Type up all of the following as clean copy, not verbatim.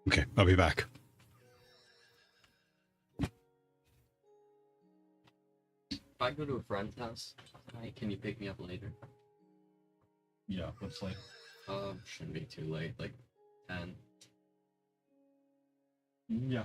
Okay, I'll be back. If I go to a friend's house tonight, can you pick me up later? Yeah, what's late? Shouldn't be too late, like 10. Yeah.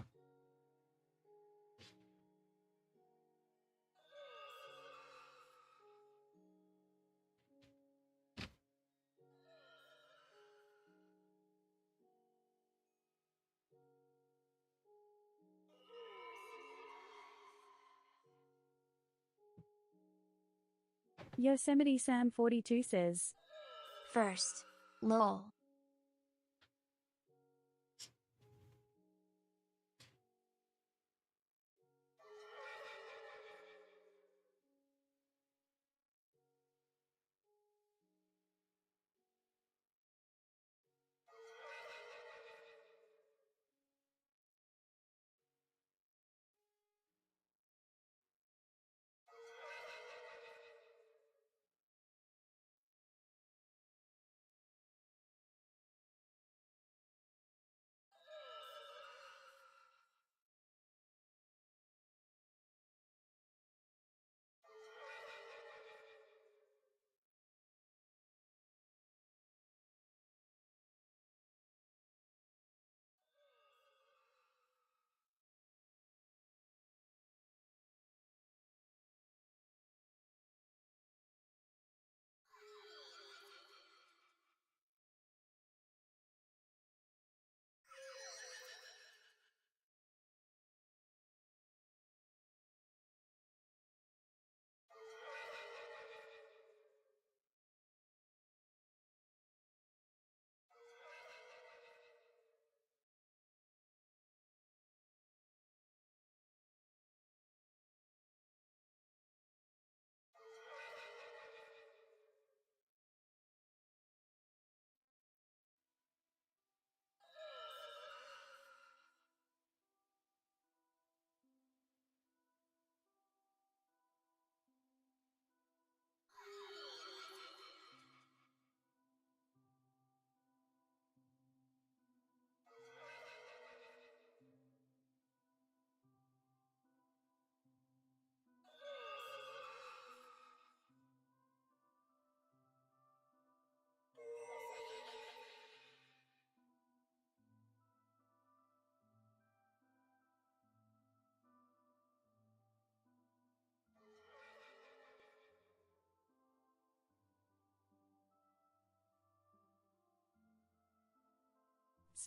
Yosemite Sam 42 says, First. Lol.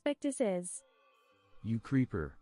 Spectre says, You creeper.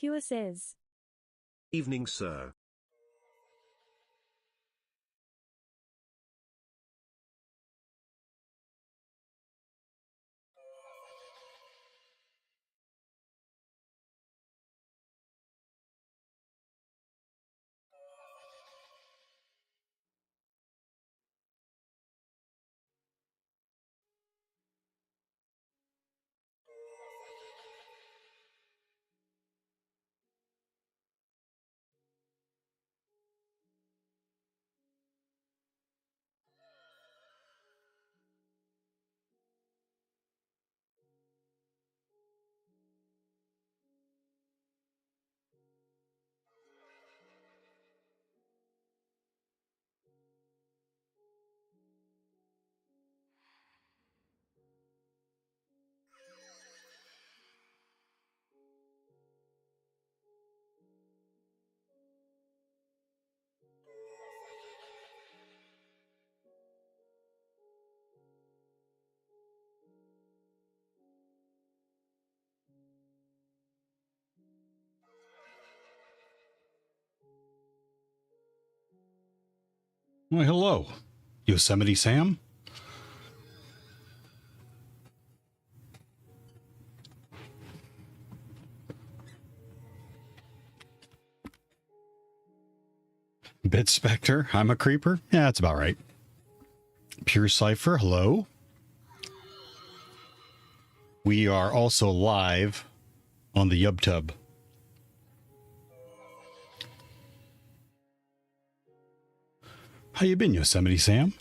Pure says. Evening, sir. Well, hello, Yosemite Sam. Bit Spectre, I'm a creeper. Yeah, that's about right. Pure Cipher, hello. We are also live on the YubTub. How you been, Yosemite Sam?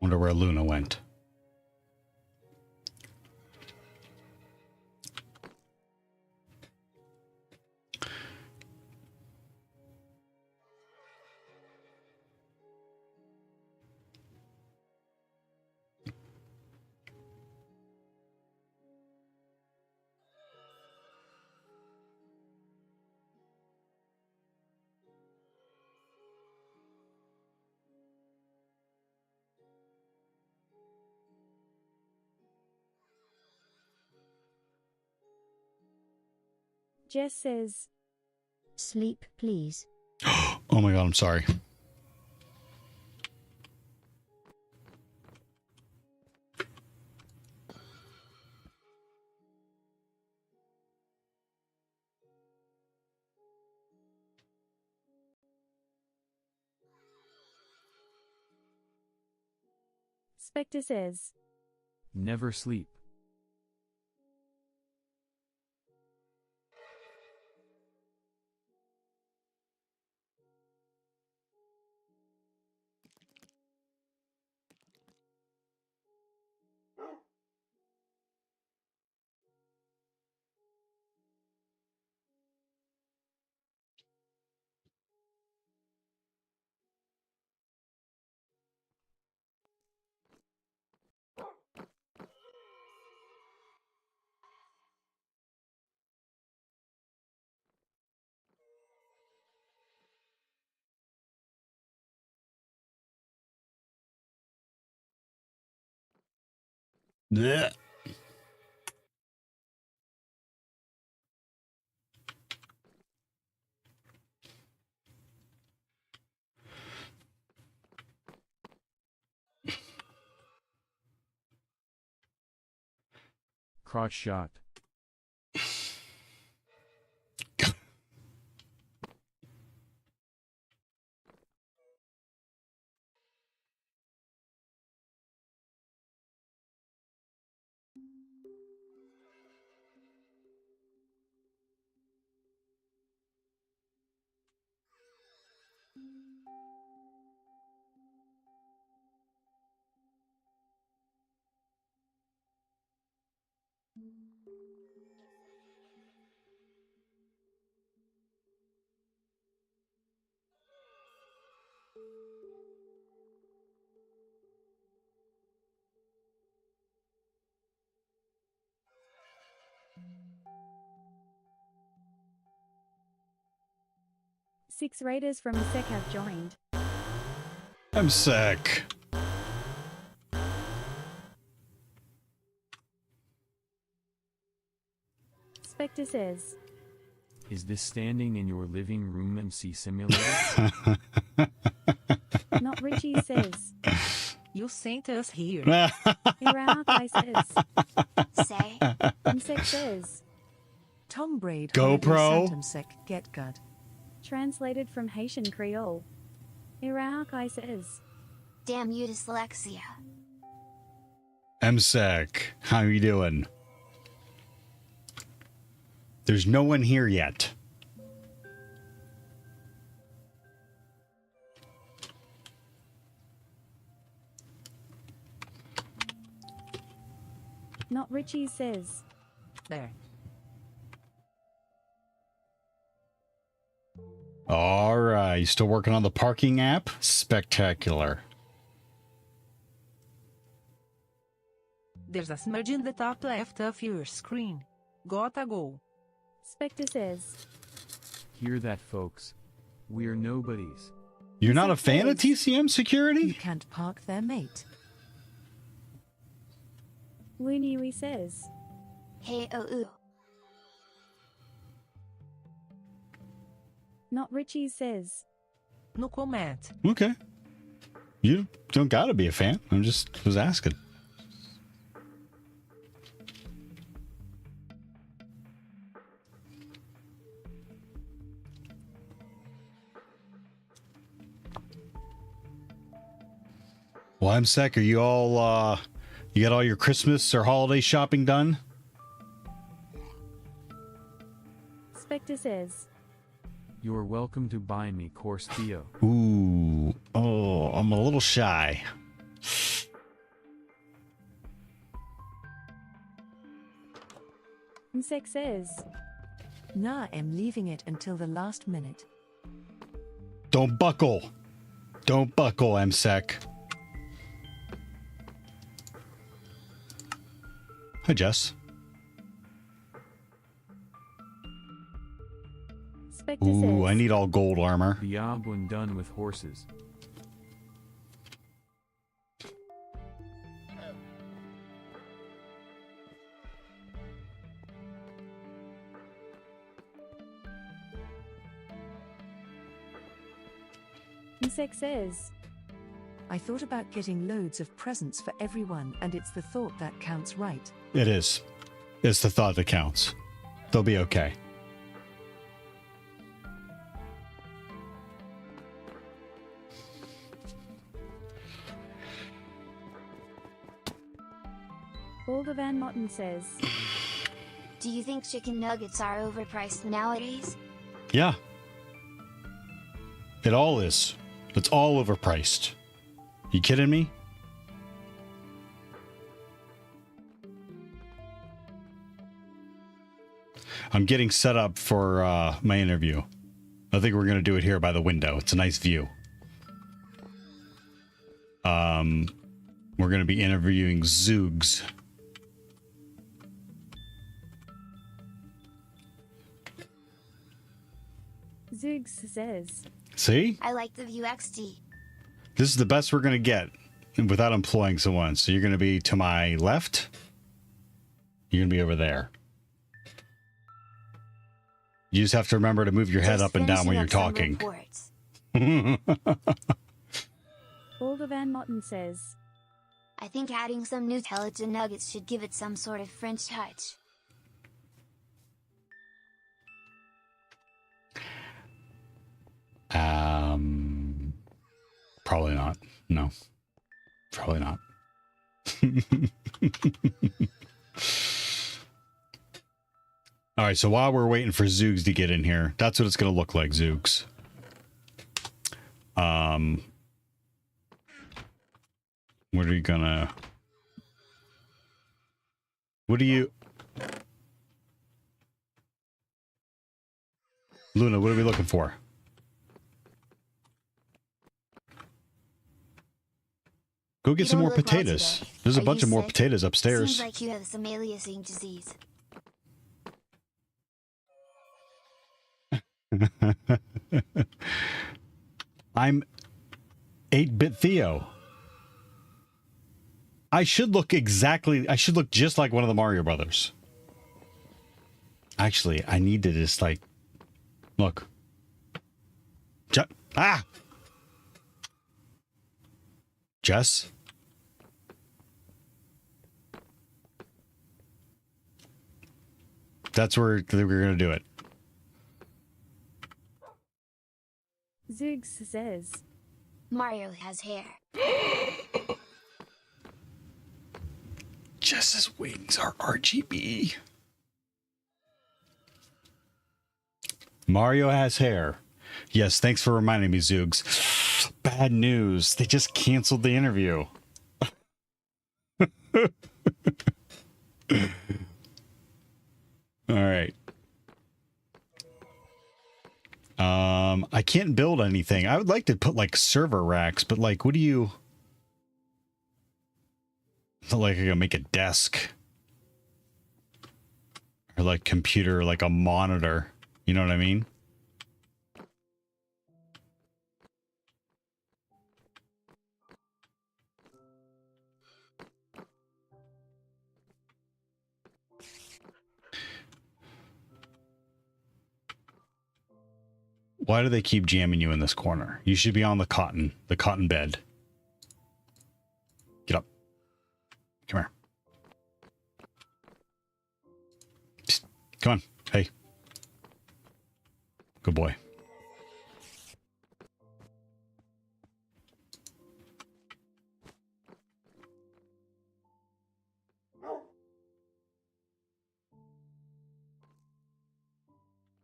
Wonder where Luna went. Jess says. Sleep, please. Oh my god, I'm sorry. Spectre says. Never sleep. Blech. Crotch shot. Six raiders from SEC have joined. I'm sick. Spectre says, Is this standing in your living room MC simulator? not Richie says, You sent us here. Iraqi says, Say. Insect says, Tom Braid. GoPro. Get good. translated from Haitian Creole. Iraqi says, Damn you, dyslexia. MSEC, how you doing? There's no one here yet. not Richie says, There. All right, you still working on the parking app? Spectacular. There's a smudge in the top left of your screen. Gotta go. Spectre says, Hear that, folks. We're nobodies. You're not a fan of TCM You security? can't park there, mate. Looney says, Hey, ooh. not Richie says, No comment. Okay. You don't gotta be a fan. I'm just was asking. Well, I'm sick. Are you all you got all your Christmas or holiday shopping done? Spectre says, You're welcome to buy me course Theo. Ooh. Oh, I'm a little shy. Insect says, Nah, I'm leaving it until the last minute. Don't buckle. Don't buckle, MSEC. Hi, Jess. Spectre Ooh, says, I need all gold armor. Beyond when done with horses. Insect says, I thought about getting loads of presents for everyone, and it's the thought that counts, right? It is. It's the thought that counts. They'll be okay. Balder Van Motten says, Do you think chicken nuggets are overpriced nowadays? Yeah. It all is. It's all overpriced. You kidding me? I'm getting set up for my interview. I think we're going to do it here by the window. It's a nice view. We're going to be interviewing Zoogs. Zoogs says, See? I like the view XD. This is the best we're going to get without employing someone. So you're going to be to my left. You're going to be over there. You just have to remember to move your head Just up and down when finishing you're up some talking. reports. Balder Van Motten says, I think adding some Nutella nuggets should give it some sort of French touch. Probably not. No. Probably not. All right, so while we're waiting for Zoogs to get in here, that's what it's going to look like, Zoogs. What are you gonna... What do you... Luna, what are we looking for? Go get You some don't more look well potatoes. today. There's a Are bunch you of more sick? potatoes upstairs. Seems like you have some aliasing disease. I'm 8-bit Theo. I should look just like one of the Mario Brothers. Actually, I need to just like look. Jess? That's where we're going to do it. Zoogs says. Mario has hair. Jess's wings are RGB. Mario has hair. Yes, thanks for reminding me, Zoogs. Bad news. They just canceled the interview. All right. I can't build anything. I would like to put like server racks, but like, what do you... It's not like I gotta make a desk. Or like computer, like a monitor. You know what I mean? Why do they keep jamming you in this corner? You should be on the cotton bed. Get up. Come here. Psst. Come on. Hey. Good boy.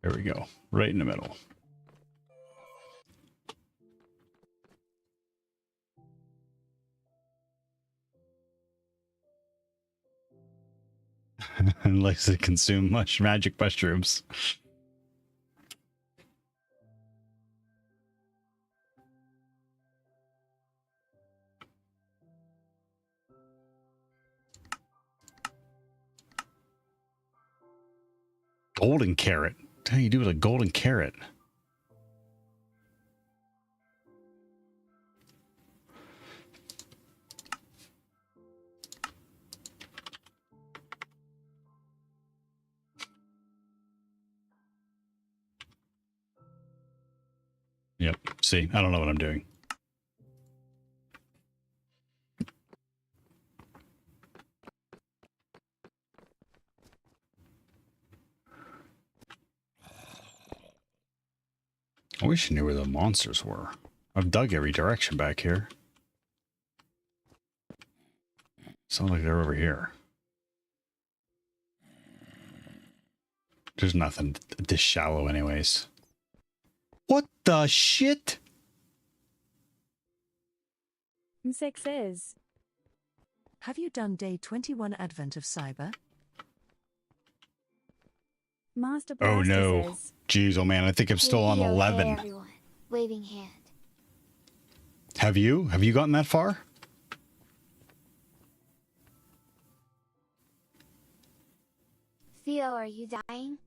There we go. Right in the middle. And likes to consume much magic mushrooms. Golden carrot. How do you do with a golden carrot? Yep. See, I don't know what I'm doing. I wish I knew where the monsters were. I've dug every direction back here. Sounds like they're over here. There's nothing this shallow anyways. What the shit? Msek says. Have you done day 21 Advent of Cyber? Master Oh Blaster no. says. Jeez, oh man, I think I'm still on Hey, 11. everyone. Waving hand. Have you? Have you gotten that far? Theo, are you dying?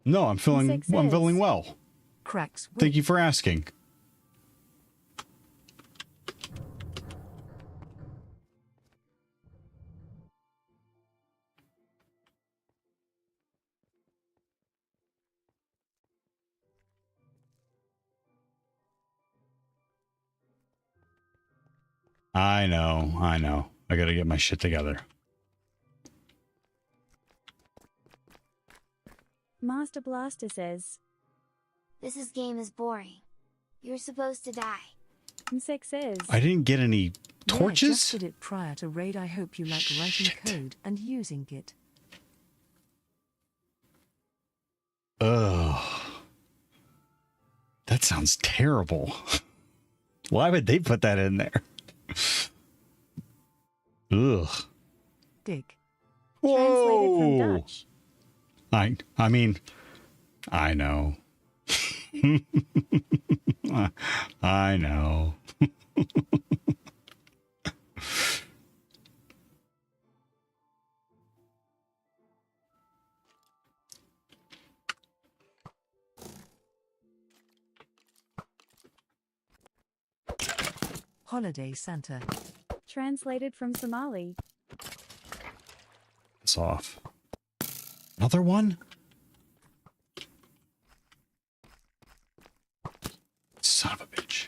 No, I'm feeling Success. well. Cracks. Thank you for asking. I know. I gotta get my shit together. Master Blaster says. This game is boring. You're supposed to die. Msek says. I didn't get any Yeah, torches? just did it prior to raid. I hope you like writing Shit. code and using it. Ugh. That sounds terrible. Why would they put that in there? Ugh. Dig. Translated from Whoa. Dutch. I mean, I know. I know. Holiday Santa. Translated from Somali. It's off. Another one? Son of a bitch.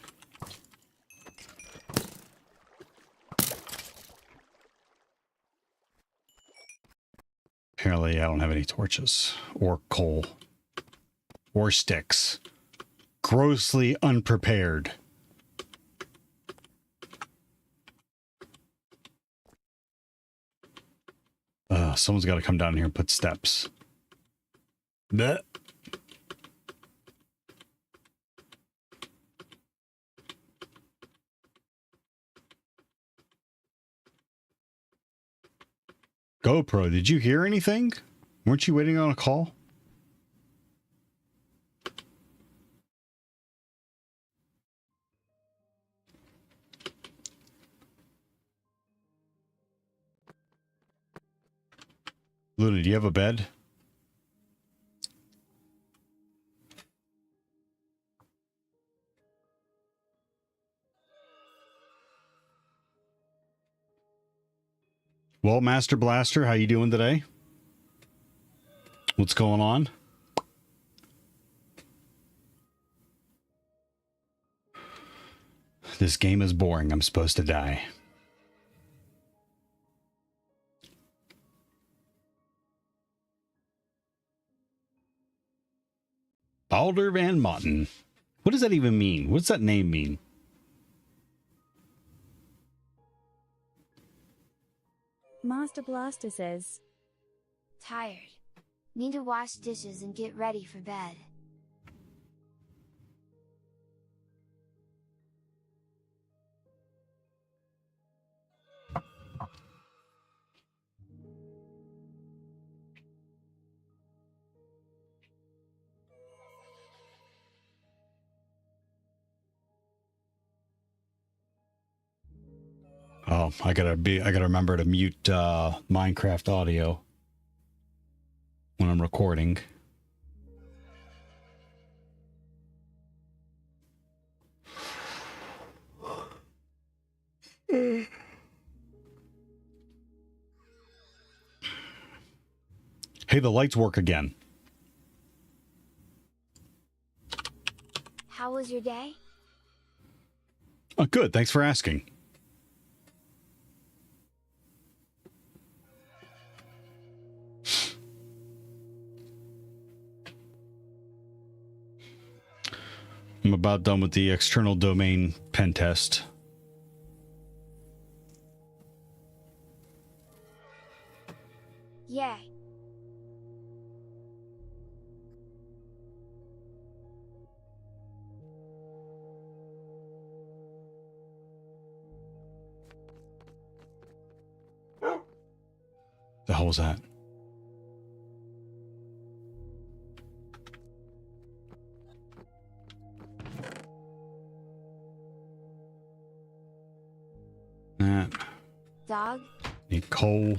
Apparently, I don't have any torches or coal or sticks. Grossly unprepared. Someone's got to come down here and put steps. Blech. GoPro, did you hear anything? Weren't you waiting on a call? Luna, do you have a bed? Well, Master Blaster, how you doing today? What's going on? This game is boring. I'm supposed to die. Balder Van Motten. What does that even mean? What's that name mean? Master Blaster says, Tired. Need to wash dishes and get ready for bed. Oh, I gotta remember to mute Minecraft audio when I'm recording. Hey, the lights work again. How was your day? Oh, good. Thanks for asking. I'm about done with the external domain pen test. Yay. The hell was that? That. Dog? Need coal.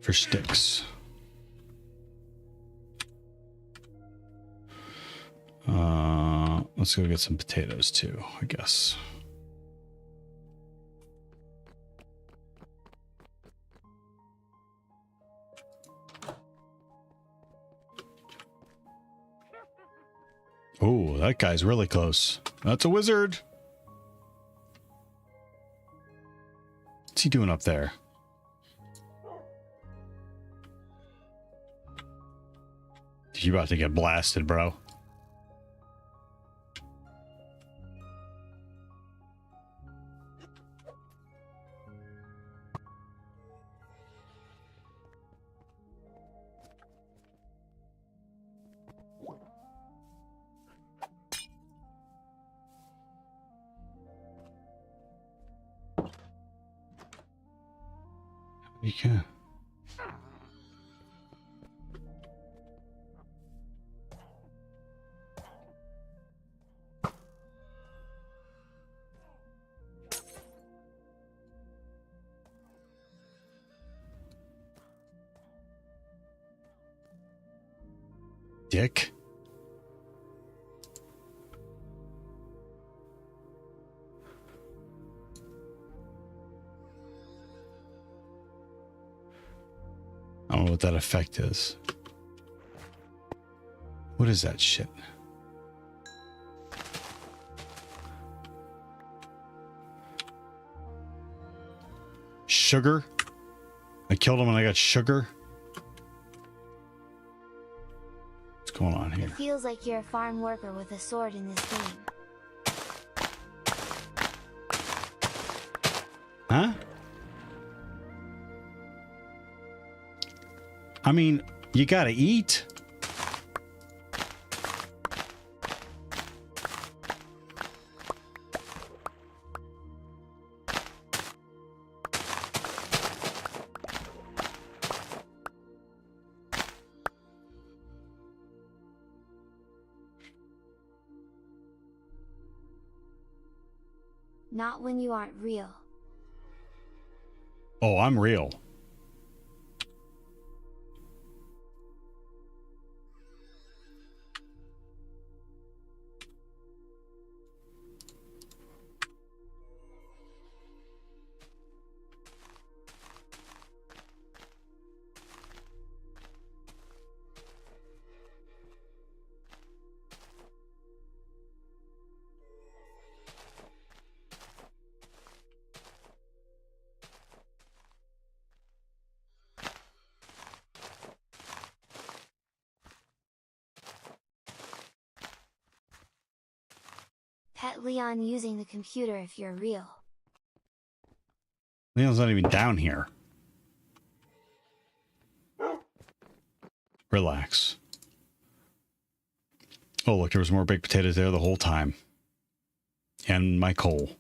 For sticks. Let's go get some potatoes too, I guess. Oh, that guy's really close. That's a wizard. What's he doing up there? You about to get blasted, bro. You can. Dick. I don't know what that effect is. What is that shit? Sugar? I killed him and I got sugar? What's going on here? It feels like you're a farm worker with a sword in this game. Huh? I mean, you gotta eat. Not when you aren't real. Oh, I'm real. Pet Leon using the computer if you're real. Leon's not even down here. Relax. Oh, look, there was more baked potatoes there the whole time. And my coal.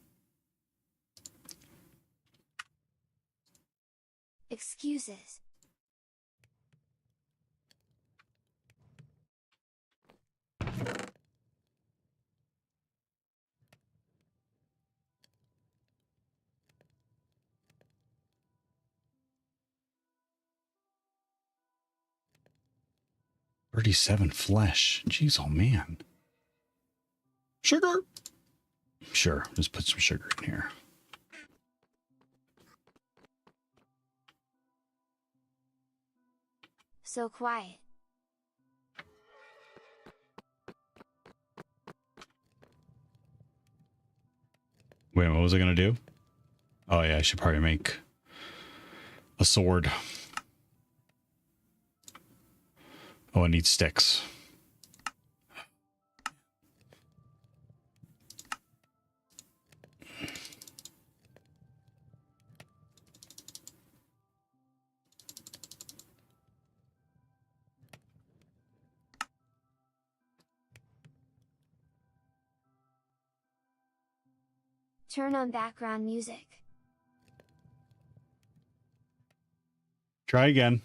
Excuses. $37 flesh. Jeez, oh man. Sugar. Sure, just put some sugar in here. So quiet. Wait, what was I gonna do? Oh yeah, I should probably make a sword. Oh, I need sticks. Turn on background music. Try again.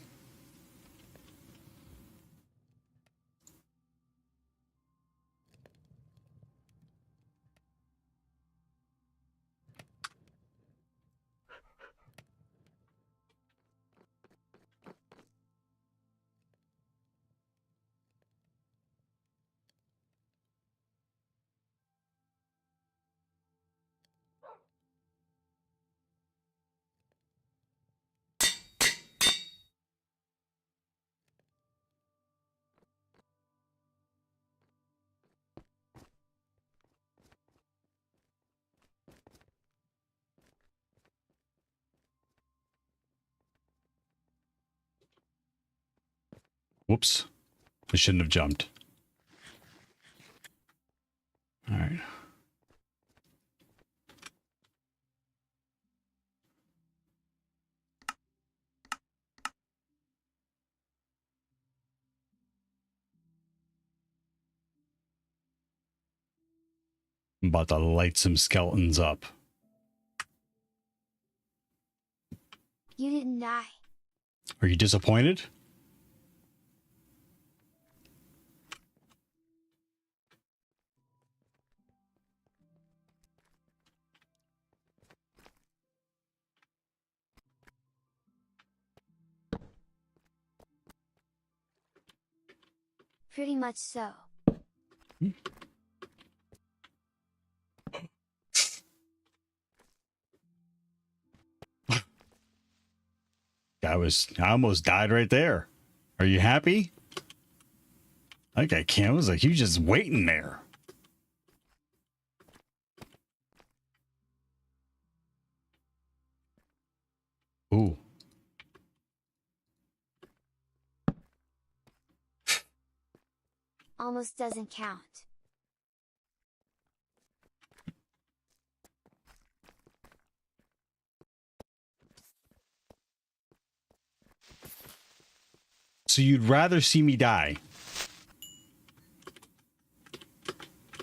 Whoops. I shouldn't have jumped. All right. I'm about to light some skeletons up. You didn't die. Are you disappointed? Pretty much so. I almost died right there. Are you happy? Like I can't. I was like, you just waiting there. Ooh. Almost doesn't count. So you'd rather see me die?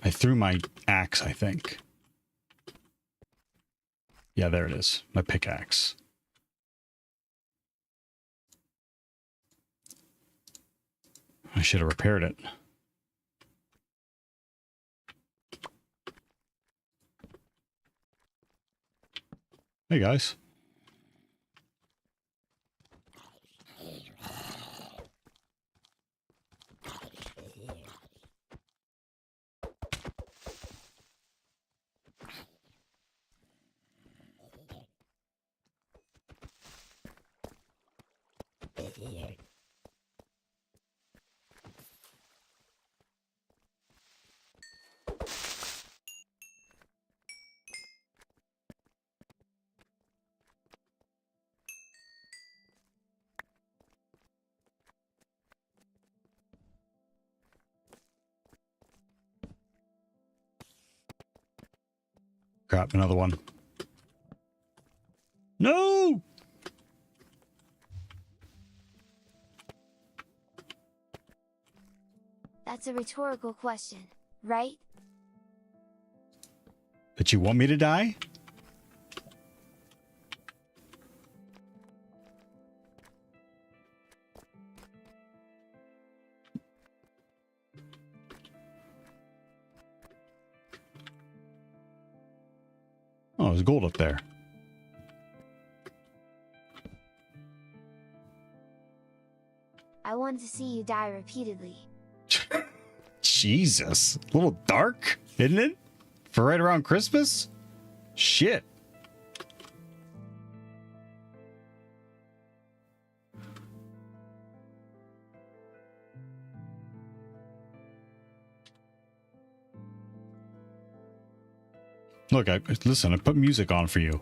I threw my axe, I think. Yeah, there it is. My pickaxe. I should have repaired it. Hey, guys. Crap, another one. No! That's a rhetorical question, right? That you want me to die? Oh, there's gold up there. I want to see you die repeatedly. Jesus. A little dark, isn't it? For right around Christmas? Shit. Look, listen, I put music on for you.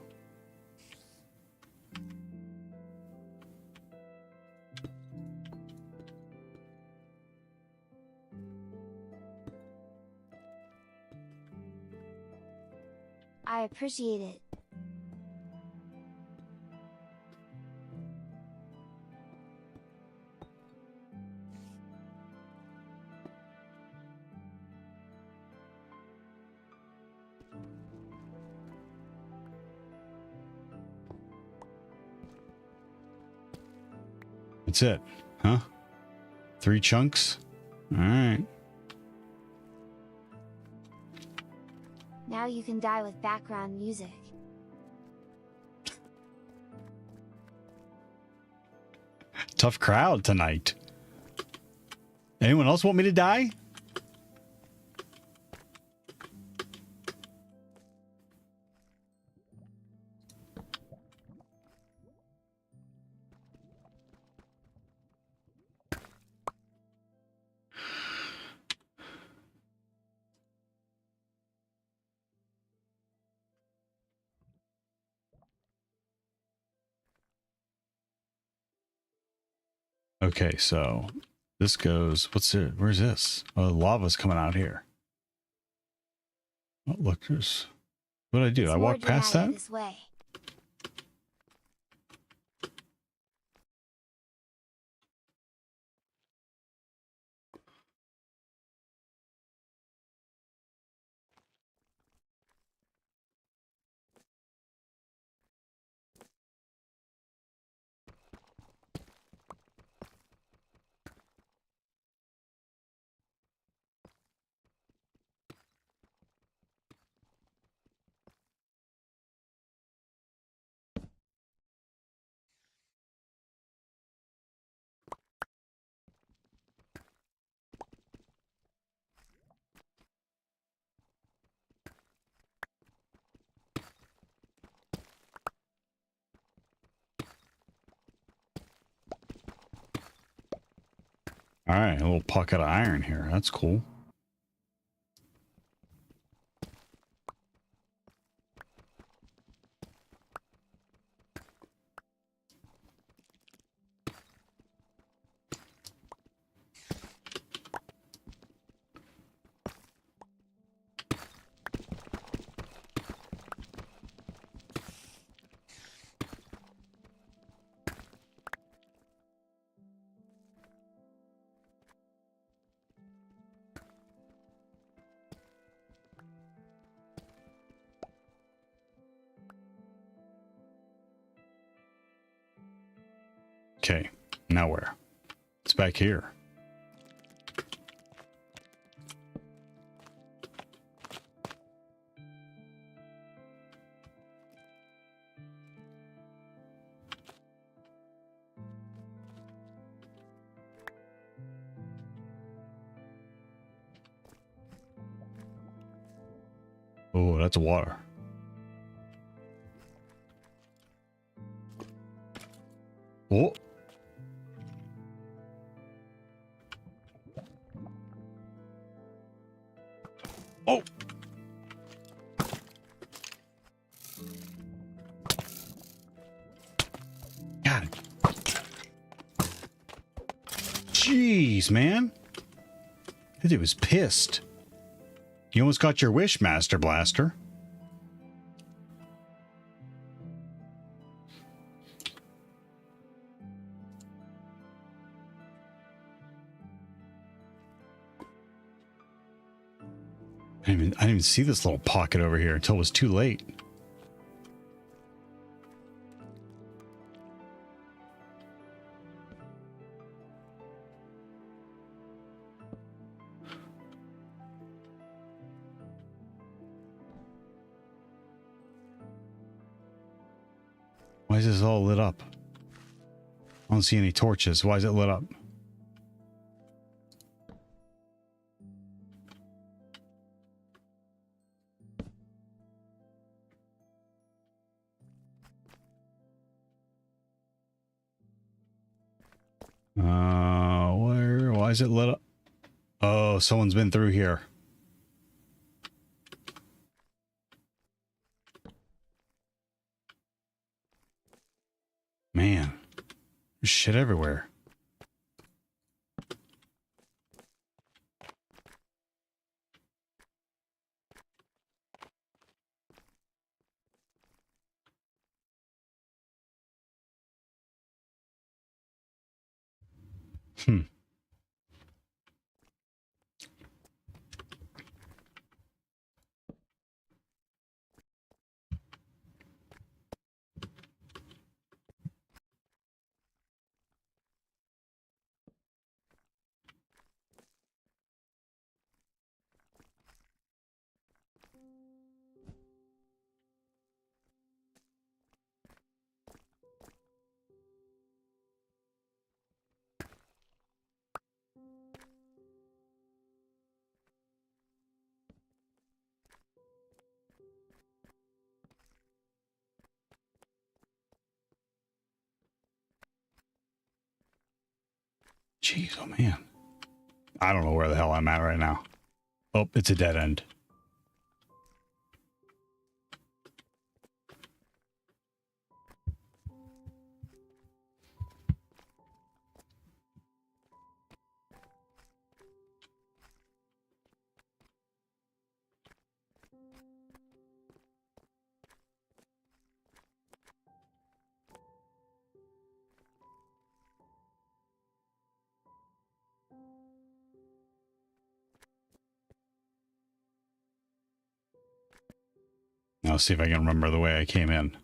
I appreciate it. That's it, huh? 3 chunks? All right. Now you can die with background music. Tough crowd tonight. Anyone else want me to die? Okay, so this goes, what's it? Where's this? Oh, lava's coming out here. Oh, look, there's, what did I do? It's I more walked past dramatic that? this way. All right, a little pocket of iron here. That's cool. Okay, now where? It's back here. Oh, that's water. Oh. Oh. God. Jeez, man. That dude was pissed. You almost got your wish, Master Blaster. I didn't even see this little pocket over here until it was too late. Why is this all lit up? I don't see any torches. Why is it lit up? Why is it lit up? Oh, someone's been through here. Man, there's shit everywhere. Jeez, oh man. I don't know where the hell I'm at right now. Oh, it's a dead end. I'll see if I can remember the way I came in.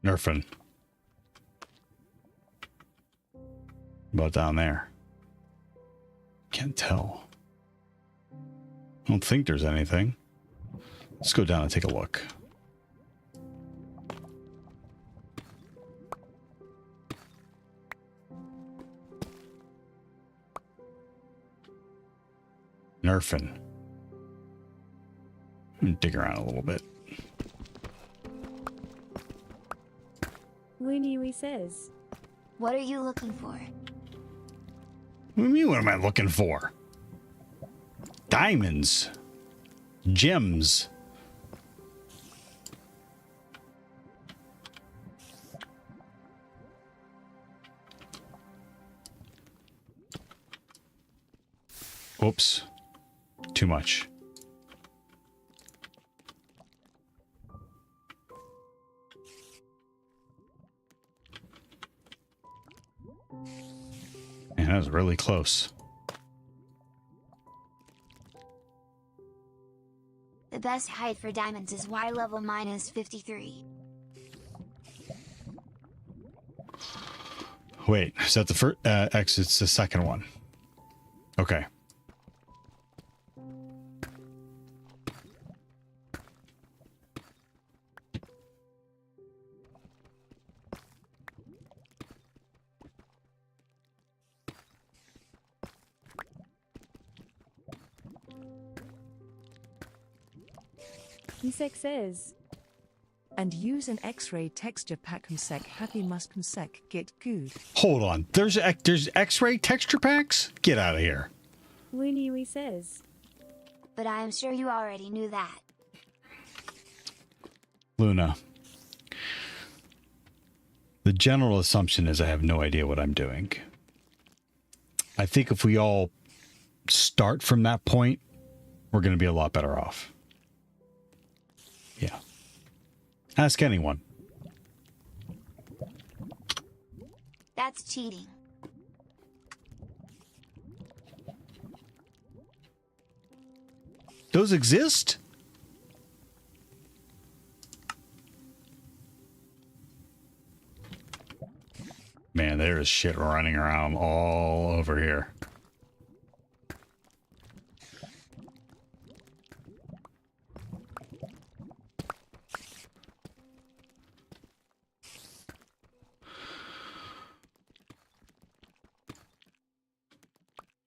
Nerfing. About down there. Can't tell. I don't think there's anything. Let's go down and take a look. Nerfing. Dig around a little bit. Looney says. What are you looking for? What do you mean, what am I looking for? Diamonds. Gems. Oops. Too much. Man, that was really close. The best height for diamonds is Y level minus 53. Wait, is that the first X? It's the second one. Okay. Msek says. And use an X-ray texture pack msec happy must msec get good. Hold on. There's X-ray texture packs? Get out of here. Looney says. But I am sure you already knew that. Luna. The general assumption is I have no idea what I'm doing. I think if we all start from that point, we're going to be a lot better off. Yeah. Ask anyone. That's cheating. Those exist? Man, there is shit running around all over here.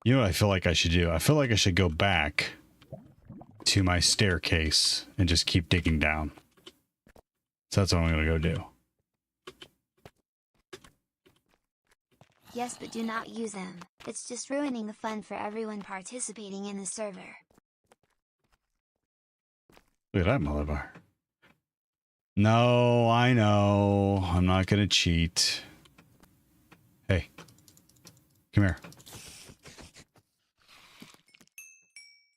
You know what I feel like I should do? I feel like I should go back to my staircase and just keep digging down. So that's what I'm going to go do. Yes, but do not use them. It's just ruining the fun for everyone participating in the server. Look at that motherfucker. No, I know. I'm not going to cheat. Hey. Come here.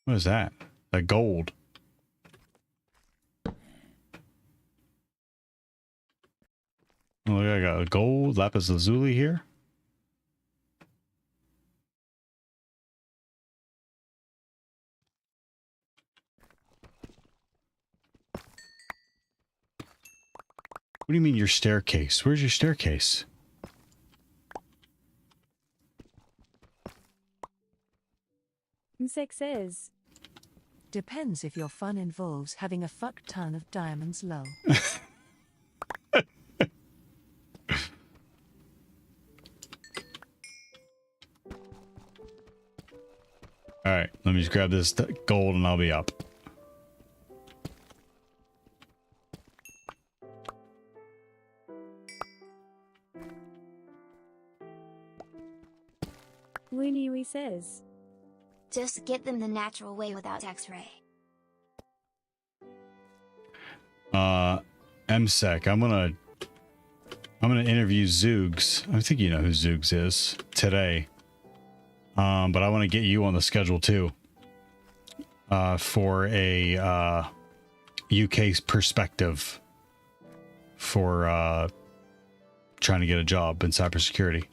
What is that? That gold. Oh, look, I got a gold lapis lazuli here. What do you mean your staircase? Where's your staircase? Msek says. Depends if your fun involves having a fuck ton of diamonds lol. Alright, let me just grab this gold and I'll be up. Looney says. Just get them the natural way without X-ray. MSEC, I'm gonna interview Zoogs. I think you know who Zoogs is today. But I want to get you on the schedule too. For a UK perspective for trying to get a job in cybersecurity.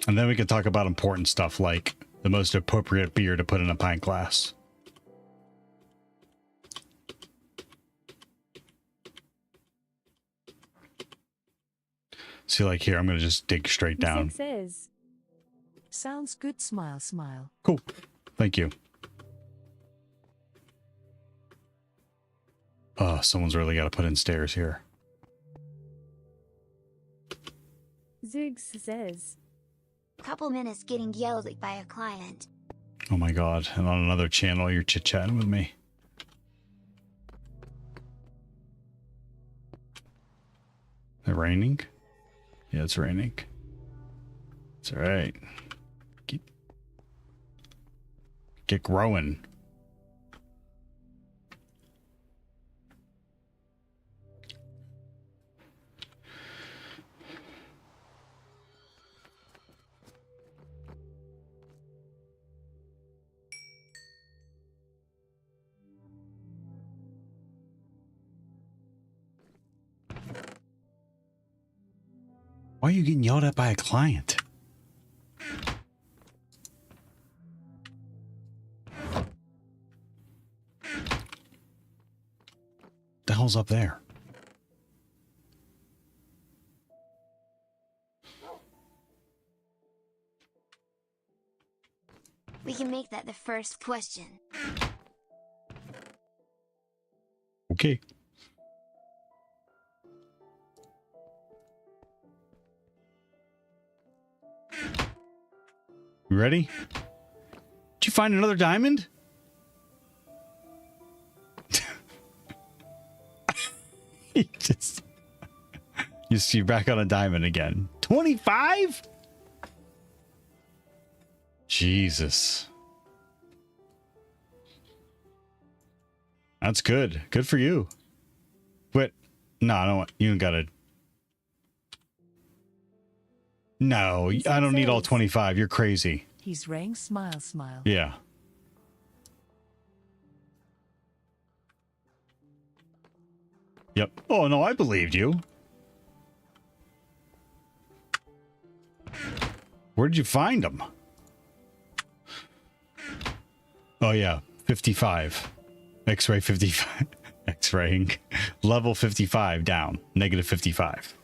And then we can talk about important stuff like the most appropriate beer to put in a pint glass. See, like here, I'm going to just dig straight down. Six says. Sounds good, smile, smile. Cool. Thank you. Oh, someone's really got to put in stairs here. Zoogs says. Couple minutes getting yelled at by a client. Oh my god. And on another channel, you're chit-chatting with me. Is it raining? Yeah, it's raining. It's alright. Get growing. Why are you getting yelled at by a client? The hell's up there? We can make that the first question. Okay. You ready? Did you find another diamond? You're back on a diamond again. 25? Jesus. That's good. Good for you. But no, I don't want you got to. No, I don't need all 25. You're crazy. He's rang, smile, smile. Yeah. Yep. Oh, no, I believed you. Where did you find them? Oh, yeah. 55. X-ray 55. X-raying. Level 55 down. Negative 55.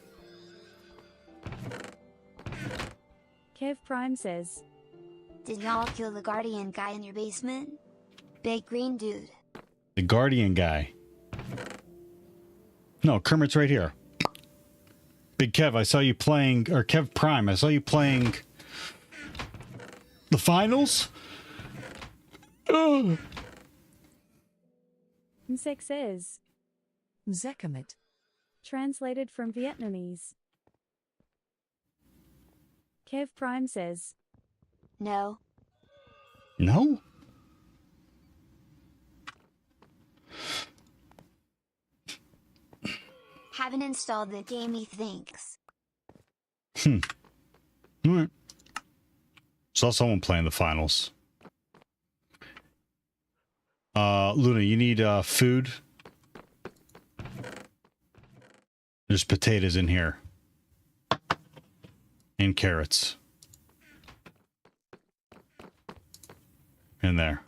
Kev Prime says. Did y'all kill the guardian guy in your basement? Big green dude. The guardian guy. No, Kermit's right here. Big Kev, I saw you playing, or Kev Prime, I saw you playing the finals. Ugh. Six says. Mzekamit. Translated from Vietnamese. Kev Prime says. No. No? Haven't installed the game, he thinks. Alright. Saw someone playing the finals. Luna, you need food? There's potatoes in here. And carrots. In there.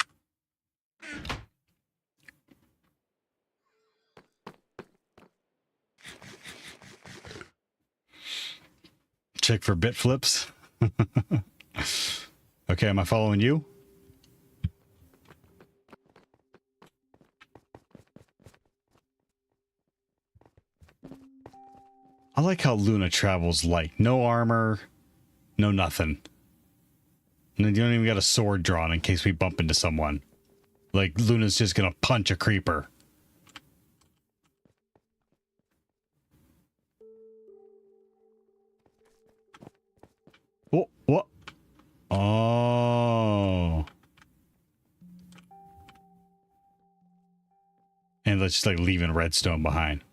Check for bit flips. Okay, am I following you? I like how Luna travels light. No armor, no nothing. And you don't even got a sword drawn in case we bump into someone. Like, Luna's just gonna punch a creeper. What? Oh. And let's just like leaving redstone behind.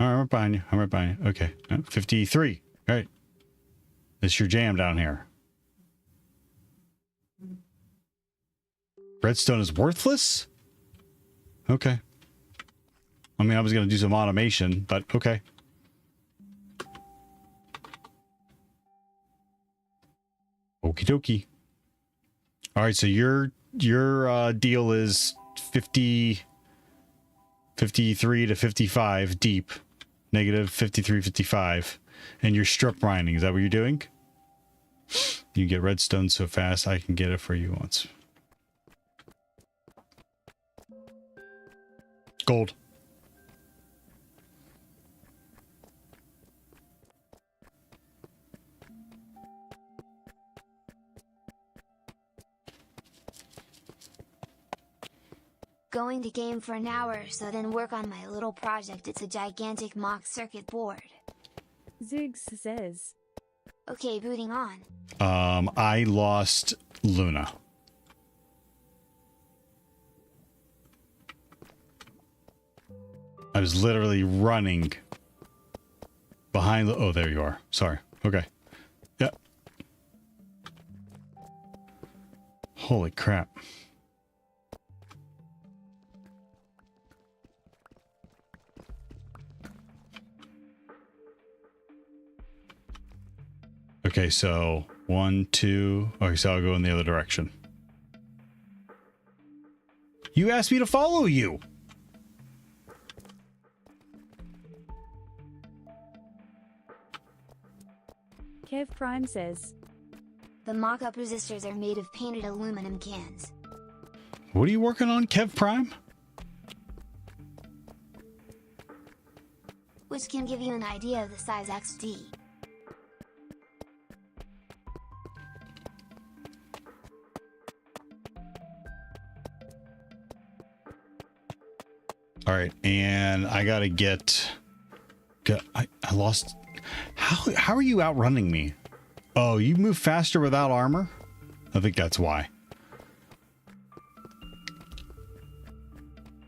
All right, I'm right behind you. I'm right behind you. Okay. 53. All right. This your jam down here. Redstone is worthless? Okay. I mean, I was going to do some automation, but okay. Okie dokie. All right, so your deal is 53 to 55 deep, Negative 53, 55. And you're strip mining. Is that what you're doing? You get redstone so fast, I can get it for you once. Gold. Going to game for an hour or so, then work on my little project. It's a gigantic mock circuit board. Zoogs says. Okay, booting on. I lost Luna. I was literally running behind the... Oh, there you are. Sorry. Okay. Yeah. Holy crap. Okay, so 1, 2... Okay, so I'll go in the other direction. You asked me to follow you! Kev Prime says. The mock-up resistors are made of painted aluminum cans. What are you working on, Kev Prime? Which can give you an idea of the size XD. All right, and I gotta get... I lost... How are you outrunning me? Oh, you move faster without armor? I think that's why.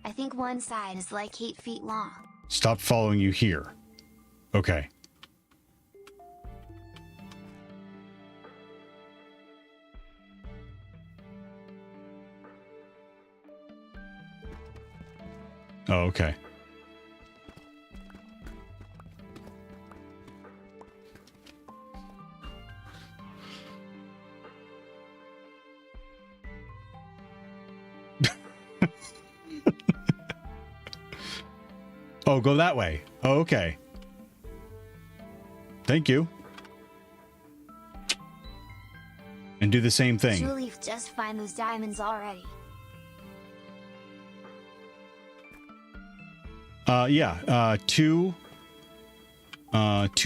I think one side is like 8 feet long. Stop following you here. Okay. Oh, okay. Oh, go that way. Oh, okay. Thank you. And do the same thing. Julie just find those diamonds already. Yeah, two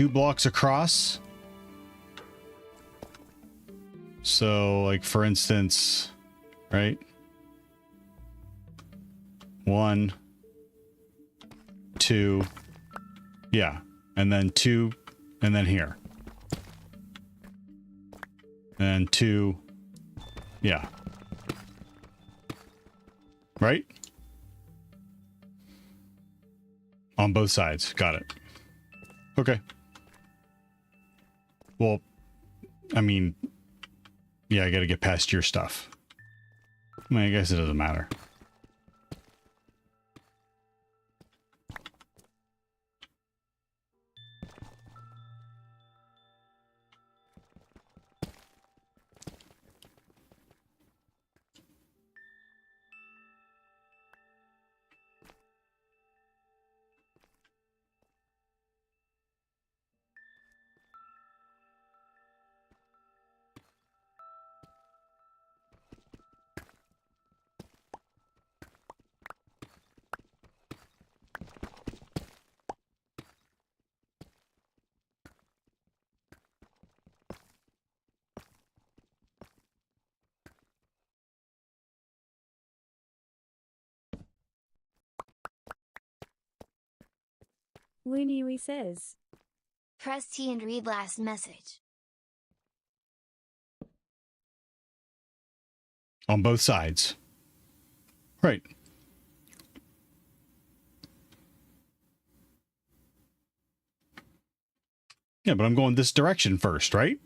blocks across. So, like, for instance, right? 1, 2, yeah, and then 2, and then here. And 2, yeah. Right? On both sides. Got it. Okay. Well, I mean, yeah, I gotta get past your stuff. I mean, I guess it doesn't matter. Looney says. Press T and read last message. On both sides. Right. Yeah, but I'm going this direction first, right?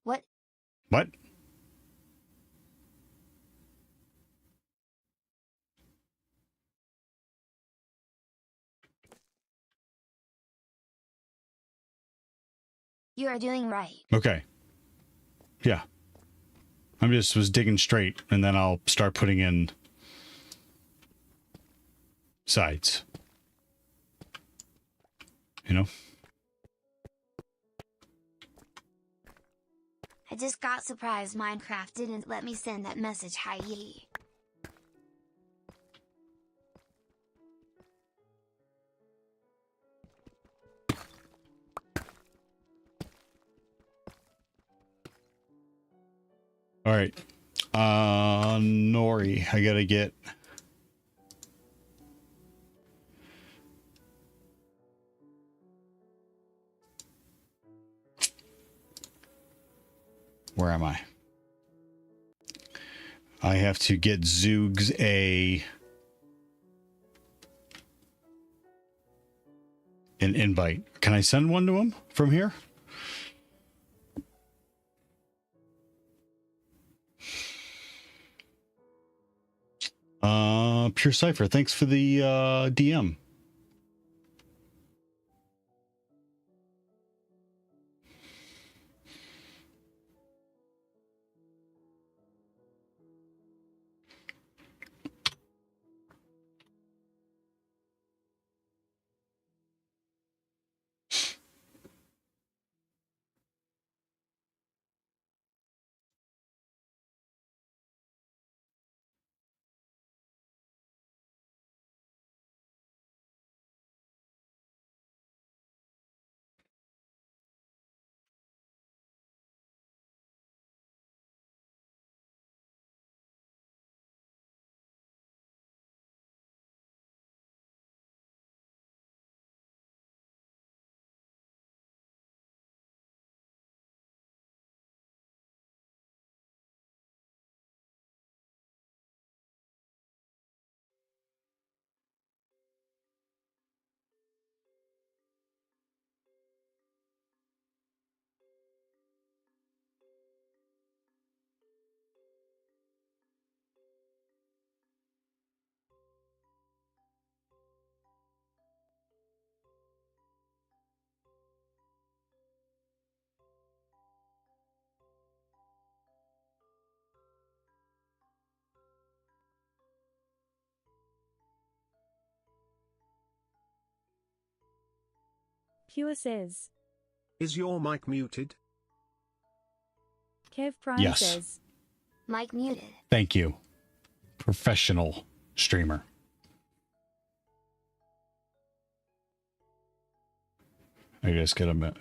What? What? You are doing right. Okay. Yeah. I'm just was digging straight, and then I'll start putting in sides. You know? I just got surprised Minecraft didn't let me send that message. Hi ye. All right. Nori, I gotta get... Where am I? I have to get Zoogs an invite. Can I send one to him from here? Pure Cipher, thanks for the DM. Pure says. Is your mic muted? Kev Prime Yes. says. Mic muted. Thank you. Professional streamer. I just gotta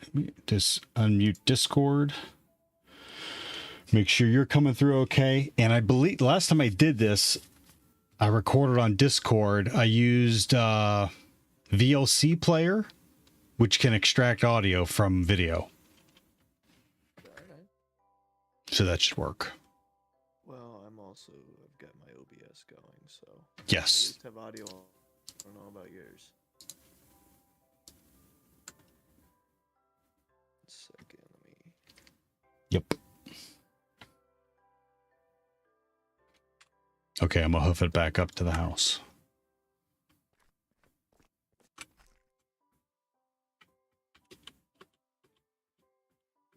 just unmute Discord. Make sure you're coming through okay. And I believe last time I did this, I recorded on Discord. I used VLC player, which can extract audio from video. So that should work. Well, I've got my OBS going, so Yes. I just have audio. I don't know about yours. Second, let me. Yep. Okay, I'm gonna hoof it back up to the house.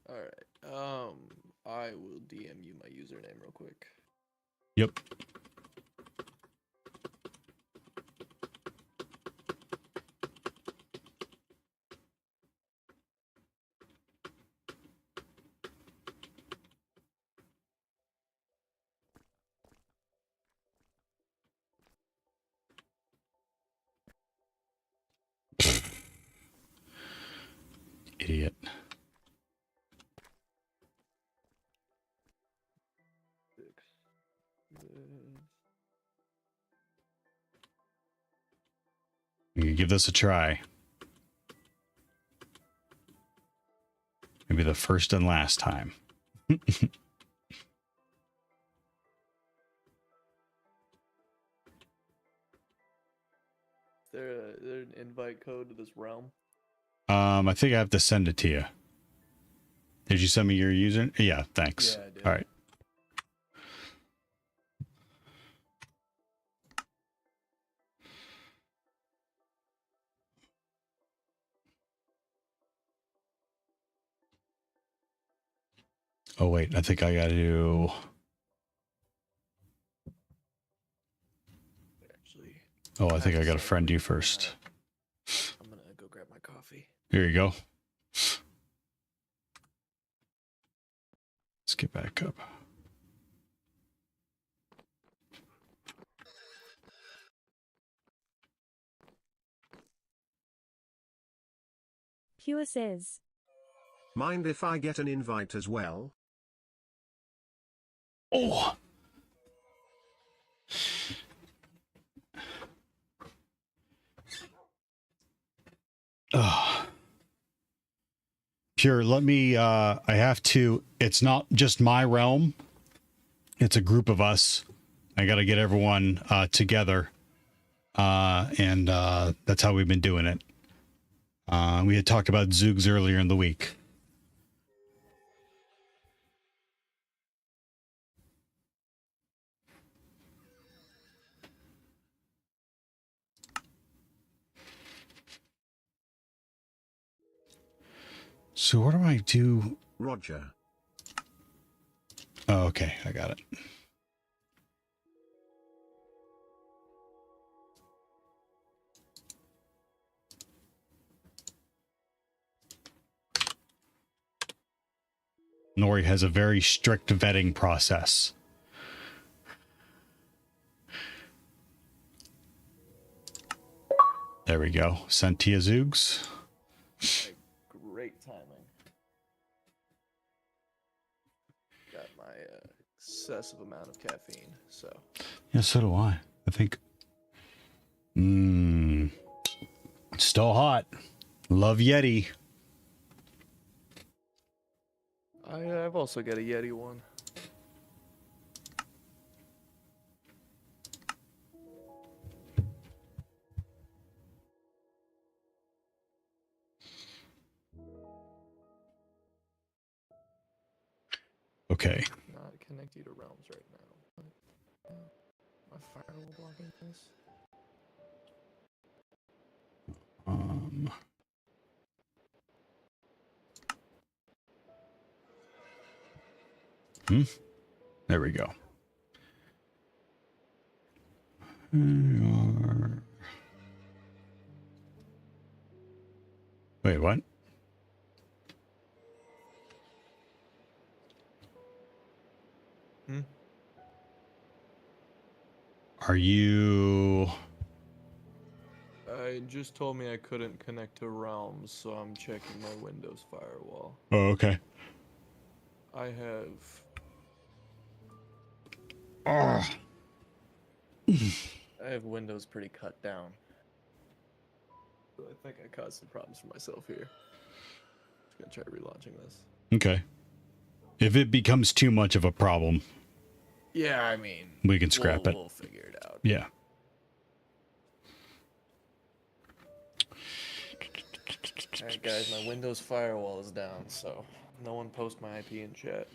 All right. I will DM you my username real quick. Yep. Idiot. You can give this a try. Maybe the first and last time. Is there an invite code to this realm? I think I have to send it to you. Did you send me your user? Yeah, thanks. Yeah, I did. All right. Oh, wait, I think I got to... Actually, Oh, I think I gotta friend you first. I'm gonna go grab my coffee. Here you go. Let's get back up. Pure says. Mind if I get an invite as well? Oh! Pure, let me, I have to, it's not just my realm. It's a group of us. I got to get everyone together. And that's how we've been doing it. We had talked about Zoogs earlier in the week. So what do I do? Roger. Oh, okay, I got it. Nori has a very strict vetting process. There we go. Sentia Zoogs. Great timing. Got my excessive amount of caffeine, so. Yeah, so do I. I think. Still hot. Love Yeti. I've also got a Yeti one. Okay. Not connected to realms right now. My firewall blocking this. There we go. Wait, what? Are you... I just told me I couldn't connect to realms, so I'm checking my Windows firewall. Oh, okay. I have... Oh. I have Windows pretty cut down. So I think I caused some problems for myself here. Just gonna try relaunching this. Okay. If it becomes too much of a problem, yeah, I mean, we can scrap it. We'll figure it out. Yeah. Alright guys, my Windows firewall is down, so no one post my IP in chat.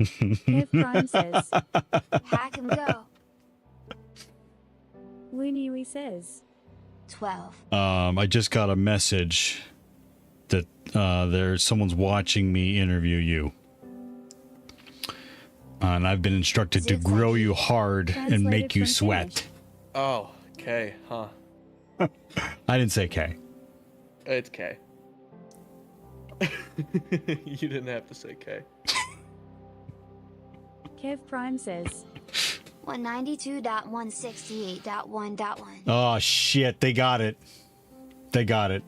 Kev Prime says. Hack and go. Looney says. 12. I just got a message that there's someone's watching me interview you. And I've been instructed to grill you hard and make you sweat. Oh, K, huh? I didn't say K. It's K. You didn't have to say K. Kev Prime says. 192.168.1.1. Oh shit, they got it. They got it.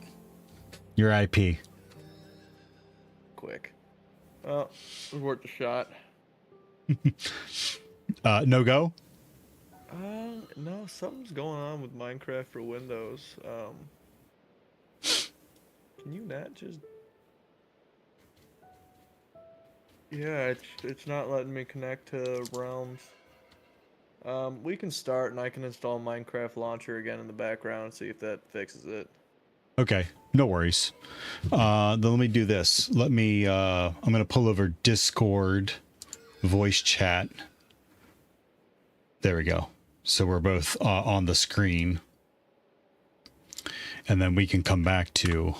Your IP. Quick. Well, it was worth a shot. No go? No, something's going on with Minecraft for Windows. Can you not just... Yeah, it's not letting me connect to Realms. We can start and I can install Minecraft Launcher again in the background and see if that fixes it. Okay, no worries. Then let me do this. Let me, I'm going to pull over Discord voice chat. There we go. So we're both on the screen. And then we can come back to,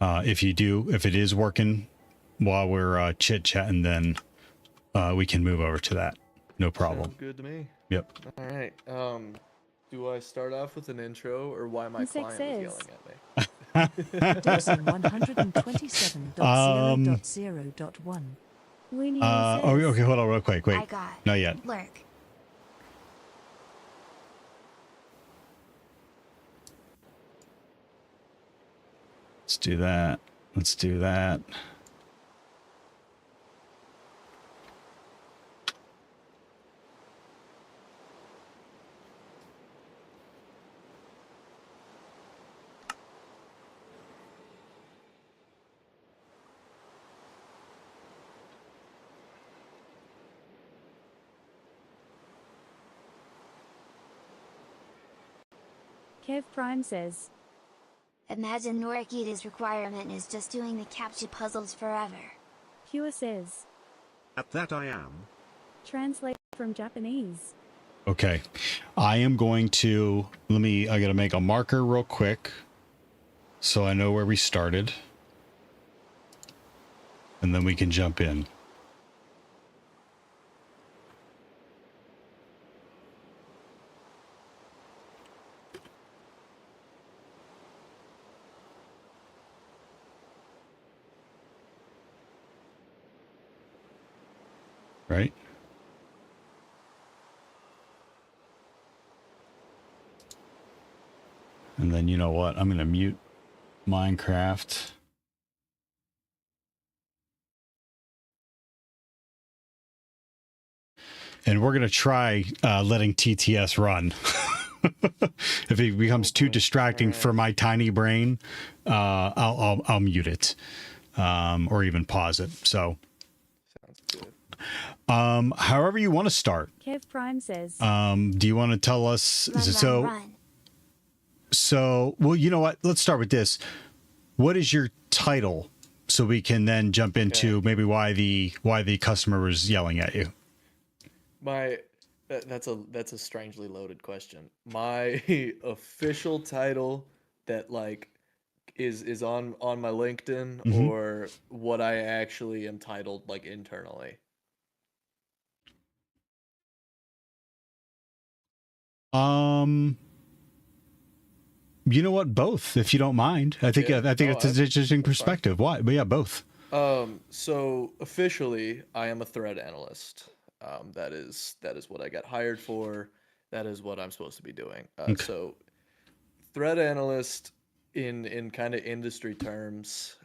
if it is working while we're chit-chatting, then we can move over to that. No problem. Sounds good to me. Yep. All right. Do I start off with an intro or why my And six client was is. yelling at me? Dosing 127.0.0.1. Looney Oh, says. okay, hold on real quick. Wait, I got not yet. lurk. Let's do that. Let's do that. Kev Prime says. Imagine Norikita's requirement is just doing the captcha puzzles forever. Pure says. At that I am. Translate from Japanese. Okay. I am going to, I gotta make a marker real quick so I know where we started. And then we can jump in. Right? And then you know what? I'm going to mute Minecraft. And we're going to try letting TTS run. If it becomes too distracting for my tiny brain, I'll mute it or even pause it. So, Sounds good. however you want to start. Kev Prime says. Do you want to tell us? Run. So, well, you know what? Let's start with this. What is your title, so we can then jump into maybe why the customer was yelling at you? That's a strangely loaded question. My official title that like is on my LinkedIn Mhm. or what I actually am titled like internally. You know what? Both, if you don't mind. I think Yeah. I think No, it's an interesting that's fine. perspective. Why? But yeah, both. So officially, I am a threat analyst. That is what I got hired for. That is what I'm supposed to be doing. Okay. So, threat analyst in kind of industry terms,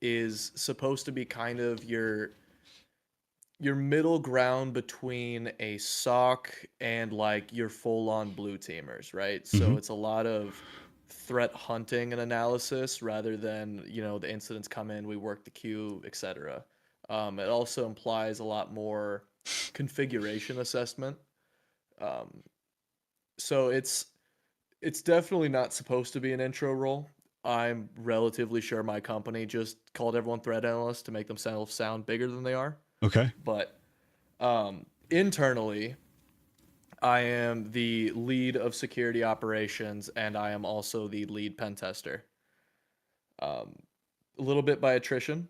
is supposed to be kind of your middle ground between a SOC and like your full-on blue teamers, right? So Mhm. it's a lot of threat hunting and analysis rather than, the incidents come in, we work the queue, etc. It also implies a lot more configuration assessment. Um, so it's definitely not supposed to be an intro role. I'm relatively sure my company just called everyone threat analyst to make themselves sound bigger than they are. Okay. But internally, I am the lead of security operations, and I am also the lead pen tester. A little bit by attrition,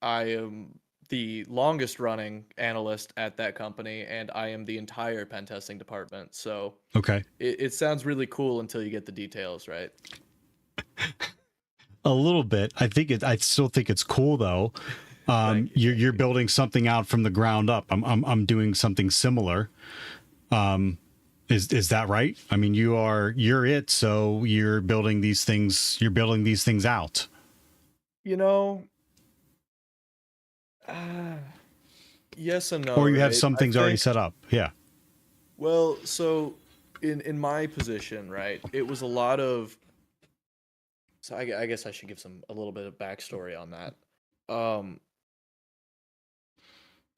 I am the longest running analyst at that company, and I am the entire pen testing department. So Okay. it sounds really cool until you get the details, right? A little bit. I still think it's cool though. Thank you, You're building something out from the ground up. I'm doing something similar. Is that right? I mean, you're it. So you're building these things. You're building these things out. You know, yes and no. Or you have right? some I things already think- set up. Yeah. Well, so in my position, right, it was a lot of. So I guess I should give a little bit of backstory on that.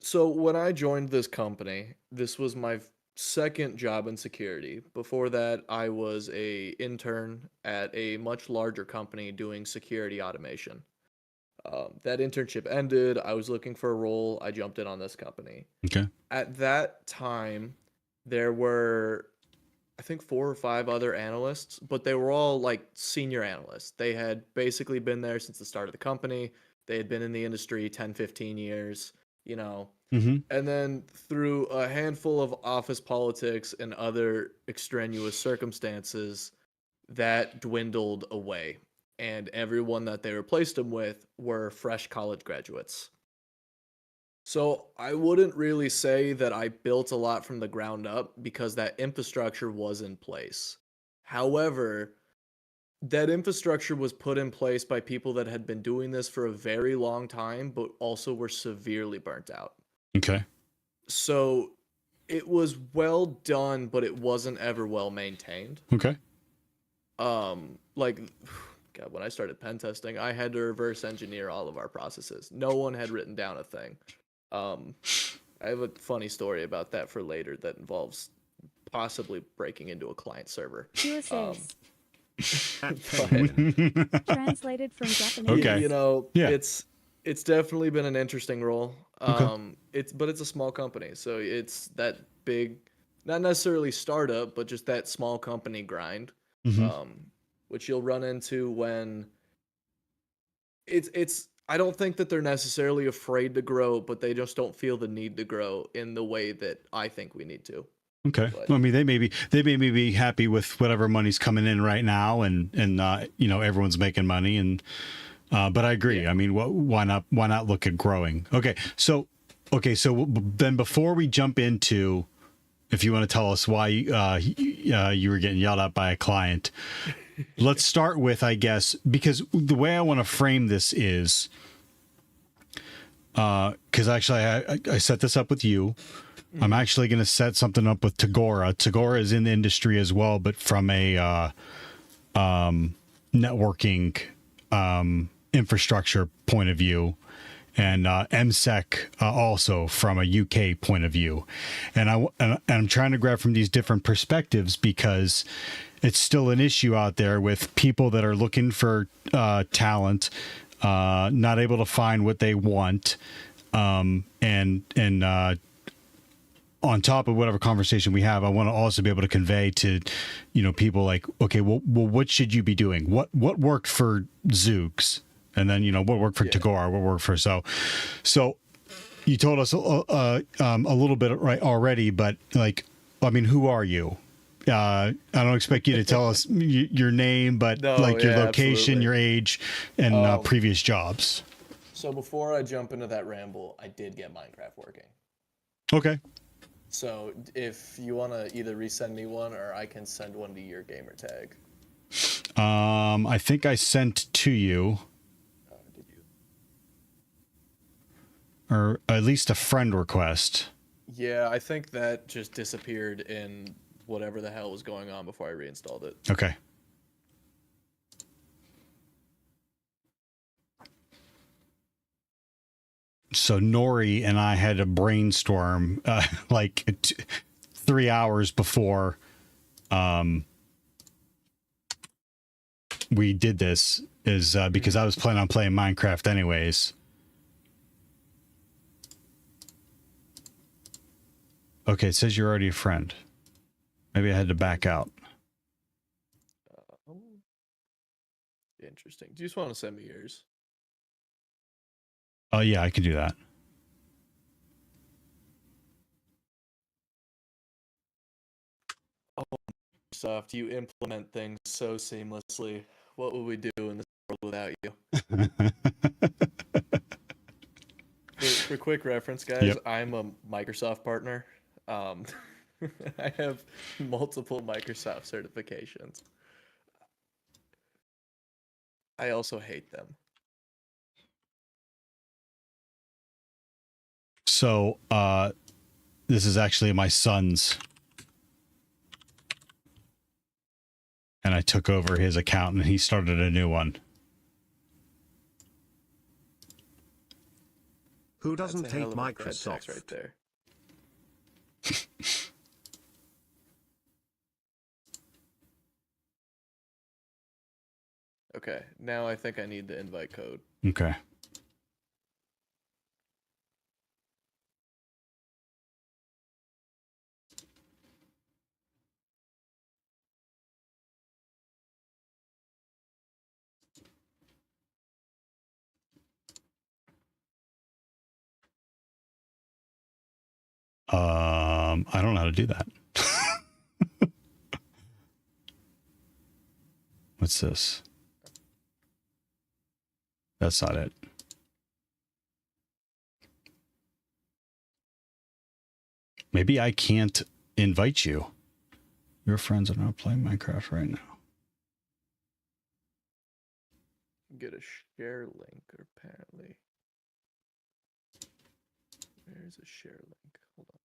So when I joined this company, this was my second job in security. Before that, I was a intern at a much larger company doing security automation. That internship ended. I was looking for a role. I jumped in on this company. Okay. At that time, there were, I think, 4 or 5 other analysts, but they were all like senior analysts. They had basically been there since the start of the company. They had been in the industry 10, 15 years, you know. Mm-hmm. And then through a handful of office politics and other extraneous circumstances, that dwindled away. And everyone that they replaced them with were fresh college graduates. So I wouldn't really say that I built a lot from the ground up because that infrastructure was in place. However, that infrastructure was put in place by people that had been doing this for a very long time, but also were severely burnt out. Okay. So it was well done, but it wasn't ever well maintained. Okay. Like, God, when I started pen testing, I had to reverse engineer all of our processes. No one had written down a thing. I have a funny story about that for later that involves possibly breaking into a client server. Pure says. But, Translated from Japanese. Okay. you know, Yeah. it's definitely been an interesting role. Okay. It's a small company, so it's that big, not necessarily startup, but just that small company grind, Mhm. which you'll run into when it's. I don't think that they're necessarily afraid to grow, but they just don't feel the need to grow in the way that I think we need to. Okay. But- Well, I mean, they may be happy with whatever money's coming in right now, and you know, everyone's making money, and but I agree. Yeah. I mean, why not look at growing? Okay. So then before we jump into, if you want to tell us why you were getting yelled at by a client, let's start with, I guess, because the way I want to frame this is, because actually I set this up with you. I'm actually going to set something up with Tagora. Tagora is in the industry as well, but from a networking infrastructure point of view, and MSEC also from a UK point of view. And I'm trying to grab from these different perspectives because it's still an issue out there with people that are looking for talent, not able to find what they want, and on top of whatever conversation we have, I want to also be able to convey to, you know, people like, okay, well, what should you be doing? What worked for Zooks? And then, you know, what worked for Tagora? What worked for so you told us a little bit right already, but like, I mean, who are you? I don't expect you to tell us your name, but No, like your yeah, location, absolutely. your age, and previous jobs. So before I jump into that ramble, I did get Minecraft working. Okay. So if you want to either resend me one or I can send one to your gamer tag. I think I sent to you, Did you? or at least a friend request. Yeah, I think that just disappeared in whatever the hell was going on before I reinstalled it. Okay. So Nori and I had a brainstorm like 3 hours before we did this, is because I was planning on playing Minecraft anyways. Okay, it says you're already a friend. Maybe I had to back out. Interesting. Do you just want to send me yours? Oh, yeah, I can do that. Microsoft, you implement things so seamlessly. What would we do in this world without you? For quick reference, guys, Yep. I'm a Microsoft partner. I have multiple Microsoft certifications. I also hate them. So, this is actually my son's. And I took over his account and he started a new one. Who doesn't That's a hate hell of a cred tax Microsoft? right there. Okay, now I think I need the invite code. Okay. I don't know how to do that. What's this? That's not it. Maybe I can't invite you. Your friends are not playing Minecraft right now. Get a share link, apparently. Where's a share link? Hold on.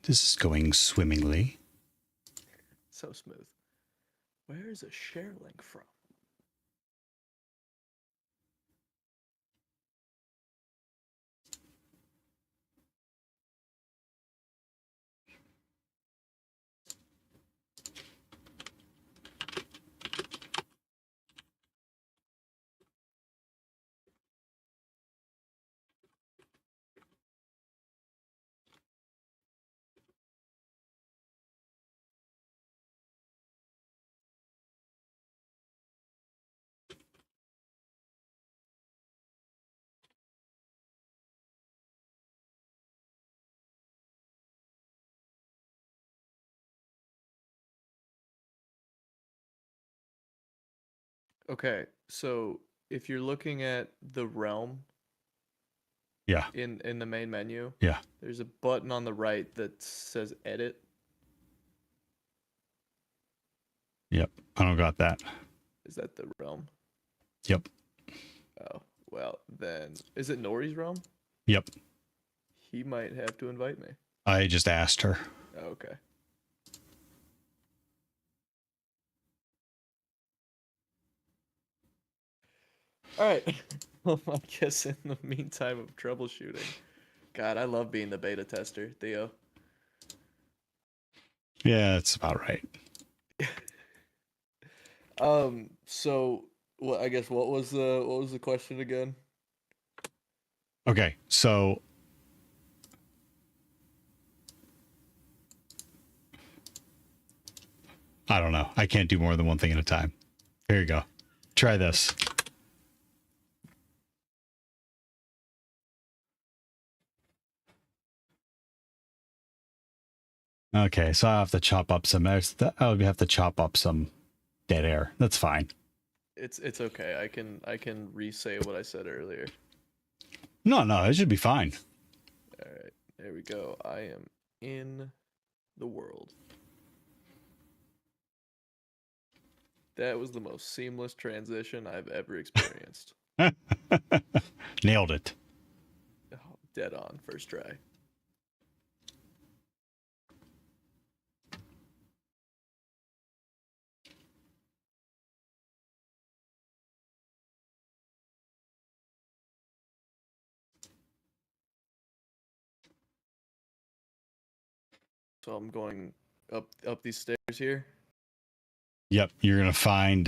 This is going swimmingly. So smooth. Where is a share link from? Okay, so if you're looking at the realm Yeah. in the main menu, Yeah. there's a button on the right that says edit. Yep. I don't got that. Is that the realm? Yep. Oh, well, then is it Nori's realm? Yep. He might have to invite me. I just asked her. Oh, okay. All right. Well, I guess in the meantime of troubleshooting, God, I love being the beta tester, Theo. Yeah, that's about right. So, well, I guess what was the question again? Okay, so I don't know. I can't do more than one thing at a time. Here you go. Try this. Okay, so I have to chop up some. I would have to chop up some dead air. That's fine. It's okay. I can re-say what I said earlier. No, it should be fine. All right, there we go. I am in the world. That was the most seamless transition I've ever experienced. Nailed it. Oh, dead on, first try. So I'm going up these stairs here. Yep, you're gonna find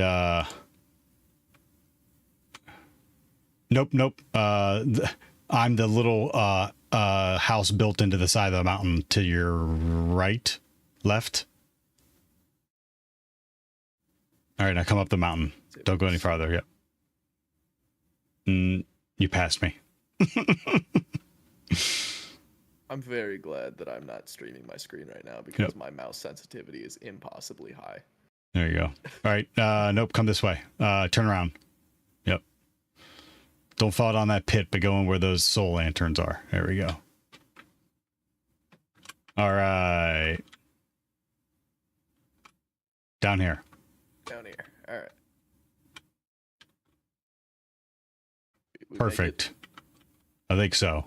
Nope. I'm the little house built into the side of the mountain to your right, left. All right, now come up the mountain. Don't go any farther. Yep. You passed me. I'm very glad that I'm not streaming my screen right now because my mouse sensitivity is impossibly high. There you go. All right. Nope. Come this way. Turn around. Yep. Don't fall down that pit, but go in where those soul lanterns are. There we go. All right. Down here. Down here. All right. We make Perfect. I think so.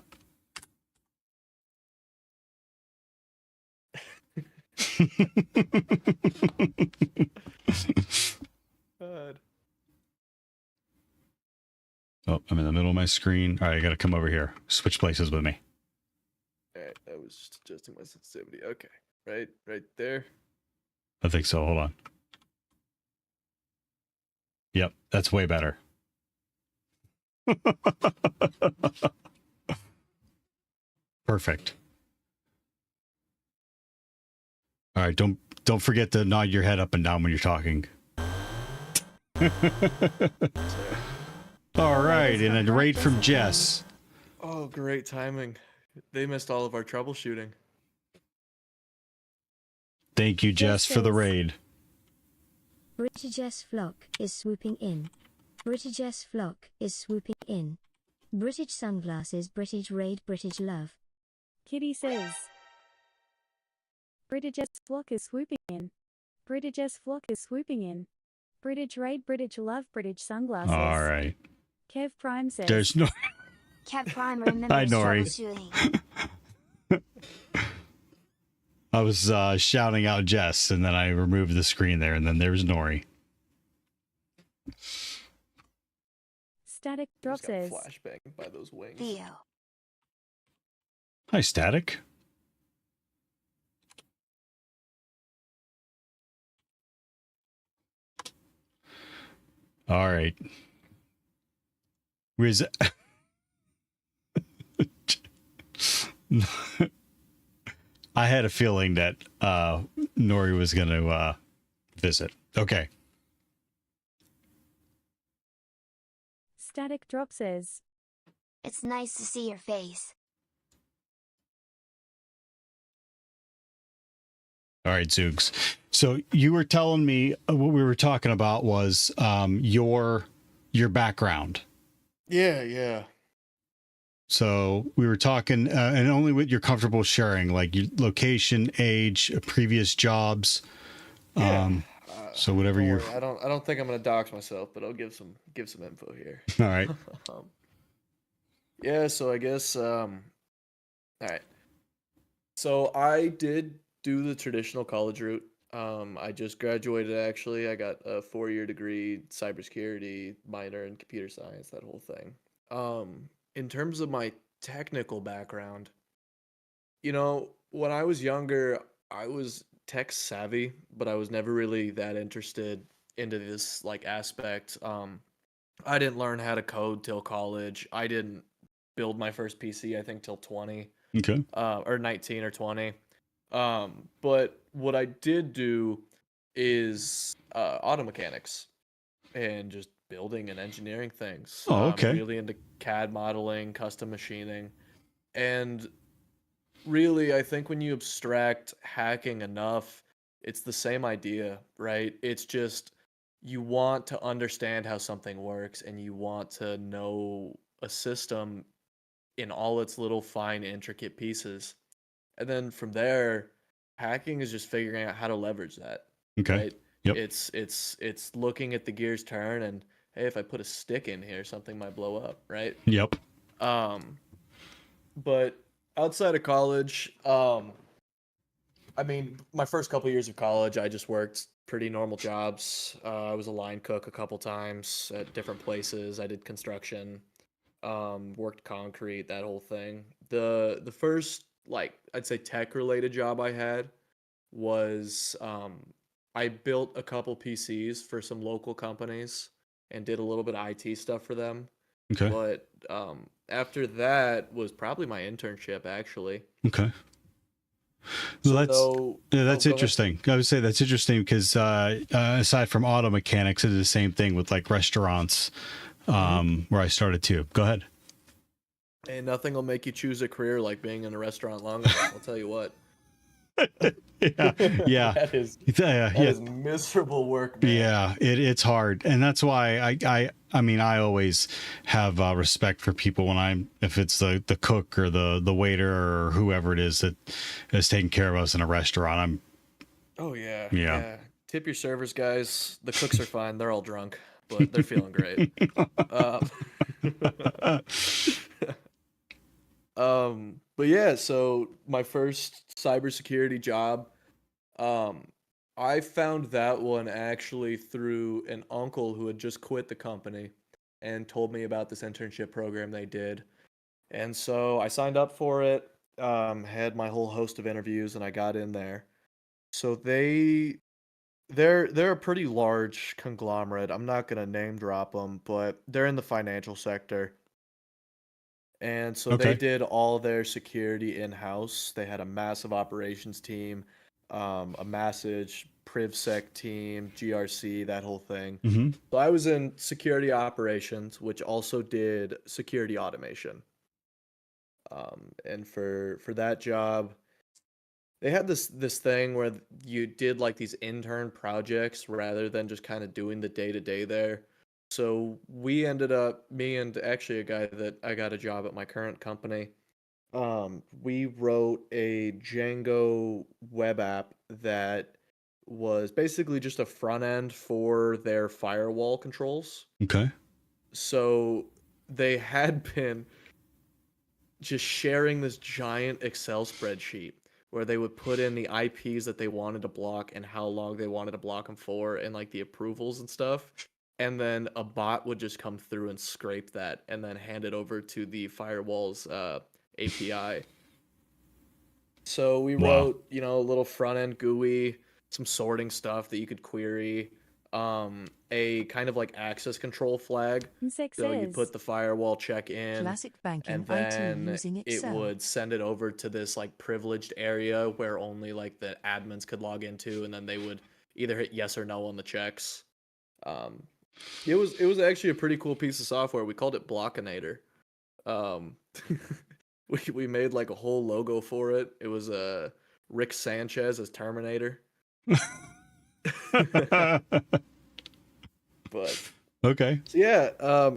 God. Oh, I'm in the middle of my screen. All right, I got to come over here. Switch places with me. All right, I was just adjusting my sensitivity. Okay, right there. I think so. Hold on. Yep, that's way better. Perfect. All right, don't forget to nod your head up and down when you're talking. All right, and a raid from Jess. Oh, great timing. They missed all of our troubleshooting. Thank you, Jess, for the raid. British flock is swooping in. British flock is swooping in. British sunglasses, British raid, British love. Kitty says. British flock is swooping in. British flock is swooping in. British raid, British love, British sunglasses. All right. Kev Prime says. There's no. Kev Prime remembers Hi, Nori. troubleshooting. I was shouting out Jess, and then I removed the screen there, and then there's Nori. Static Drop Just got says. flashbang by those wings. Theo. Hi, Static. All right. Where's I had a feeling that Nori was going to visit. Okay. Static Drop says. It's nice to see your face. All right, Zoogs. So you were telling me what we were talking about was your background. Yeah. So we were talking, and only what you're comfortable sharing, like your location, age, previous jobs. Yeah. So whatever Don't you're. worry, I don't think I'm gonna dox myself, but I'll give some info here. All right. Yeah. So I guess. All right. So I did do the traditional college route. I just graduated. Actually, I got a 4-year degree, cybersecurity, minor in computer science, that whole thing. In terms of my technical background, when I was younger, I was tech savvy, but I was never really that interested into this like aspect. I didn't learn how to code till college. I didn't build my first PC, I think, till 20, Okay. or 19 or 20. But what I did do is auto mechanics and just building and engineering things. Oh, okay. Really into CAD modeling, custom machining. And really, I think when you abstract hacking enough, it's the same idea, right? It's just you want to understand how something works and you want to know a system in all its little fine, intricate pieces. And then from there, hacking is just figuring out how to leverage that. Okay. Right? Yep. It's looking at the gears turn and hey, if I put a stick in here, something might blow up, right? Yep. But outside of college, I mean, my first couple years of college, I just worked pretty normal jobs. I was a line cook a couple times at different places. I did construction, worked concrete, that whole thing. The first, like, I'd say tech related job I had was I built a couple PCs for some local companies and did a little bit of IT stuff for them. Okay. But after that was probably my internship, actually. Okay. Well, So, that's go ahead. interesting. I would say that's interesting because aside from auto mechanics, it is the same thing with like restaurants, where I started too. Go ahead. And nothing will make you choose a career like being in a restaurant long enough. I'll tell you what. Yeah. That is miserable work, man. Yeah, it's hard, and that's why I mean I always have respect for people when if it's the cook or the waiter or whoever it is that is taking care of us in a restaurant. Oh yeah. Yeah. Tip your servers, guys. The cooks are fine. They're all drunk, but they're feeling great. But yeah, so my first cybersecurity job, I found that one actually through an uncle who had just quit the company and told me about this internship program they did. And so I signed up for it, had my whole host of interviews, and I got in there. So they They're a pretty large conglomerate. I'm not gonna name drop them, but they're in the financial sector. And so they Okay. did all their security in-house. They had a massive operations team, a massive PrivSec team, GRC, that whole thing. Mm-hmm. So I was in security operations, which also did security automation. And for that job, they had this thing where you did like these intern projects rather than just kind of doing the day-to-day there. So we ended up, me and actually a guy that I got a job at my current company, we wrote a Django web app that was basically just a front end for their firewall controls. Okay. So they had been just sharing this giant Excel spreadsheet where they would put in the IPs that they wanted to block and how long they wanted to block them for and like the approvals and stuff. And then a bot would just come through and scrape that and then hand it over to the firewall's API. So we Wow. wrote, a little front end GUI, some sorting stuff that you could query, a kind of like access control flag. Insect So you says. put the firewall check in, Classic banking and IT then using it Excel. would send it over to this like privileged area where only like the admins could log into, and then they would either hit yes or no on the checks. It was actually a pretty cool piece of software. We called it Blockinator. Um, we made like a whole logo for it. It was Rick Sanchez as Terminator. But Okay. so yeah,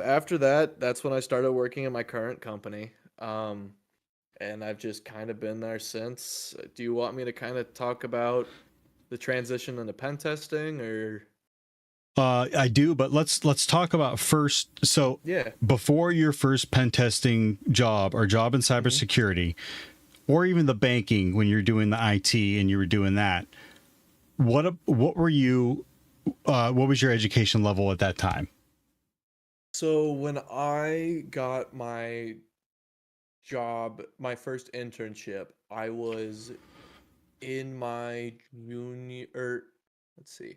after that, that's when I started working at my current company. And I've just kind of been there since. Do you want me to kind of talk about the transition into pen testing, or I do, but let's talk about first. So yeah? before your first pen testing job or job in cybersecurity, or even the banking when you're doing the IT and you were doing that, what were you? What was your education level at that time? So when I got my job, my first internship, I was in my let's see.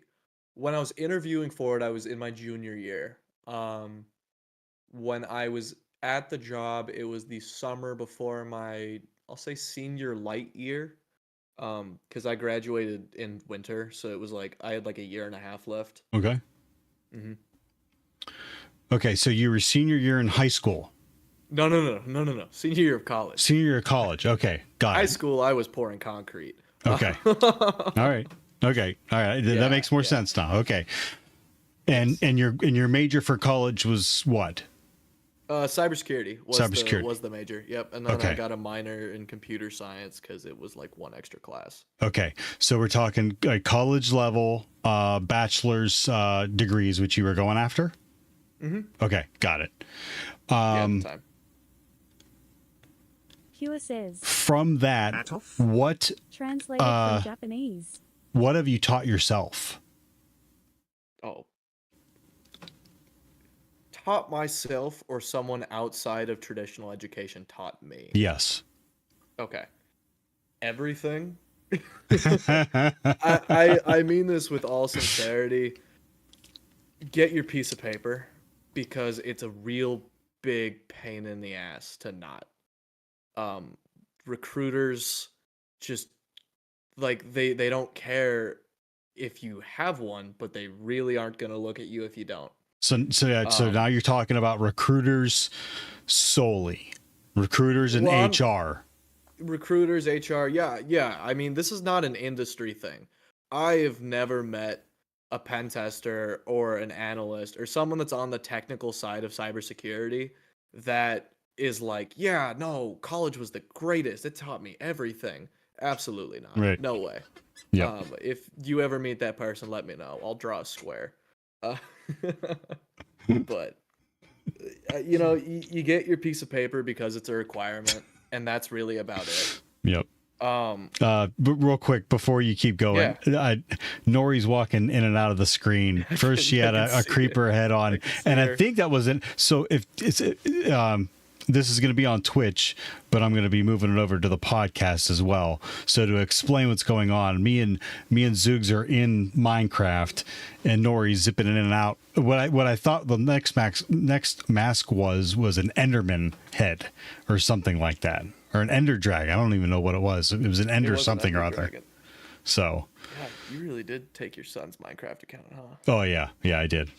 When I was interviewing for it, I was in my junior year. When I was at the job, it was the summer before my, I'll say senior light year. Because I graduated in winter, so it was like I had like a year and a half left. Okay. Mm-hmm. Okay, so you were senior year in high school. No. Senior year of college. Senior year of college. Okay, got High it. school, I was pouring concrete. Okay. All right. Okay. All right. Yeah, That makes more yeah. sense now. Okay. And your major for college was what? Cybersecurity was the major. Yep, and then Okay. I got a minor in computer science because it was like one extra class. Okay. So we're talking college level bachelor's degrees, which you were going after? Mm-hmm. Okay. Got it. Yeah, at the time. Pure says. From that, Hat off. what Translated from Japanese. have you taught yourself? Oh. Taught myself, or someone outside of traditional education taught me? Yes. Okay. Everything. I mean this with all sincerity. Get your piece of paper, because it's a real big pain in the ass to not. Recruiters just like they don't care if you have one, but they really aren't going to look at you if you don't. So now you're talking about recruiters solely. Recruiters and Well, HR. Recruiters, HR, yeah. I mean, this is not an industry thing. I have never met a pen tester or an analyst or someone that's on the technical side of cybersecurity that is like, yeah, no, college was the greatest. It taught me everything. Absolutely not. Right. No way. Yeah. If you ever meet that person, let me know. I'll draw a square. But you get your piece of paper because it's a requirement, and that's really about it. Yep. But real quick before you keep going, Nori's walking in and out of the screen. First, she had a creeper head on, and I think that was it. So if it's this is going to be on Twitch, but I'm going to be moving it over to the podcast as well. So to explain what's going on, me and Zoogs are in Minecraft, and Nori's zipping in and out. What I thought the next mask was an Enderman head or something like that, or an Ender dragon. I don't even know what it was. It was an Ender something or other. Dragon. So. God, you really did take your son's Minecraft account, huh? Oh yeah, I did.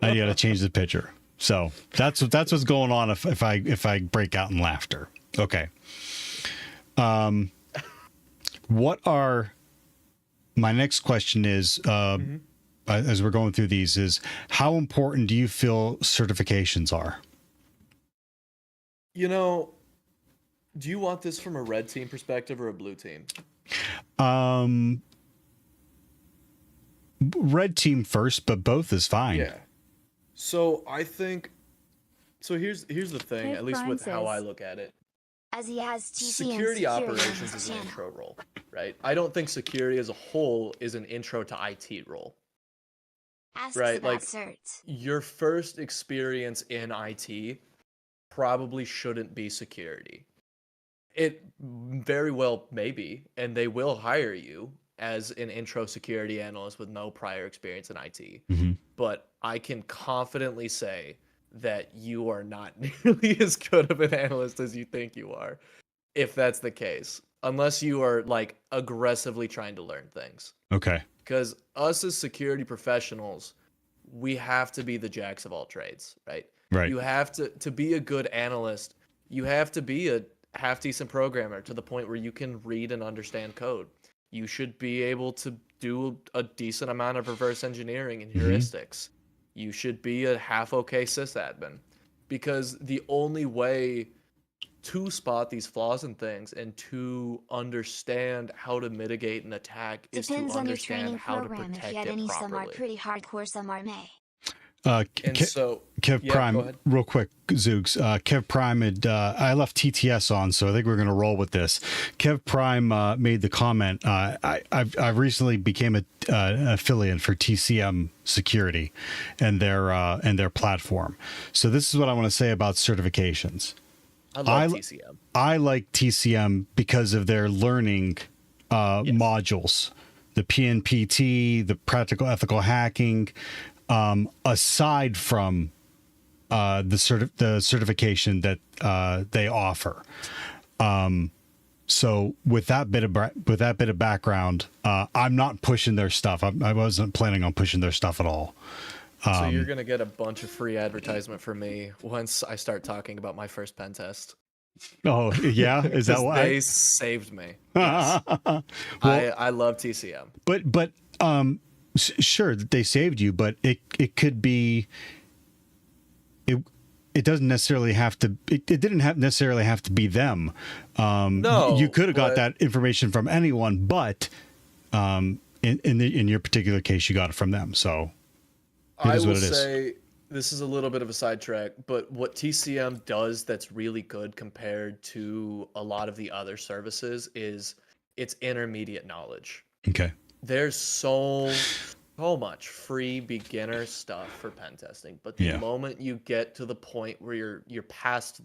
I got to change the picture. So that's what's going on if I break out in laughter. Okay. What are my next question is as we're going through these is how important do you feel certifications are? You know, do you want this from a red team perspective or a blue team? Red team first, but both is fine. Yeah. So I think here's the thing, Okay, at least with how I Francis. look at it. As he has TC Security operations is an intro role, right? I don't think security as a whole is an intro to IT role. Asks Right, about like- certs. Your first experience in IT probably shouldn't be security. It very well may be, and they will hire you as an intro security analyst with no prior experience in IT. Mhm. But I can confidently say that you are not nearly as good of an analyst as you think you are, if that's the case, unless you are like aggressively trying to learn things. Okay. Because us as security professionals, we have to be the jacks of all trades, right? Right. You have to be a good analyst. You have to be a half decent programmer to the point where you can read and understand code. You should be able to do a decent amount of reverse engineering and heuristics. You should be a half okay sysadmin, because the only way to spot these flaws and things and to understand how to mitigate an attack is to Depends on your understand training how to program. If protect you had it any, some are properly. pretty hardcore, some are meh. And so, Kev yeah, Prime, go ahead. real quick, Zooks. Kev Prime had, I left TTS on, so I think we're going to roll with this. Kev Prime made the comment. I've recently became an affiliate for TCM Security and their platform. So this is what I want to say about certifications. I love TCM. I like TCM because of their learning modules, the PNPT, the practical ethical hacking. Aside from the certification that they offer, so with that bit of background, I'm not pushing their stuff. I wasn't planning on pushing their stuff at all. So you're gonna get a bunch of free advertisement from me once I start talking about my first pen test. Oh yeah, is that 'Cause why? they saved me? Yes. I love TCM. But sure, they saved you, but it could be. It doesn't necessarily have to. It didn't necessarily have to be them. No, you could have got but- that information from anyone, but in your particular case, you got it from them. So it I is will what it is. say this is a little bit of a sidetrack, but what TCM does that's really good compared to a lot of the other services is its intermediate knowledge. Okay. There's so much free beginner stuff for pen testing, but the Yeah. moment you get to the point where you're past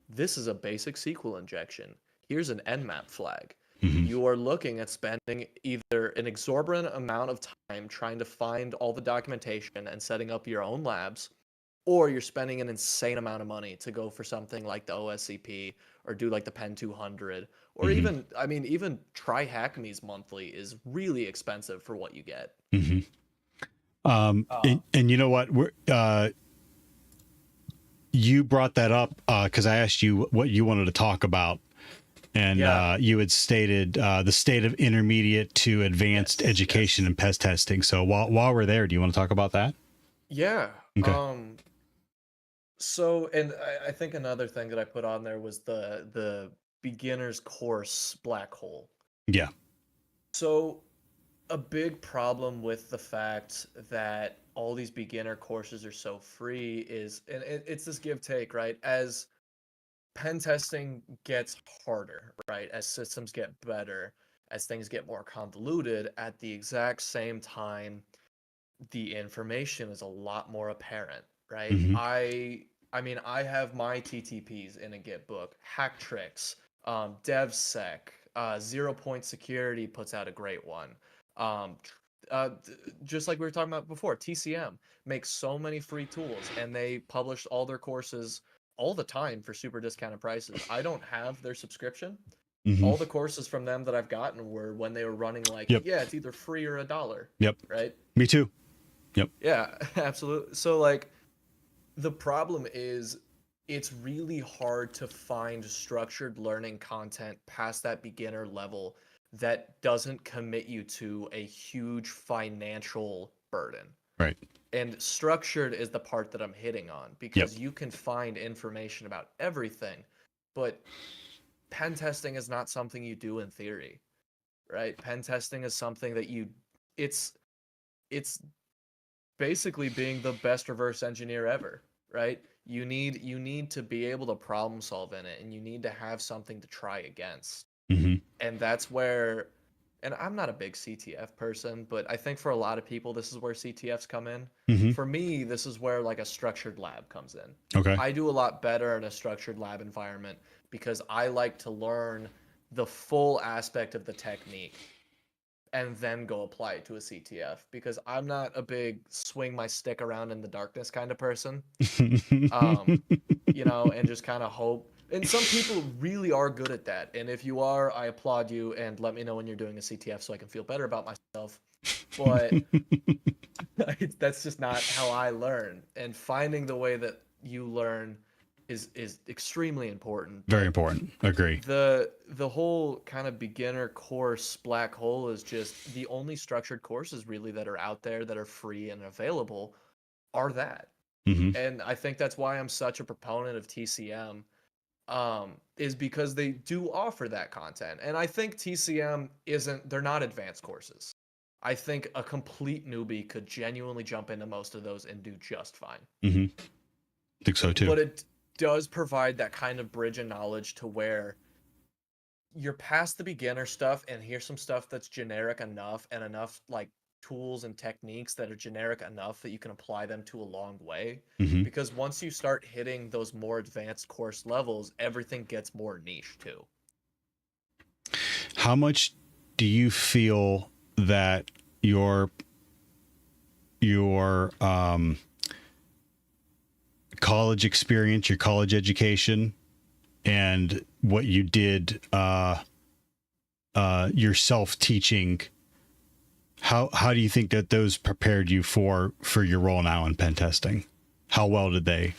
this is a basic SQL injection, here's an Nmap flag, you are looking at spending either an exorbitant amount of time trying to find all the documentation and setting up your own labs, or you're spending an insane amount of money to go for something like the OSCP or do like the Pen 200, or even try Hackme's monthly is really expensive for what you get. And you know what? You brought that up because I asked you what you wanted to talk about. And you had stated the state of intermediate to advanced education and pest testing. So while we're there, do you want to talk about that? Yeah. Okay. So, and I think another thing that I put on there was the beginner's course black hole. Yeah. So, a big problem with the fact that all these beginner courses are so free is, and it's this give take, right? As pen testing gets harder, right? As systems get better, as things get more convoluted, at the exact same time, the information is a lot more apparent, right? Mhm. I mean, I have my TTPs in a Git book. Hack Tricks, DevSec, Zero Point Security puts out a great one. Just like we were talking about before, TCM makes so many free tools, and they publish all their courses all the time for super discounted prices. I don't have their subscription. Mhm. All the courses from them that I've gotten were when they were running like, Yep. yeah, it's either free or $1. Yep. Right? Me too. Yep. Yeah, absolutely. So like, the problem is it's really hard to find structured learning content past that beginner level that doesn't commit you to a huge financial burden. Right. And structured is the part that I'm hitting on, because you can find information about everything, but pen testing is not something you do in theory, right? Pen testing is something that it's basically being the best reverse engineer ever, right? You need to be able to problem solve in it, and you need to have something to try against. Mhm. And that's where, and I'm not a big CTF person, but I think for a lot of people this is where CTFs come in. Mhm. For me, this is where like a structured lab comes in. Okay. I do a lot better in a structured lab environment because I like to learn the full aspect of the technique and then go apply it to a CTF, because I'm not a big swing my stick around in the darkness kind of person. You know, and just kind of hope. And some people really are good at that. And if you are, I applaud you, and let me know when you're doing a CTF so I can feel better about myself. But that's just not how I learn. And finding the way that you learn is extremely important. Very important. Agree. The whole kind of beginner course black hole is just the only structured courses really that are out there that are free and available are that. Mhm. And I think that's why I'm such a proponent of TCM, is because they do offer that content. And I think TCM they're not advanced courses. I think a complete newbie could genuinely jump into most of those and do just fine. Mhm. I think so too. But it does provide that kind of bridge of knowledge to where you're past the beginner stuff, and here's some stuff that's generic enough, and enough like tools and techniques that are generic enough that you can apply them to a long way. Mhm. Because once you start hitting those more advanced course levels, everything gets more niche too. How much do you feel that your college experience, your college education, and what you did yourself teaching, how do you think that those prepared you for your role now in pen testing? How well did they?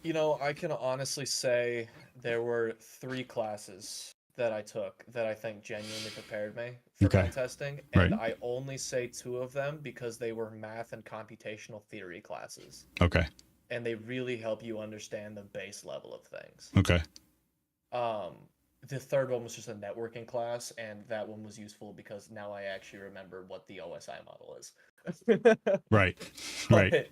You know, I can honestly say there were 3 classes that I took that I think genuinely prepared me for Okay. pen testing, and Right. I only say 2 of them because they were math and computational theory classes, Okay. and they really help you understand the base level of things. Okay. The third one was just a networking class, and that one was useful because now I actually remember what the OSI model is. Right. Right. But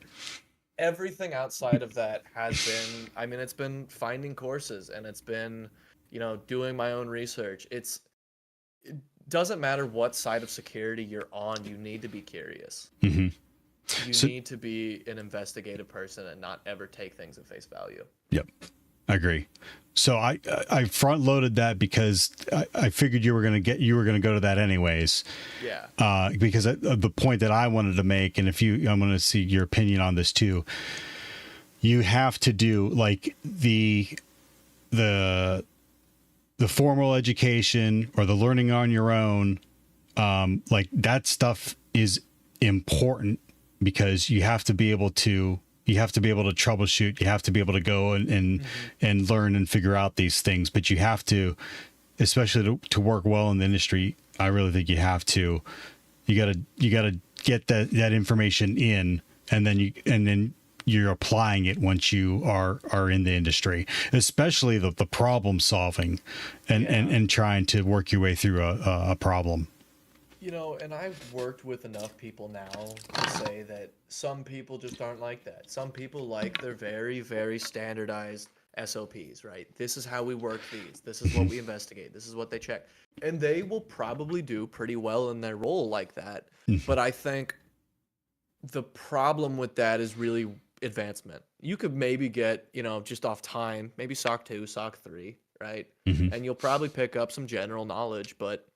everything outside of that has been, I mean, it's been finding courses, and it's been, you know, doing my own research. It doesn't matter what side of security you're on, you need to be curious. Mm-hmm. You need to be an investigative person and not ever take things at face value. Yep. I agree. So I front loaded that because I figured you were going to go to that anyways. Yeah. Because of the point that I wanted to make, and I'm going to see your opinion on this too. You have to do like the formal education or the learning on your own. Like that stuff is important because you have to be able to troubleshoot. You have to be able to go and learn and figure out these things. But you have to, especially to work well in the industry, I really think you gotta get that information in, and then you're applying it once you are in the industry, especially the problem solving and trying to work your way through a problem. You know, and I've worked with enough people now to say that some people just aren't like that. Some people like their very, very standardized SOPs, right? This is how we work these. This is what we investigate. This is what they check. And they will probably do pretty well in their role like that. But I think the problem with that is really advancement. You could maybe get, just off time, maybe SOC 2, SOC 3, right? Mhm. And you'll probably pick up some general knowledge, but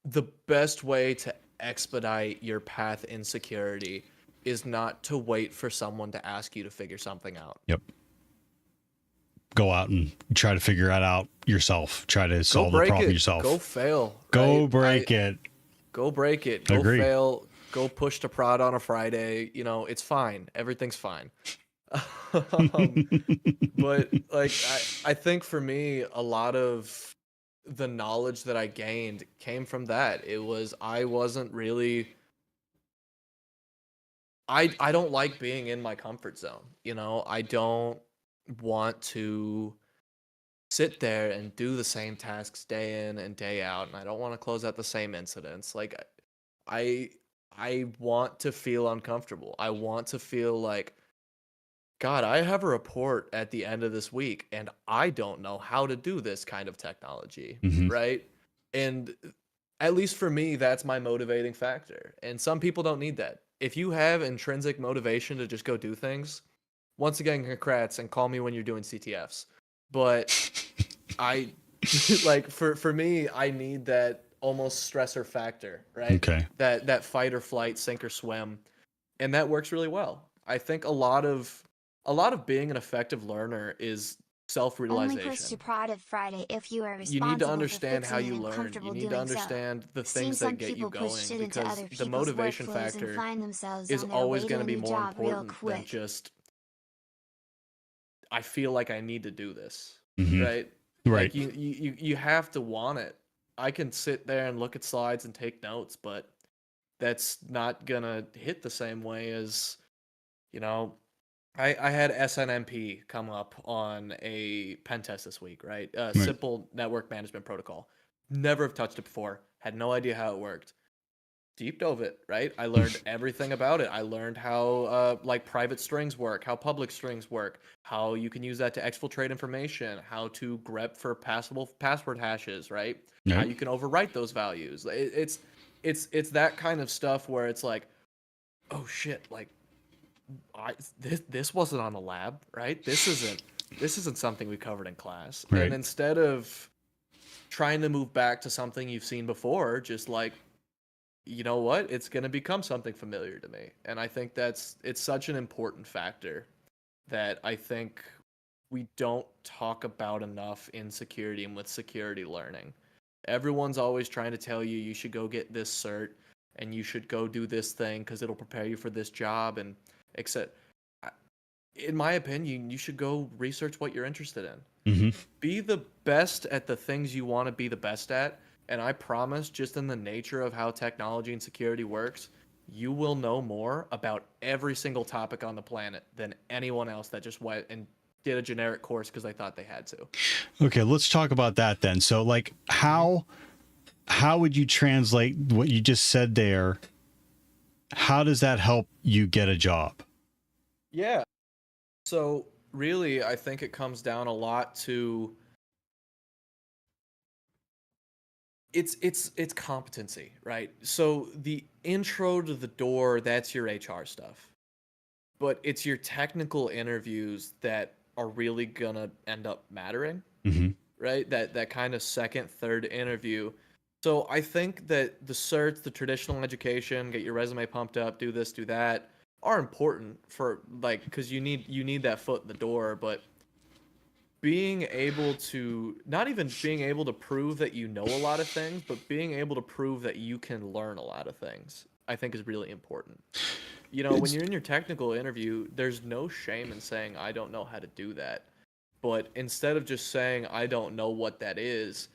the best way to expedite your path in security is not to wait for someone to ask you to figure something out. Yep. Go out and try to figure it out yourself. Try to solve the problem yourself. Go fail. Go right? break it. Go break it. Go Agree. fail. Go push to prod on a Friday. It's fine. Everything's fine. But like, I think for me, a lot of the knowledge that I gained came from that. I wasn't really. I don't like being in my comfort zone. I don't want to sit there and do the same tasks day in and day out, and I don't want to close out the same incidents. Like, I want to feel uncomfortable. I want to feel like, God, I have a report at the end of this week and I don't know how to do this kind of technology, Mhm. right? And at least for me, that's my motivating factor. And some people don't need that. If you have intrinsic motivation to just go do things, once again, congrats, and call me when you're doing CTFs. But I like for me, I need that almost stressor factor, right? Okay. That fight or flight, sink or swim, and that works really well. I think a lot of being an effective learner is Only push to self-realization. prod of Friday if you are You responsible need to for understand how fixing you and learn. You comfortable need to doing so. understand the Seen things some that get you people push going, shit into because other the people's motivation workflows and factor find themselves is on their always way going to to be a new more job real important than quick. just, I feel like I need to do this, Mhm. right? Right. Like you have to want it. I can sit there and look at slides and take notes, but that's not gonna hit the same way as, I had SNMP come up on a pen test this week, right? Right. Simple network management protocol. Never have touched it before. Had no idea how it worked. Deep dove it, right? I learned everything about it. I learned how like private strings work, how public strings work, how you can use that to exfiltrate information, how to grep for passable password hashes, right? How Right. you can overwrite those values. It's that kind of stuff where it's like, oh shit, like this wasn't on the lab, right? This isn't something we covered in class. Right. And instead of trying to move back to something you've seen before, just like, you know what, it's going to become something familiar to me. And I think it's such an important factor that I think we don't talk about enough in security and with security learning. Everyone's always trying to tell you should go get this cert and you should go do this thing because it'll prepare you for this job, and except in my opinion, you should go research what you're interested in. Mhm. Be the best at the things you want to be the best at, and I promise, just in the nature of how technology and security works, you will know more about every single topic on the planet than anyone else that just went and did a generic course because they thought they had to. Okay, let's talk about that then. So like how would you translate what you just said there? How does that help you get a job? Yeah. So really, I think it comes down a lot to it's competency, right? So the intro to the door, that's your HR stuff. But it's your technical interviews that are really gonna end up mattering, Mm-hmm. right? That kind of second, third interview. So I think that the certs, the traditional education, get your resume pumped up, do this, do that, are important for because you need that foot in the door. But being able to, not even being able to prove that you know a lot of things, but being able to prove that you can learn a lot of things, I think is really important. When you're in your technical interview, there's no shame in saying, I don't know how to do that. But instead of just saying, I don't know what that is,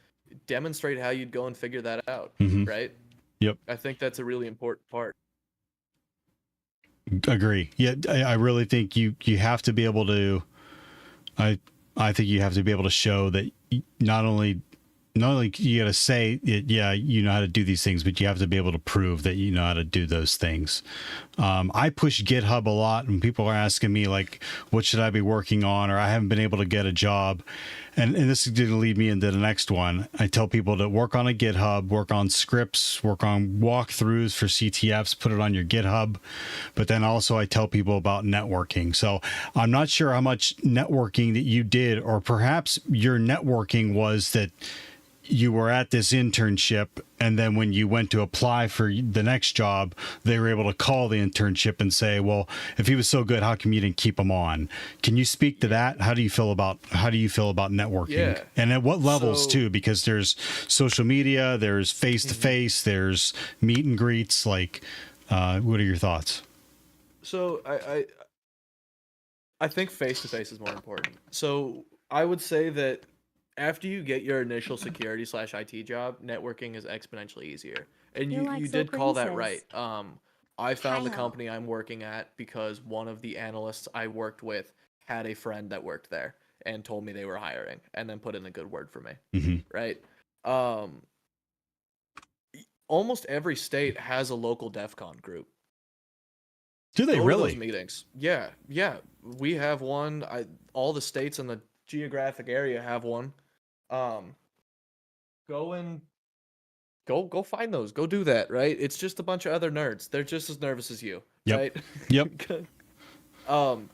demonstrate how you'd go and figure that out, Mhm. right? Yep. I think that's a really important part. Agree. Yeah, I really think you have to be able to. I think you have to be able to show that not only you got to say it, yeah, you know how to do these things, but you have to be able to prove that you know how to do those things. I push GitHub a lot, and people are asking me like, what should I be working on, or I haven't been able to get a job, and this is going to lead me into the next one. I tell people to work on a GitHub, work on scripts, work on walkthroughs for CTFs, put it on your GitHub. But then also I tell people about networking. So I'm not sure how much networking that you did, or perhaps your networking was that you were at this internship, and then when you went to apply for the next job, they were able to call the internship and say, well, if he was so good, how come you didn't keep him on? Can you speak to that? How do you feel about networking? Yeah. And at what levels So- too? Because there's social media, there's face-to-face, there's meet and greets. Like, what are your thoughts? So I think face to face is more important. So I would say that after you get your initial security / IT job, networking is exponentially easier. And You're you, like you so did call that princess. right. I found the Kyle. company I'm working at because one of the analysts I worked with had a friend that worked there and told me they were hiring, and then put in a good word for me. Mm-hmm. Right. Almost every state has a local DEF CON group. Do they Go to really? those meetings? Yeah. We have one. All the states in the geographic area have one. Go find those. Go do that. Right. It's just a bunch of other nerds. They're just as nervous as you. Yep. Right. Yep.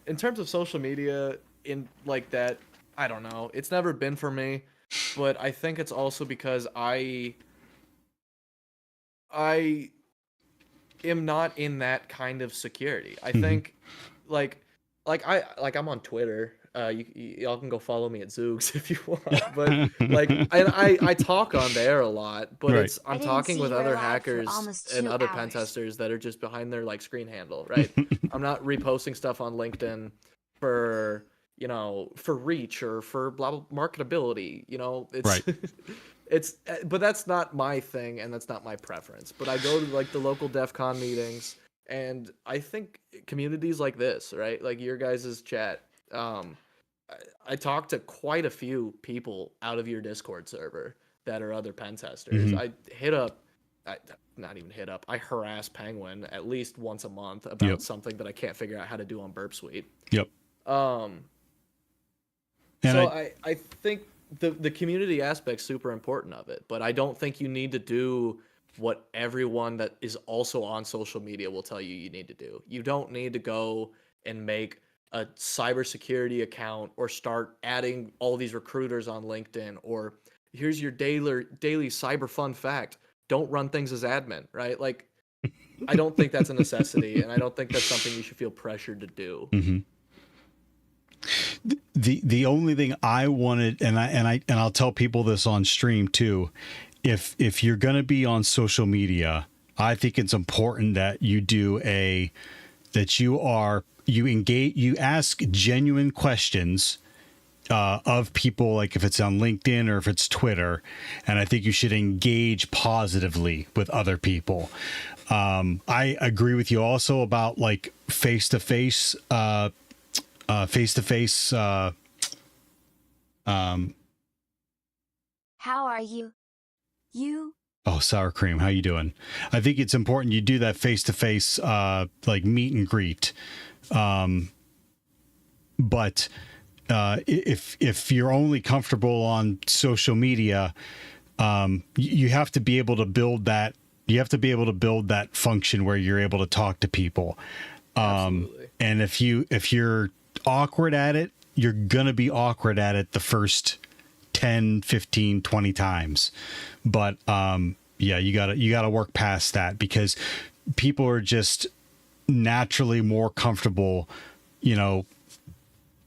In terms of social media, in like that, I don't know. It's never been for me, but I think it's also because I am not in that kind of security. I think I'm on Twitter. Y'all can go follow me at Zoogs if you want. But I talk on there a lot, but Right. I'm talking with other hackers and other pen testers that are just behind their screen handle, right? I'm not reposting stuff on LinkedIn for for reach or for blah blah marketability. It's Right. but that's not my thing, and that's not my preference. But I go to the local DEF CON meetings, and I think communities like this, right, like your guys' chat, I talked to quite a few people out of your Discord server that are other pen testers. I harass Penguin at least once a month about Yep. something that I can't figure out how to do on Burp Suite. Yep. And And I think the community aspect's super important of it, but I don't think you need to do what everyone that is also on social media will tell you need to do. You don't need to go and make a cybersecurity account or start adding all these recruiters on LinkedIn, or here's your daily cyber fun fact. Don't run things as admin, right? Like, I don't think that's a necessity, and I don't think that's something you should feel pressured to do. Mm-hmm. The only thing I wanted, and I'll tell people this on stream too, if you're gonna be on social media, I think it's important that you engage, you ask genuine questions of people, like if it's on LinkedIn or if it's Twitter, and I think you should engage positively with other people. I agree with you also about like face-to-face. How are you? Oh, sour cream, how you doing? I think it's important you do that face-to-face like meet and greet. But if you're only comfortable on social media, you have to be able to build that. You have to be able to build that function where you're able to talk to people. Absolutely. And if you're awkward at it, you're gonna be awkward at it the first 10, 15, 20 times. But yeah, you gotta work past that, because people are just naturally more comfortable,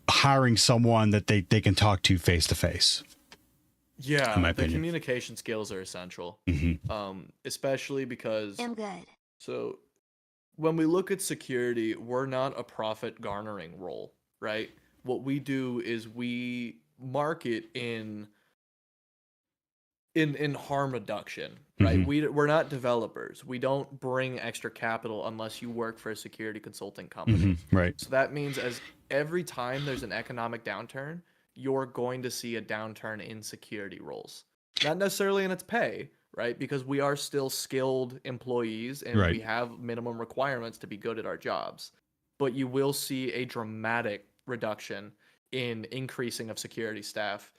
hiring someone that they can talk to face to face. Yeah, in my the opinion. communication skills are essential. Mm-hmm. Especially because I'm good. so when we look at security, we're not a profit garnering role, right? What we do is we market in harm reduction, right? Mhm. We're not developers. We don't bring extra capital unless you work for a security consulting company. Right. So that means as every time there's an economic downturn, you're going to see a downturn in security roles. Not necessarily in its pay, right? Because we are still skilled employees and Right. we have minimum requirements to be good at our jobs. But you will see a dramatic reduction in increasing of security staff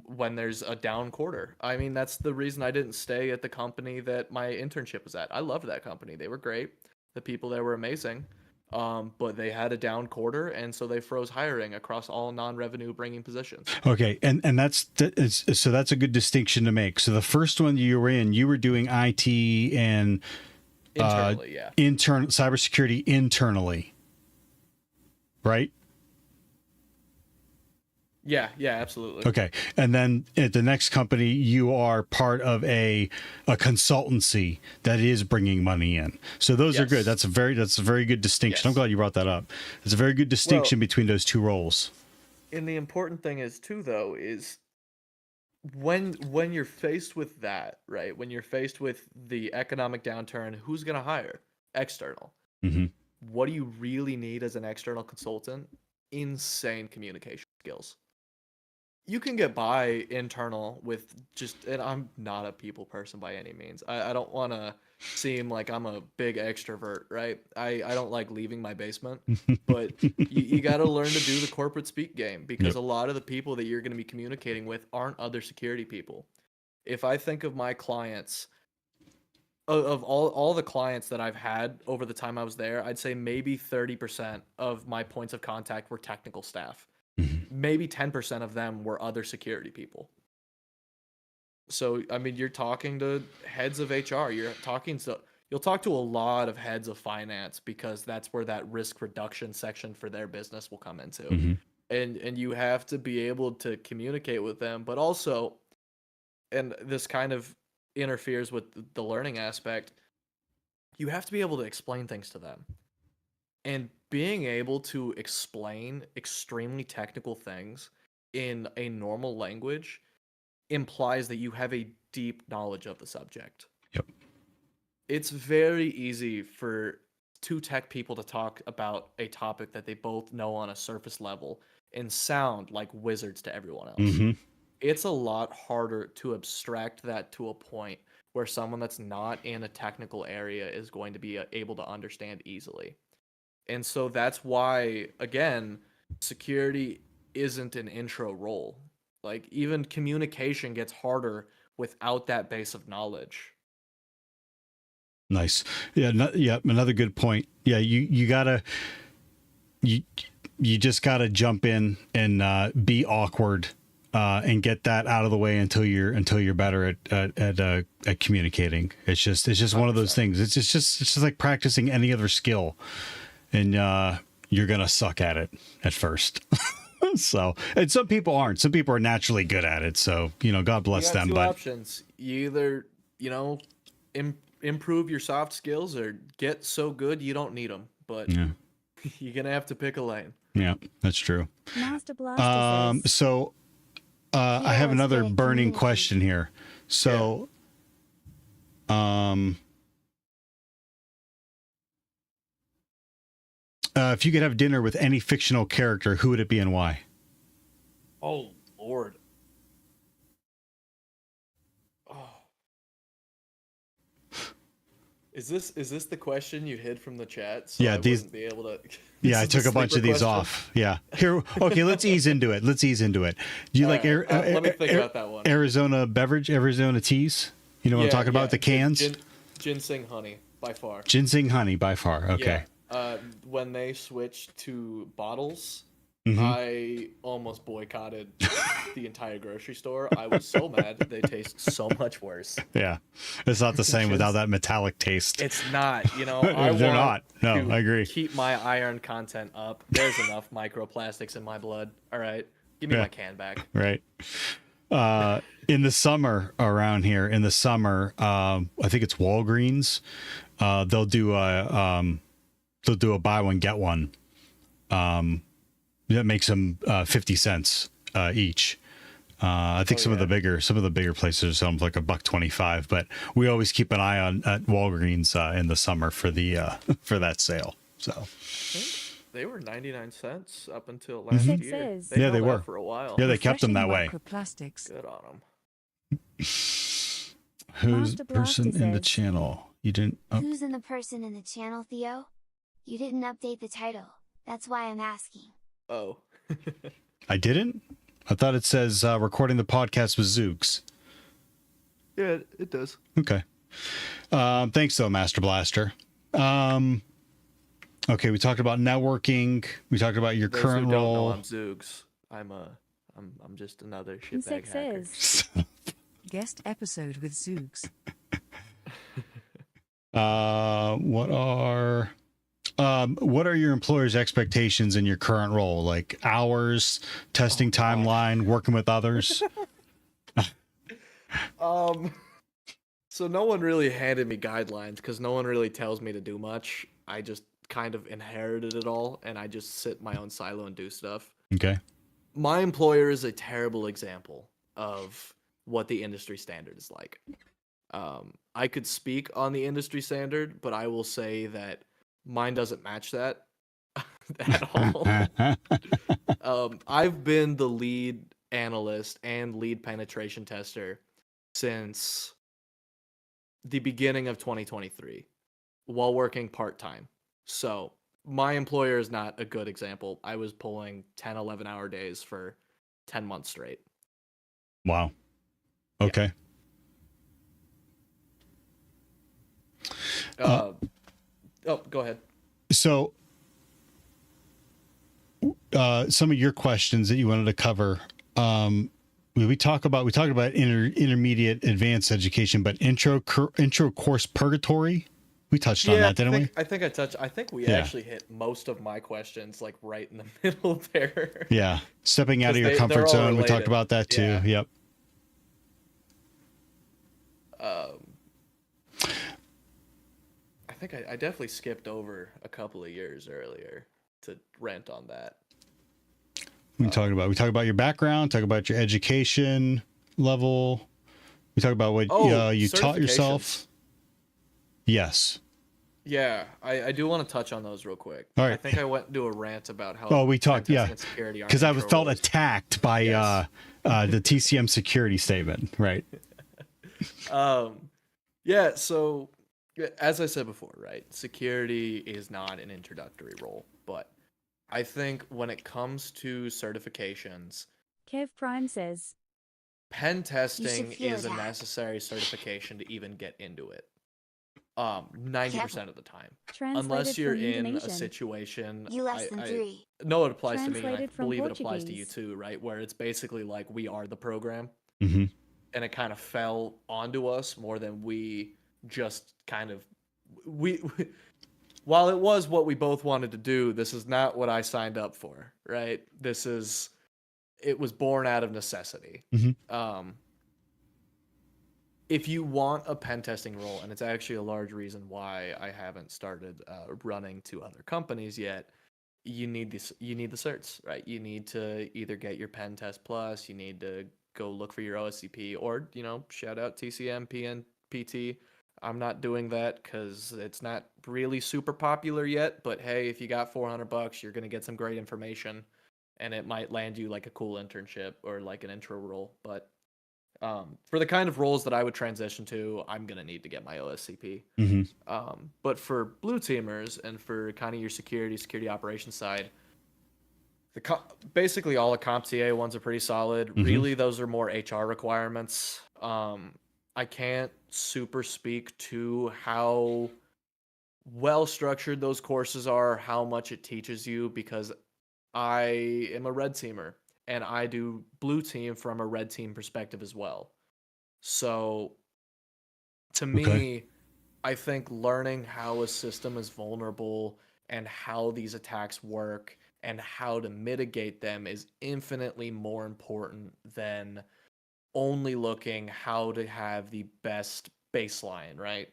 when there's a down quarter. I mean, that's the reason I didn't stay at the company that my internship was at. I loved that company. They were great. The people there were amazing. But they had a down quarter, and so they froze hiring across all non-revenue bringing positions. Okay, and so that's a good distinction to make. So the first one you were in, you were doing IT and Internally, yeah. internal cybersecurity internally, right? Yeah, absolutely. Okay, and then at the next company, you are part of a consultancy that is bringing money in. So those are good. That's a very good distinction. Yes. I'm glad you brought that up. It's a very good distinction between those two roles. And the important thing is too, though, is when you're faced with that, right? When you're faced with the economic downturn, who's going to hire? External. Mm-hmm. What do you really need as an external consultant? Insane communication skills. You can get by internal with just, and I'm not a people person by any means. I don't want to seem like I'm a big extrovert, right? I don't like leaving my basement, but you got to learn to do the corporate speak game, because a lot of the people that you're going to be communicating with aren't other security people. If I think of my clients, of all the clients that I've had over the time I was there, I'd say maybe 30% of my points of contact were technical staff. Maybe 10% of them were other security people. So, I mean, you're talking to heads of HR. You'll talk to a lot of heads of finance, because that's where that risk reduction section for their business will come into. Mm-hmm. And you have to be able to communicate with them, but also, and this kind of interferes with the learning aspect, you have to be able to explain things to them. And being able to explain extremely technical things in a normal language implies that you have a deep knowledge of the subject. Yep. It's very easy for two tech people to talk about a topic that they both know on a surface level and sound like wizards to everyone else. Mm-hmm. It's a lot harder to abstract that to a point where someone that's not in a technical area is going to be able to understand easily. And so that's why, again, security isn't an intro role. Like, even communication gets harder without that base of knowledge. Nice. Yeah. Another good point. Yeah. You just gotta jump in and be awkward and get that out of the way until you're better at communicating. It's just one of those things. It's just like practicing any other skill, and you're gonna suck at it at first. So, and some people aren't. Some people are naturally good at it. So, God bless them. Two But options: you either improve your soft skills, or get so good you don't need them. But you're gonna have to pick a lane. Yeah, that's true. Master Blaster says, So I have another burning question here. So, if you could have dinner with any fictional character, who would it be and why? Oh, Lord. Oh. Is this the question you hid from the chat? So Yeah, I these. wouldn't be able to. Yeah, I took a bunch of these off. Yeah. Here. Okay, let's ease into it. Do you like let me think about that one. Arizona beverage, Arizona teas? You know what I'm talking about? The cans? Ginseng honey, by far. Ginseng honey, by far. Okay. Yeah. When they switched to bottles, Mhm. I almost boycotted the entire grocery store. I was so mad. They taste so much worse. Yeah. It's not the same without that metallic taste. It's not, They're not. No, I agree. Keep my iron content up. There's enough microplastics in my blood. All right. Give me my can back. Right. In the summer around here, I think it's Walgreens. They'll do a buy one, get one. That makes them 50 cents each. I think some of the bigger places sell them like $1.25, but we always keep an eye on at Walgreens in the summer for the for that sale. So they were 99 cents up until last year. They were for a while. Yeah, they kept them that way. Microplastics. Good on them. Who's the person in the channel? You didn't. Oh. Who's in the person in the channel, Theo? You didn't update the title. That's why I'm asking. Oh. I didn't. I thought it says recording the podcast with Zooks. Yeah, it does. Okay. Thanks, though, Master Blaster. Okay, we talked about networking. We talked about your Those current who don't know, role. I'm Zoogs. I'm just another shitbag Insect hacker. says. Guest episode with Zoogs. What are your employer's expectations in your current role? Like hours, testing timeline, working with others? So no one really handed me guidelines because no one really tells me to do much. I just kind of inherited it all, and I just sit in my own silo and do stuff. Okay. My employer is a terrible example of what the industry standard is like. I could speak on the industry standard, but I will say that mine doesn't match that at all. I've been the lead analyst and lead penetration tester since the beginning of 2023 while working part-time. So my employer is not a good example. I was pulling 10, 11-hour days for 10 months straight. Wow. Okay. Oh, go ahead. So, some of your questions that you wanted to cover. We talked about intermediate, advanced education, but intro course purgatory. We touched on that, didn't we? I think we actually hit most of my questions like right in the middle there. Yeah, stepping out of your comfort zone. We talked about that too. Yeah. Yep. I think I definitely skipped over a couple of years earlier to rant on that. We talk about your background, talk about your education level. We talk about what you taught yourself. Yes. Yeah, I do want to touch on those real quick. All right. I think I went into a rant about how. Oh, we talked, pen yeah, testing and security aren't because I intro felt roles. attacked by Yes. the TCM security statement, right? Yeah. So, as I said before, right, security is not an introductory role, but I think when it comes to certifications, Kev Prime says. pen testing feel is a that. necessary certification to even get into it. 90% of the time. Translated Unless you're from in a Indonesian. situation, You less than 3. no, it applies to me. And I Translated from believe it applies to you Portuguese. too, right? Where it's basically like we are the program, Mm-hmm. and it kind of fell onto us more than we just kind of we. While it was what we both wanted to do, this is not what I signed up for, right? It was born out of necessity. Mm-hmm. If you want a pen testing role, and it's actually a large reason why I haven't started running to other companies yet, you need the certs, right? You need to either get your Pen Test Plus, you need to go look for your OSCP, or shout out TCM, PNPT. I'm not doing that because it's not really super popular yet. But hey, if you got $400, you're gonna get some great information, and it might land you like a cool internship or like an intro role. But for the kind of roles that I would transition to, I'm gonna need to get my OSCP. Mm-hmm. But for blue teamers and for kind of your security operations side, basically all the CompTIA ones are pretty solid. Mm-hmm. Really, those are more HR requirements. I can't super speak to how well structured those courses are, how much it teaches you, because I am a red teamer and I do blue team from a red team perspective as well. So to me, I think learning how a system is vulnerable and how these attacks work and how to mitigate them is infinitely more important than only looking how to have the best baseline, right?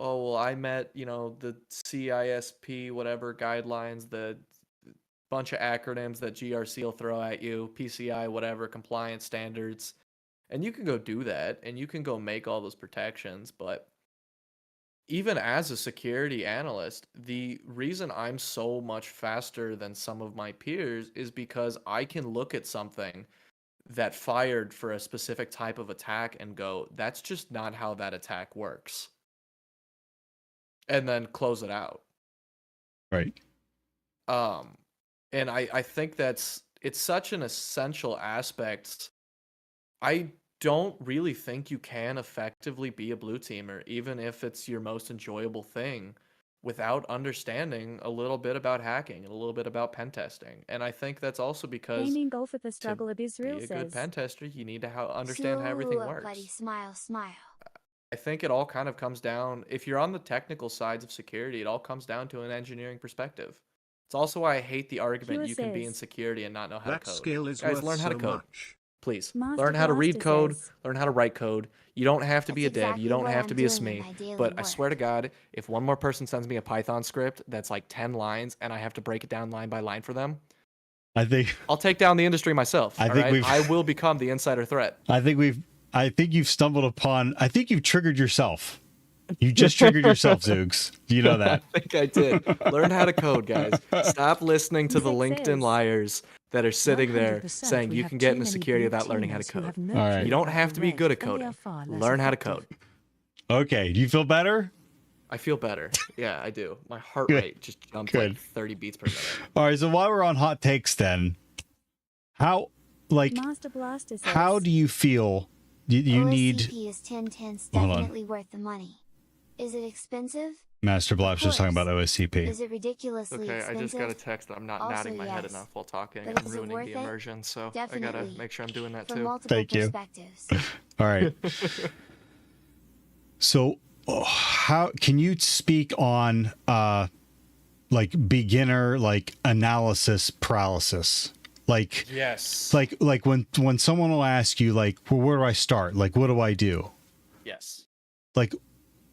Oh, well, I met, the CISP, whatever guidelines, the bunch of acronyms that GRC will throw at you, PCI, whatever, compliance standards. And you can go do that and you can go make all those protections. But even as a security analyst, the reason I'm so much faster than some of my peers is because I can look at something that fired for a specific type of attack and go, that's just not how that attack works. And then close it out. Right. And I think that's it's such an essential aspect. I don't really think you can effectively be a blue teamer, even if it's your most enjoyable thing, without understanding a little bit about hacking and a little bit about pen testing. And I think that's also because Gaming golf with the to struggle of be Israel a good says. pen tester, you need to understand how everything Cool, works. buddy, smile, smile. I think it all kind of comes down, if you're on the technical sides of security, it all comes down to an engineering perspective. It's also why I hate the argument Pure you can be in says. security and not know how That to code. skill is Guys, worth learn how to so code. much. Please. Master Learn how to read Blaster code, says. learn how to write code. You don't have to be a That's dev, exactly you don't what have I'm to be a doing in SME. my daily But I work. swear to God, if one more person sends me a Python script that's like 10 lines and I have to break it down line by line for them, I think I'll take down the industry myself. I all think right? we've- I will become the insider threat. I think you've stumbled upon. I think you've triggered yourself. You just triggered yourself, Zoogs. You know that. I think I did. Learn how to code, guys. Stop listening to the Music LinkedIn says. liars that are sitting there 100% saying we you have can get too into many security blue without learning how to teamers who code. have no All right. clue You don't about have the to be red, good at and they are coding. far less Learn how to effective. code. Okay. Do you feel better? I feel better. Yeah, I do. My heart Good. rate just jumped Good. like 30 beats per minute. All right. So while we're on hot takes, then, how Master Blaster says. how do you feel? You need OSCP is 10/10's Hold on. definitely worth the money. Is it expensive? Master Blaster's talking about OSCP. Is it ridiculously Okay, expensive? I just got a text that I'm not Also, nodding my head yes. enough while talking. But I'm is it ruining worth the it? immersion, so I gotta Definitely. make sure I'm doing that From too. multiple Thank you. perspectives. All right. So, how can you speak on like beginner like analysis paralysis? Like Yes. like when someone will ask you like, well, where do I start? Like, what do I do? Yes. Like,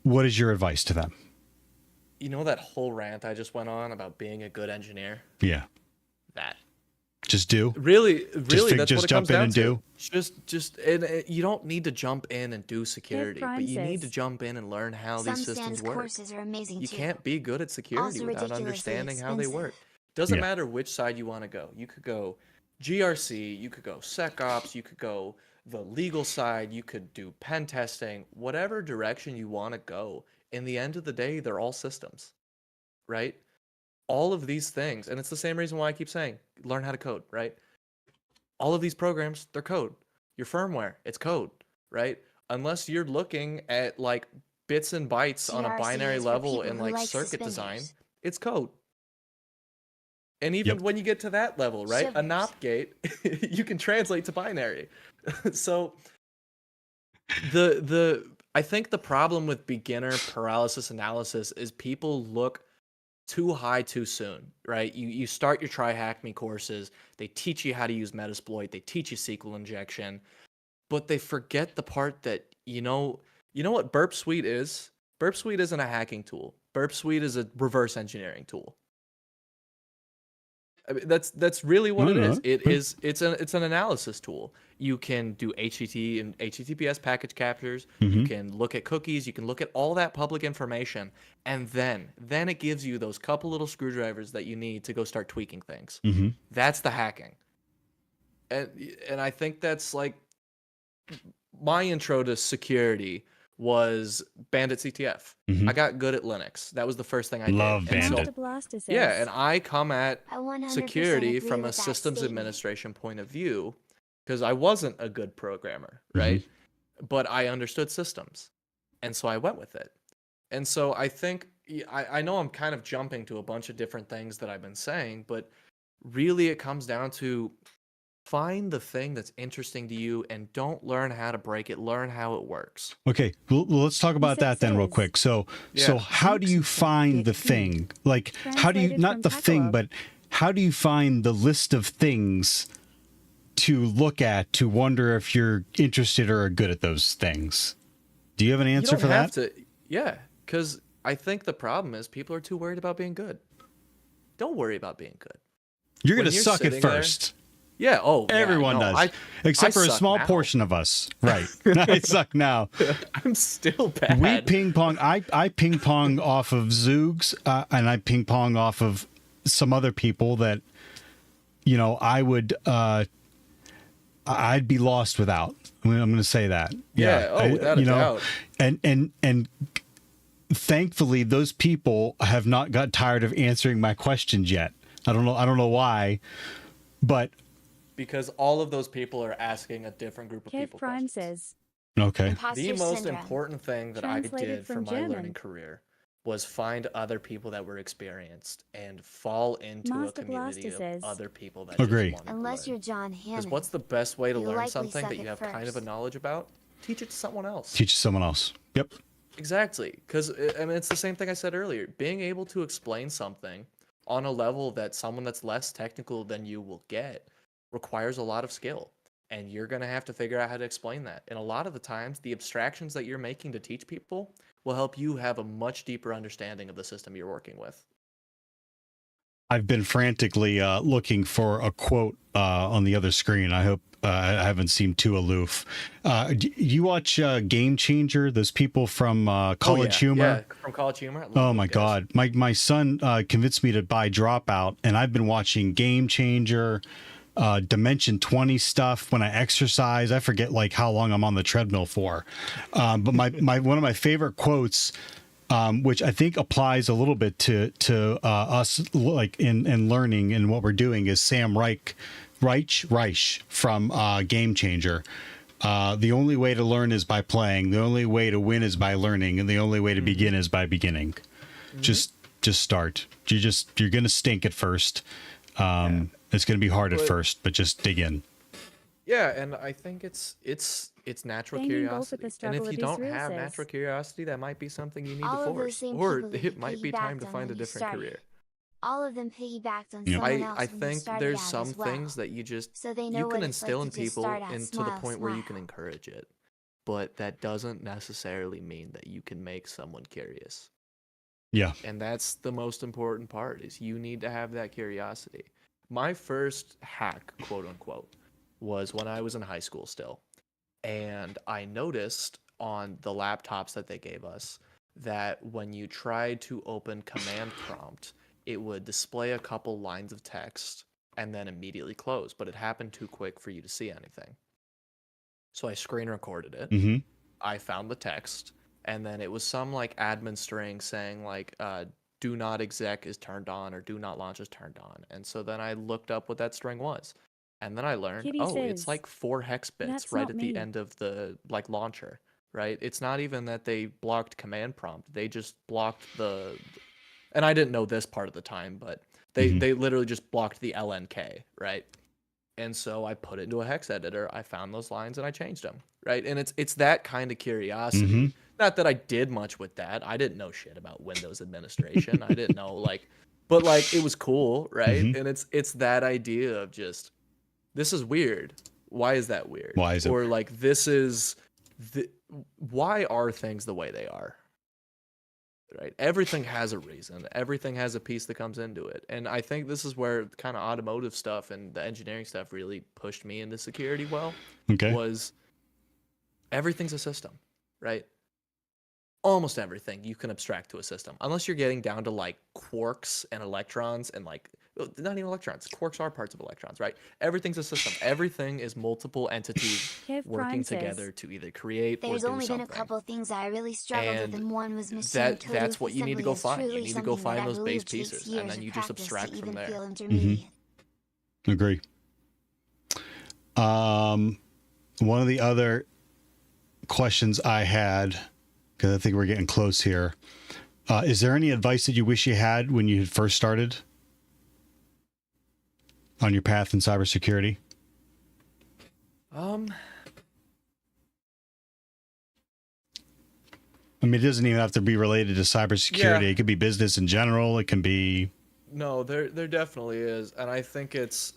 what is your advice to them? You know that whole rant I just went on about being a good engineer? Yeah, That. just do. Really, that's just what it jump comes in down and to. do? And you don't need to jump in and do security, Prime but you need to says. jump in and learn how Some these systems Stan's work. courses are amazing You too. can't be good at security Also without ridiculously understanding how they work. expensive. Doesn't Yeah. matter which side you want to go. You could go GRC, you could go SecOps, you could go the legal side, you could do pen testing, whatever direction you want to go. In the end of the day, they're all systems, right? All of these things, and it's the same reason why I keep saying learn how to code, right? All of these programs, they're code. Your firmware, it's code, right? Unless you're looking at like bits and bytes on a GRC binary is for level people in who like like circuit design, suspenders. it's code. And even Yep. when you get to that level, right? A Shivers. NOP gate, you can translate to binary. So I think the problem with beginner paralysis analysis is people look too high too soon, right? You start your try hack me courses, they teach you how to use Metasploit, they teach you SQL injection, but they forget the part that you know what Burp Suite is? Burp Suite isn't a hacking tool. Burp Suite is a reverse engineering tool. I mean, that's really what I it know. is. It's an analysis tool. You can do HTTP and HTTPS package captures. You Mhm. can look at cookies. You can look at all that public information, and then it gives you those couple little screwdrivers that you need to go start tweaking things. Mm-hmm. That's the hacking. And I think that's like my intro to security was Bandit CTF. Mhm. I got good at Linux. That was the first thing I Love did. And so- Bandit. Master Blaster says. yeah, and I come at I 100% security agree from a with that systems statement. administration point of view because I wasn't a good programmer, Mhm. right? But I understood systems. And so I went with it. And so I think I know I'm kind of jumping to a bunch of different things that I've been saying, but really it comes down to find the thing that's interesting to you and don't learn how to break it, learn how it works. Okay, well, let's talk about that then real says. quick. So Yeah. how do you find the thing? Like, how do you, Translated not from the thing, Tagalog. but how do you find the list of things to look at to wonder if you're interested or good at those things? Do you have an You answer don't for have that? to, yeah, because I think the problem is people are too worried about being good. Don't worry about being good. You're when going to you're suck at sitting there- first. Yeah, Everyone does. I Except for a suck small now. portion of us. Right. I suck now. I'm still bad. We ping pong. I ping pong off of Zoogs, and I ping pong off of some other people that, you know, I would, I'd be lost without. I'm going to say that. Without a doubt. And thankfully, those people have not got tired of answering my questions yet. I don't know why, but because all of those people are asking a different group of Kev people Prime questions. says, Okay. Imposter The most syndrome. important thing that I Translated did for from my German. learning career was find other people that were experienced and fall into Master a community Blaster of says, other people that Agree. just wanted Unless to you're learn. John Because Hammond. what's the best way to you learn likely something suck that you at have kind of a first. knowledge about? Teach it to someone else. Teach someone else. Yep. Exactly. Because, I mean, it's the same thing I said earlier. Being able to explain something on a level that someone that's less technical than you will get requires a lot of skill. And you're going to have to figure out how to explain that. And a lot of the times, the abstractions that you're making to teach people will help you have a much deeper understanding of the system you're working with. I've been frantically looking for a quote on the other screen. I hope I haven't seemed too aloof. You watch Game Changer? Those people from College Humor? Yeah, from College Humor. I love Oh those my guys. God. My son convinced me to buy Dropout, and I've been watching Game Changer, Dimension 20 stuff when I exercise. I forget like how long I'm on the treadmill for. But my one of my favorite quotes, which I think applies a little bit to us, like in learning and what we're doing, is Sam Reich from Game Changer. The only way to learn is by playing. The only way to win is by learning, and the only way to begin is by beginning. Just start. You're gonna stink at first. It's gonna be hard at first, but just dig in. Yeah, and I think it's natural Banging balls with curiosity. the And struggle if of you don't Israel have says, natural curiosity, that might be something you need All to of those force. same Or people that it you might be time piggybacked to on find a when you different started. career. All of them piggybacked on Yeah. someone else I when they think started there's out some as well. things that you just So they know you what can it's like instill to in just people start out, into the smile, point where you can smile. encourage it. But that doesn't necessarily mean that you can make someone curious. Yeah. And that's the most important part, is you need to have that curiosity. My first hack, quote unquote, was when I was in high school still. And I noticed on the laptops that they gave us that when you tried to open command prompt, it would display a couple lines of text and then immediately close, but it happened too quick for you to see anything. So I screen recorded it. Mm-hmm. I found the text, and then it was some like admin string saying like do not exec is turned on or do not launch is turned on. And so then I looked up what that string was. And then I learned, Kitty it's says, like 4 hex bits "That's right not at the me." end of the like launcher, right? It's not even that they blocked command prompt. They just blocked the, and I didn't know this part at the time, but they literally just blocked the LNK, right? And so I put it into a hex editor. I found those lines and I changed them, right? And it's that kind of curiosity. Not that I did much with that. I didn't know shit about Windows administration. I didn't know but it was cool, right? And it's that idea of just, this is weird. Why is that weird? Why is it Or like, this is why are things the way they are? Right? Everything has a reason. Everything has a piece that comes into it. And I think this is where kind of automotive stuff and the engineering stuff really pushed me into security Okay. was everything's a system, right? Almost everything you can abstract to a system, unless you're getting down to like quarks and electrons and not even electrons. Quarks are parts of electrons, right? Everything's a system. Everything is multiple entities Kev working Prime says, together to either create There's or do only been something. a couple things I really struggled with, And and one was machine code that's what you need to go find. You truly need to go something find that I those base believe takes pieces, years and then of you just practice to abstract from even there. feel intermediate. Agree. One of the other questions I had, because I think we're getting close here, is there any advice that you wish you had when you had first started on your path in cybersecurity? Um, I mean, it doesn't even have to be related to cybersecurity. Yeah. It could be business in general. It can be. No, there definitely is, and I think it's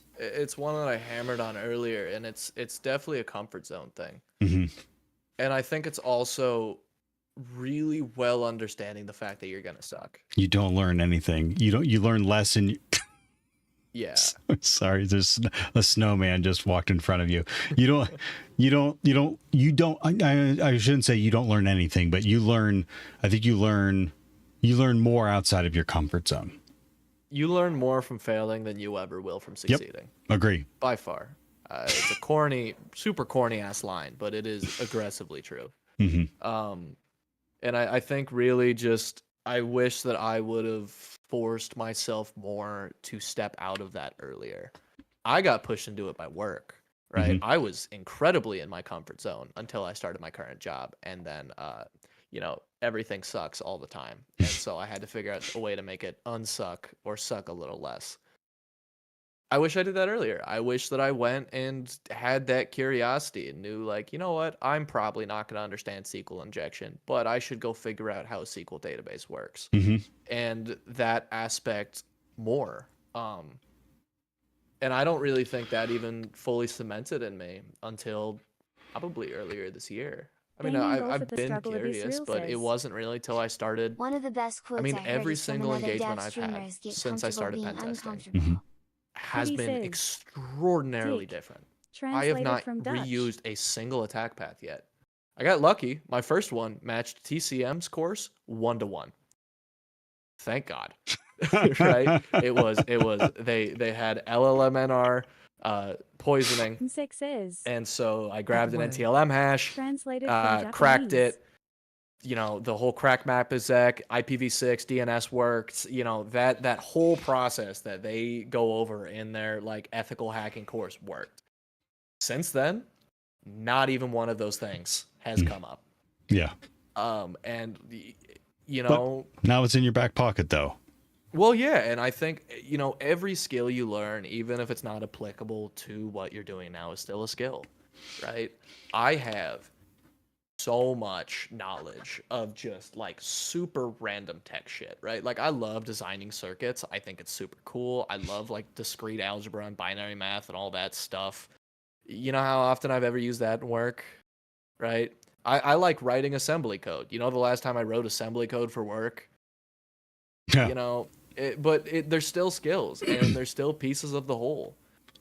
one that I hammered on earlier, and it's definitely a comfort zone thing. Mhm. And I think it's also really well understanding the fact that you're gonna suck. You don't learn anything. You learn less in. Yeah. Sorry, there's a snowman just walked in front of you. I shouldn't say you don't learn anything, but I think you learn more outside of your comfort zone. You learn more from failing than you ever will from succeeding. Agree. By far. It's a corny, super corny ass line, but it is aggressively true. And I think really just, I wish that I would have forced myself more to step out of that earlier. I got pushed into it by work, right? I was incredibly in my comfort zone until I started my current job, and then everything sucks all the time, and so I had to figure out a way to make it unsuck or suck a little less. I wish I did that earlier. I wish that I went and had that curiosity and knew, like, you know what? I'm probably not going to understand SQL injection, but I should go figure out how a SQL database works. And that aspect more. And I don't really think that even fully cemented in me until probably earlier this year. I mean, I've been curious, but it wasn't really till I started. One of the best quotes I heard every is from single another engagement dev I've streamer had is get since I started comfortable pen being testing uncomfortable. has He been says, extraordinarily Dick, different. I translated have not from Dutch. reused a single attack path yet. I got lucky. My first one matched TCM's course 1-to-1. Thank God. Right? It was they had LLMNR poisoning. Six is And so I grabbed an word. NTLM hash, translated from cracked Japanese. it. The whole crack map exec, IPv6, DNS worked, that whole process that they go over in their like ethical hacking course worked. Since then, not even one of those things has come up. Yeah. And But now it's in your back pocket though. well, yeah, and I think every skill you learn, even if it's not applicable to what you're doing now, is still a skill, right? I have so much knowledge of just like super random tech shit, right? Like I love designing circuits. I think it's super cool. I love like discrete algebra and binary math and all that stuff. You know how often I've ever used that in work, right? I like writing assembly code. The last time I wrote assembly code for work, Yeah. There's still skills and there's still pieces of the whole.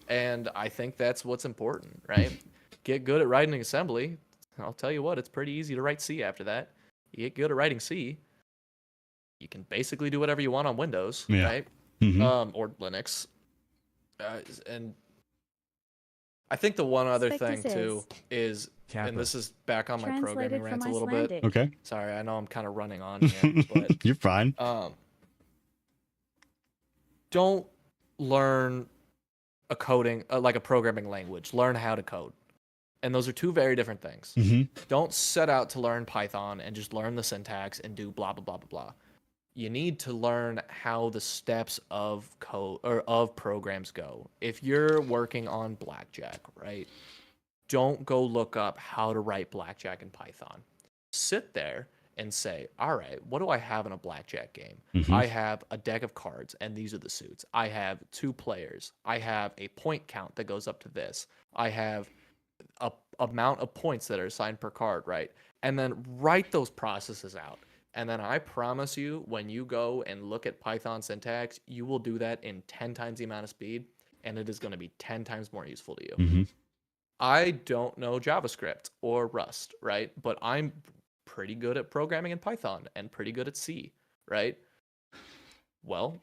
And I think that's what's important, right? Get good at writing assembly. I'll tell you what, it's pretty easy to write C after that. You get good at writing C, you can basically do whatever you want on Windows, Yeah. right? Or Linux. And I think the one other thing too is, and this is back on my programming Translated rant from a little bit. Icelandic. Okay. Sorry, I know I'm kind of running on here, but You're fine. don't learn a coding, like a programming language. Learn how to code. And those are two very different things. Don't set out to learn Python and just learn the syntax and do blah, blah, blah, blah, blah. You need to learn how the steps of code or of programs go. If you're working on Blackjack, right? Don't go look up how to write Blackjack in Python. Sit there and say, all right, what do I have in a Blackjack game? I have a deck of cards, and these are the suits. I have 2 players. I have a point count that goes up to this. I have a amount of points that are assigned per card, right? And then write those processes out. And then I promise you, when you go and look at Python syntax, you will do that in 10 times the amount of speed, and it is going to be 10 times more useful to you. I don't know JavaScript or Rust, right? But I'm pretty good at programming in Python and pretty good at C, right? Well,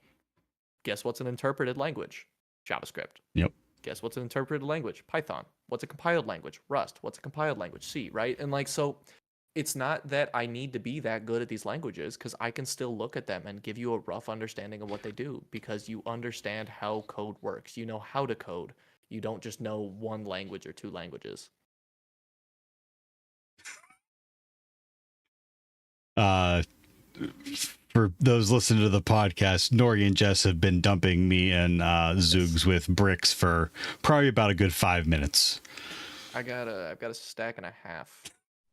guess what's an interpreted language? JavaScript. Yep. Guess what's an interpreted language? Python. What's a compiled language? Rust. What's a compiled language? C, right? And like, so it's not that I need to be that good at these languages, because I can still look at them and give you a rough understanding of what they do, because you understand how code works. You know how to code. You don't just know one language or 2 languages. For those listening to the podcast, Nori and Jess have been dumping me and Zoogs with bricks for probably about a good 5 minutes. I've got a stack and a half.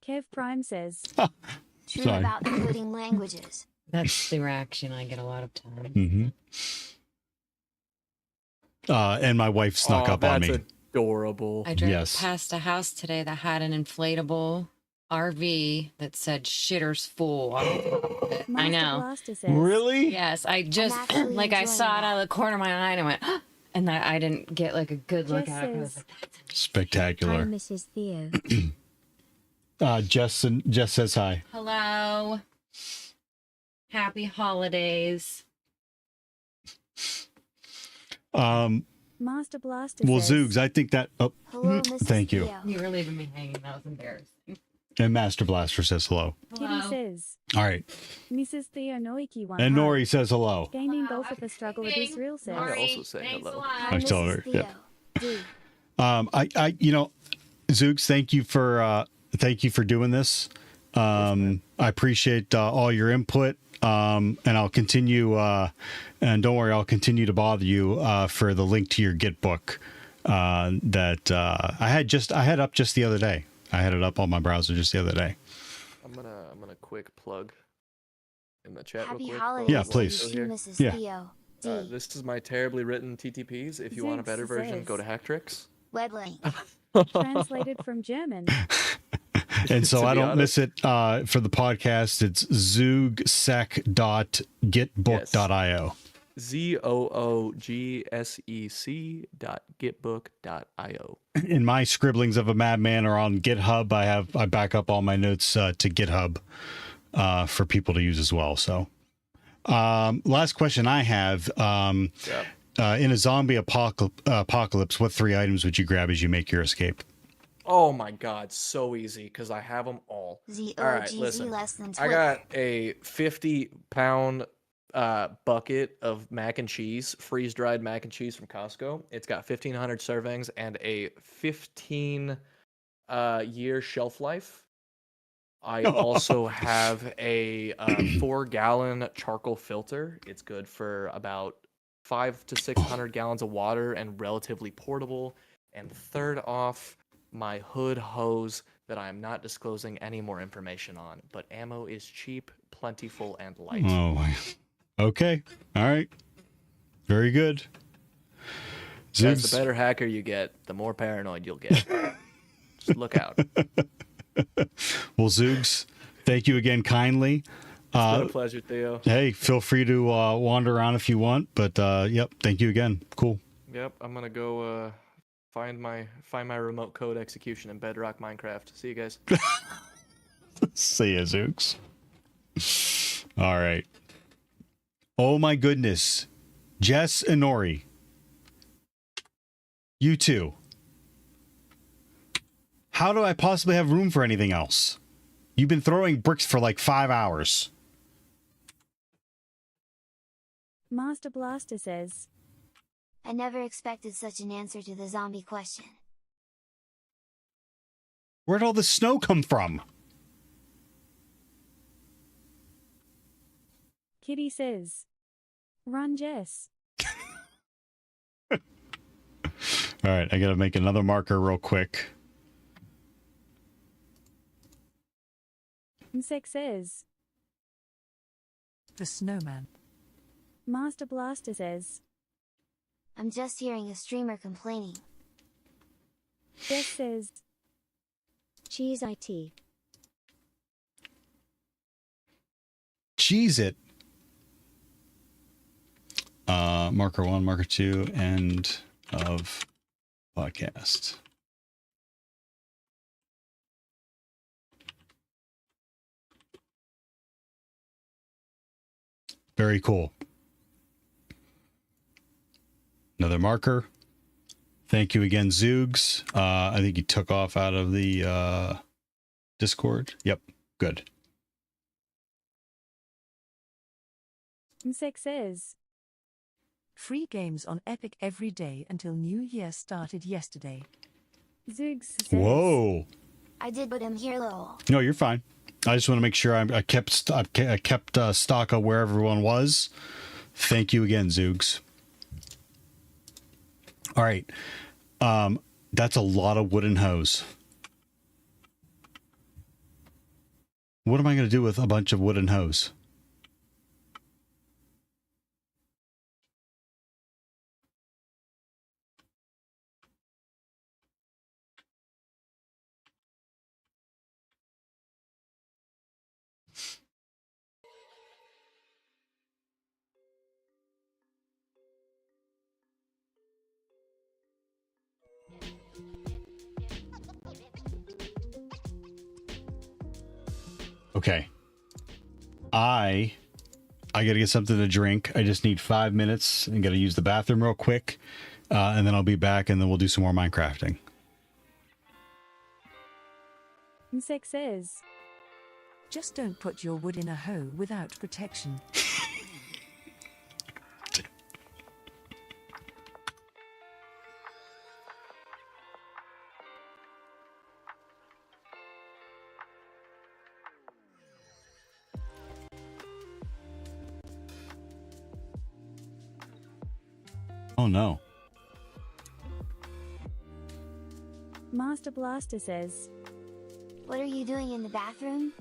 Kev Prime says, True Sorry. about including languages. That's the reaction I get a lot of times. And my wife snuck up on me. That's adorable. I drove Yes. past a house today that had an inflatable RV that said "shitters full" on the top of it. I Master know. Blaster says, Really? Yes, I just actually like I enjoying saw it that. out of the corner of my eye and I went, and I didn't get like a good look Jess at it. I was says, like, that's Hi, Spectacular. Mrs. Theo. Jess says hi. hello, happy holidays. Master Blaster Well, says, Zoogs, I think that. Oh, Hello, Mrs. thank you. Theo. You were leaving me hanging. That was embarrassing. And Master Blaster says hello. Kitty Hello. says, All right. Mrs. Theo Noiki one And hug. Nori says hello. Gaining golf with the struggle of Thanks, Israel says, I Nori. also say Thanks hello. a lot. Hi, I told Mrs. her, Theo. yeah. D. Zooks, thank you for doing this. I appreciate all your input. And I'll continue, and don't worry, I'll continue to bother you for the link to your Git book that I had up just the other day. I had it up on my browser just the other day. I'm gonna quick plug in the chat Happy real quick. holidays Yeah, to please. you, Mrs. Yeah. Theo. D. This is my terribly written TTPs. If you want a better version, go to Hacktrix. Wedling. Translated from German. And so To I be don't honest. miss it for the podcast. It's zoogsec.gitbook.io. ZOOGSEC.gitbook.io. And my scribblings of a madman are on GitHub. I back up all my notes to GitHub for people to use as well. So, last question I have: in a zombie apocalypse, what 3 items would you grab as you make your escape? Oh my god, so easy because I have them all. All right, ZOGZ listen. less than I 12. got a 50-pound bucket of mac and cheese, freeze-dried mac and cheese from Costco. It's got 1,500 servings and a 15-year shelf life. I also have a 4-gallon charcoal filter. It's good for about 500 to 600 gallons of water and relatively portable. And third off, my hood hose that I am not disclosing any more information on. But ammo is cheap, plentiful, and light. Oh, my. Okay. All right. Very good. Guys, Zoogs. the better hacker you get, the more paranoid you'll get. Just look out. Well, Zoogs, thank you again kindly. It's been a pleasure, Theo. Hey, feel free to wander around if you want, but yep, thank you again. Cool. Yep, I'm gonna go find my remote code execution in Bedrock Minecraft. See you guys. See ya, Zooks. All right. Oh my goodness. Jess and Nori. You two. How do I possibly have room for anything else? You've been throwing bricks for like 5 hours. Master Blaster says, I never expected such an answer to the zombie question. Where'd all the snow come from? Kitty says, run Jess. All right, I gotta make another marker real quick. Insect says, The snowman. Master Blaster says, I'm just hearing a streamer complaining. Jess says, Cheese IT. Cheese it. Marker 1, marker 2, end of podcast. Very cool. Another marker. Thank you again, Zoogs. I think he took off out of the Discord. Yep, good. Insect says, Free games on Epic every day until New Year started yesterday. Zoogs says, Whoa. I did, but I'm here, lol. No, you're fine. I just want to make sure I kept stock of where everyone was. Thank you again, Zoogs. All right. That's a lot of wooden hose. What am I going to do with a bunch of wooden hose? Okay. I gotta get something to drink. I just need 5 minutes and gotta use the bathroom real quick. And then I'll be back and then we'll do some more Minecrafting. Insect says, Just don't put your wood in a hoe without protection. Oh no. Master Blaster says, What are you doing in the bathroom?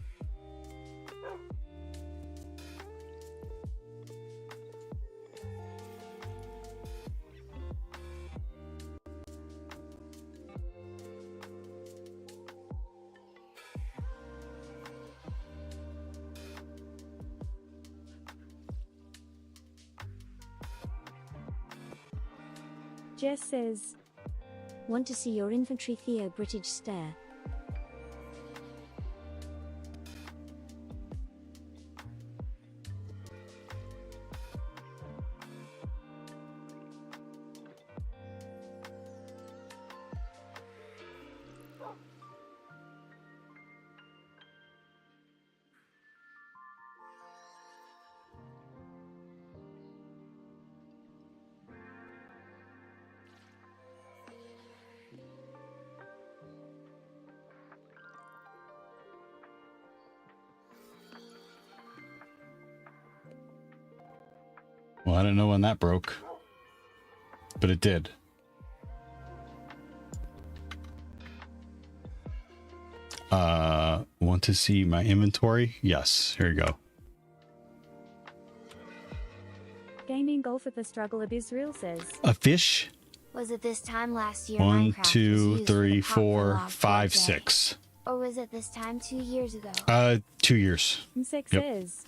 Jess says, Want to see your infantry Theo British stare? Well, I don't know when that broke, but it did. Want to see my inventory? Yes, here you go. Gaming Golf at the Struggle of Israel says, A fish? Was it this time last year 1, Minecraft was 2, used for the 3, pop 4, log 5, day? 6. Or was it this time 2 years ago? 2 years. Six Yep. says,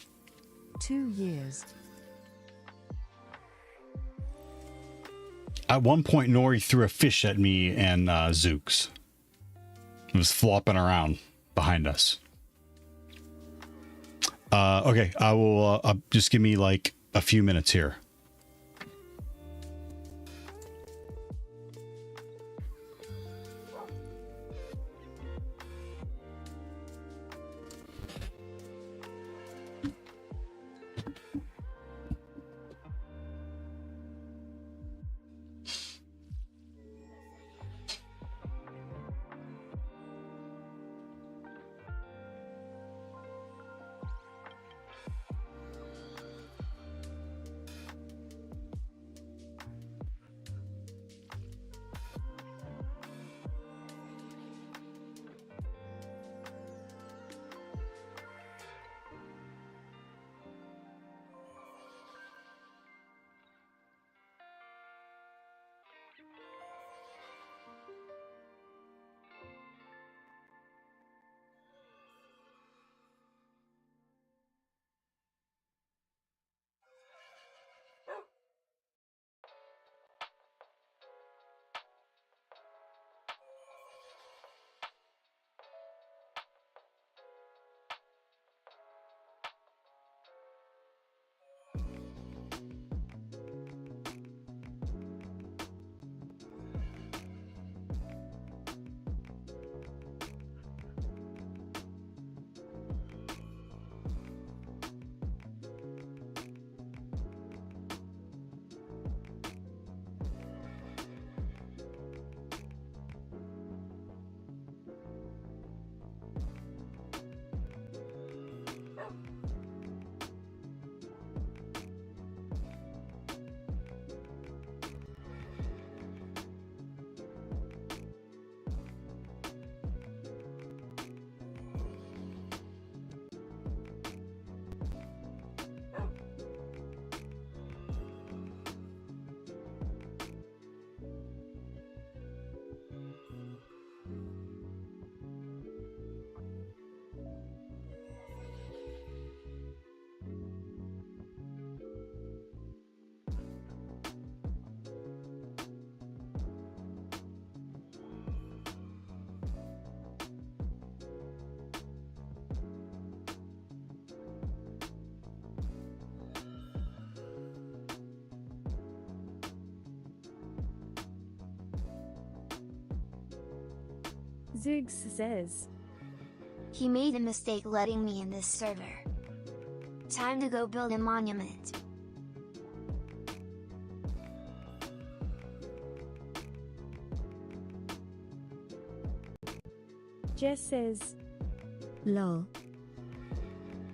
2 years. At one point, Nori threw a fish at me and Zooks. It was flopping around behind us. Okay, I will just give me like a few minutes here. Zoogs says, He made a mistake letting me in this server. Time to go build a monument. Jess says, Lol.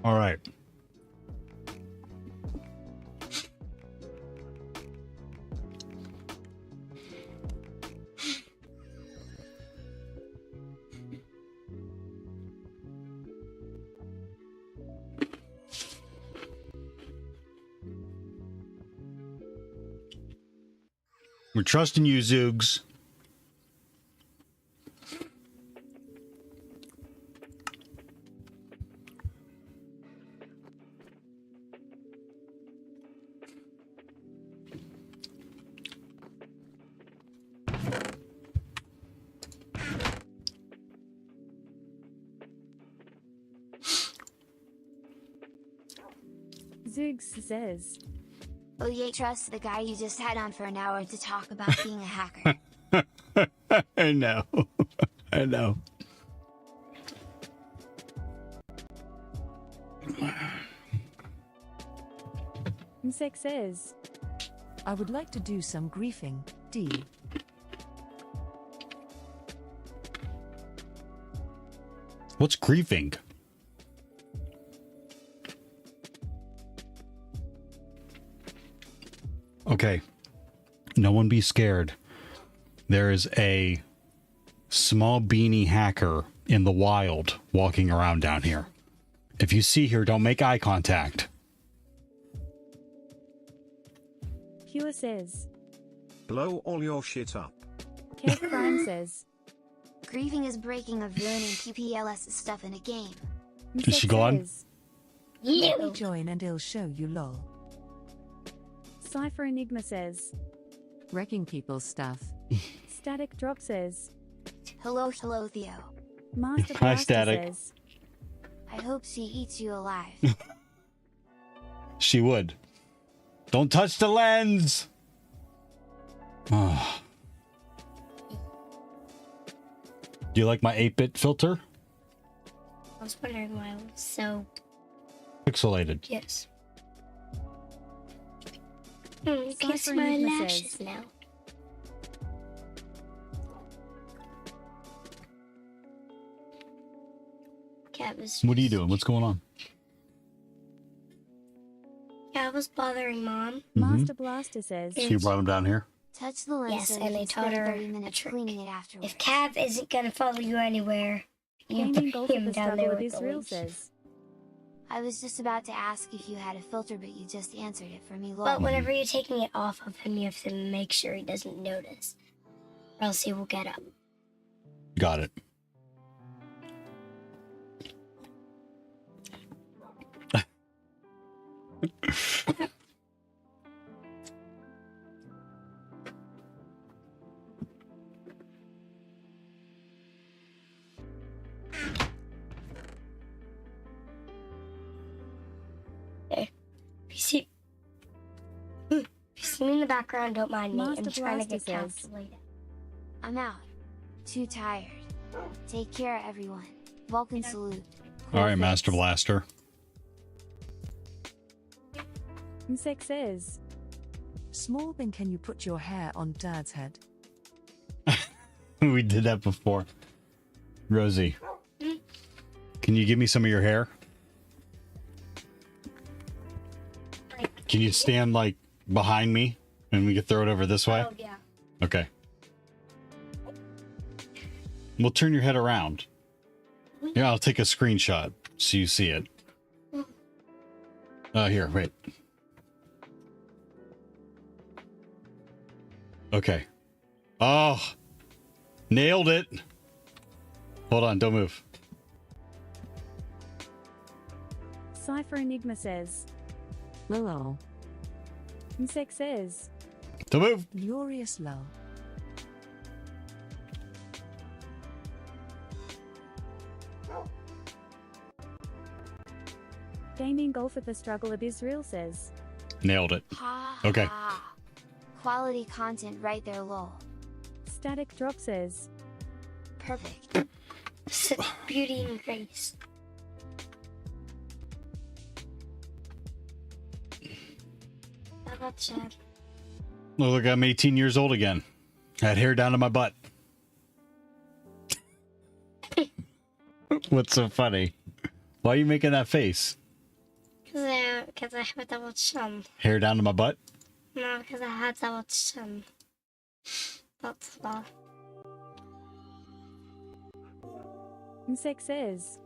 All right. We're trusting you, Zoogs. Zoogs says. Oh yeah, trust the guy you just had on for an hour to talk about being a hacker. I know. I know. Insect says. I would like to do some griefing, D. What's griefing? Okay. No one be scared. There is a small beanie hacker in the wild walking around down here. If you see her, don't make eye contact. Pure says. Blow all your shit up. Kev Prime says. Grieving is breaking of ruining PPLS stuff in a game. Is she gone? Let me join and I'll show you lol. Cypher Enigma says. Wrecking people's stuff. Static Drop says. Hello Theo. Master Hi, Blaster Static. says. I hope she eats you alive. She would. Don't touch the lens! Oh. Do you like my 8-bit filter? I was wondering why it was so Pixelated. yes. Cypher Kiss my Enigma lashes says. now. Cat was. What are you doing? What's going on? Cat was bothering Mom. Master Blaster says. So you brought him down here? Touch the lens Yes, so and you I can taught spend her 30 a minutes trick. cleaning it afterwards. If Cav isn't gonna follow you anywhere, you Gaming put Golf of him the down Struggle there of with the Israel leash. says. I was just about to ask if you had a filter, but you just answered it for me, lol. But whenever you're taking it off of him, you have to make sure he doesn't notice, or else he will get up. Got it. If you see me in the background, don't mind me. I'm Master trying to Blaster get says. calculated. I'm out. Too tired. Take care, everyone. Vulcan salute. All right, Cool Master face. Blaster. Insect says. Small bin, can you put your hair on Dad's head? We did that before. Rosie, can you give me some of your hair? Can you stand like behind me and we can throw it over this way? Oh yeah. Okay. We'll turn your head around. Yeah, I'll take a screenshot so you see it. Here, wait. Okay. Oh, nailed it. Hold on, don't move. Cypher Enigma says. Lol. Insect says. Don't move. Glorious lol. Gaming Golf at the Struggle of Israel says. Nailed it. Ha Okay. ha. Quality content right there, lol. Static Drop says. Perfect. Beauty and grace. How about Chad? Oh, look, I'm 18 years old again. I had hair down to my butt. What's so funny? Why are you making that face? Because I have a double chin. Hair down to my butt? No, because I had double chin. That's why. Insect says.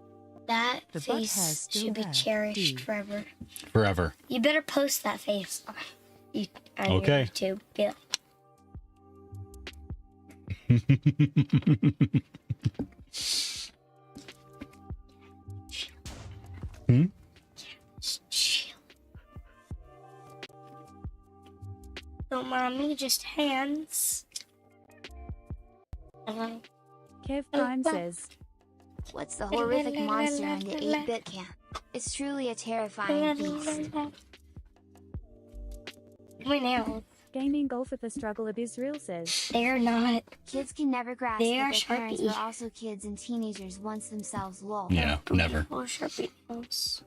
That The butt hair's face still should be there. cherished D. forever. Forever. You better post that face on Okay. YouTube. Yeah. Hmm? No, mommy, just hands. Kev Prime says, What's the horrific monster in the 8-bit camp? It's truly a terrifying beast. My nails. Gaming Golf with the Struggle of Israel says, They're not. Kids can never grasp They that are their parents Sharpie. were also kids and teenagers once themselves. Lol. Yeah, never. Oh, Sharpie nails.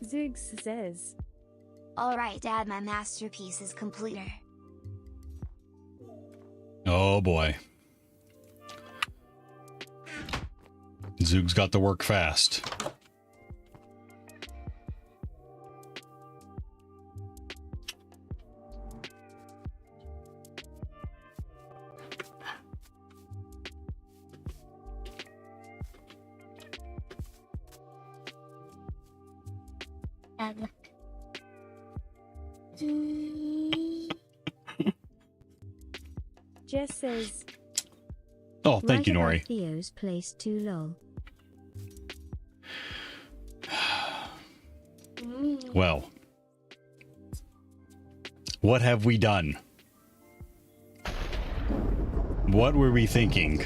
Zoogs says, Alright, Dad, my masterpiece is completer. Oh boy. Zoog's got to work fast. Dad, look. Jess says, Oh, thank you, Right Nori. about Theo's place too lol. Well, what have we done? What were we thinking?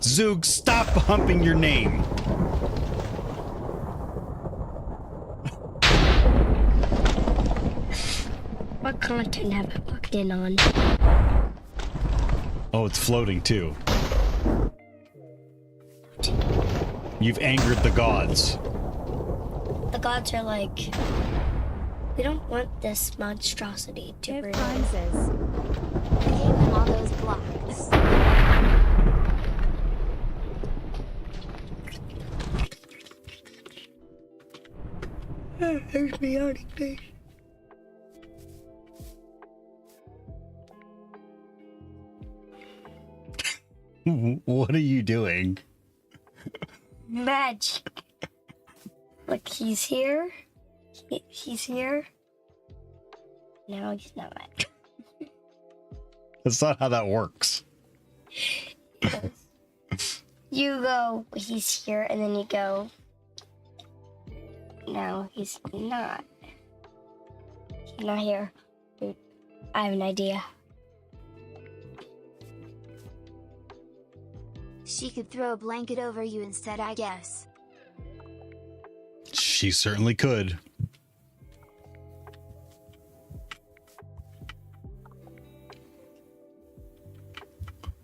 Zoog, stop humping your name. What content have I looked in on? Oh, it's floating too. You've angered the gods. The gods are like, we don't want this monstrosity to Kev breed. Prime says, I gave them all those blocks. There's me already big. What are you doing? Magic. Look, he's here. He's here. No, he's not. That's not how that works. You go, he's here, and then you go, no, he's not. He's not here. I have an idea. She could throw a blanket over you instead, I guess. She certainly could.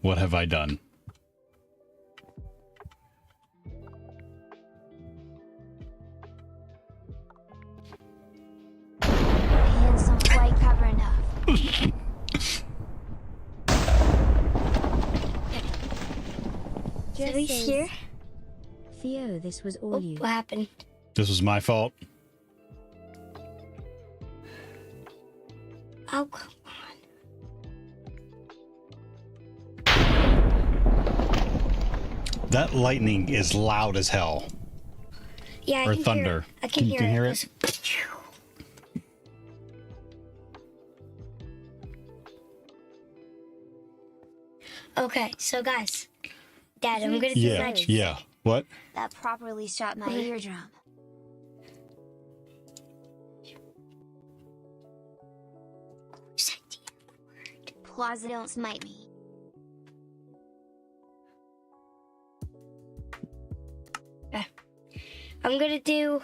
What have I done? My hands don't quite cover enough. So Jess he's says, here. Theo, this was all Oh, you. what happened? This was my fault. Oh, come That lightning is loud as hell. Yeah, I Or can thunder. Hear, I can You hear can hear it. it? Okay, so guys, Dad, I'm gonna do Yeah, magic. yeah. What? That properly shot my eardrum. Plaza, don't smite me. I'm gonna do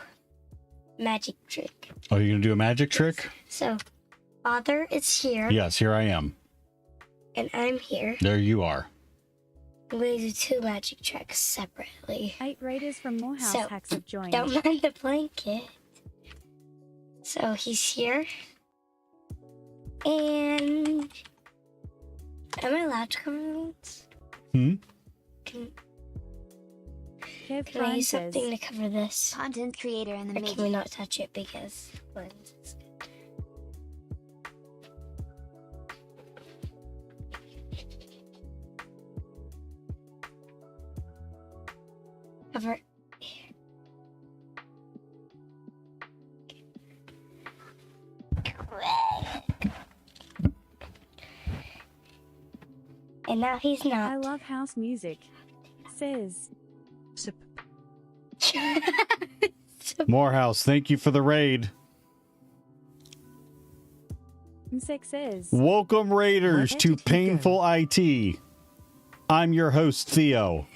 magic trick. Oh, you're gonna do a magic trick? So, Father is here, Yes, here I am. and I'm here. There you are. I'm gonna do two magic tricks separately. 8 raiders from Morehouse So, Hacks have joined. Don't mind the blanket. So he's here. And am I allowed to cover this? Hmm? Can Kev I Prime use says, something to cover this? Content creator in the Or can we making. not touch it because lens is good? Ever. And now he's not. I love house music. Says. Morehouse, thank you for the raid. Insect says. Welcome, Raiders, to Painful IT. I'm your host, Theo.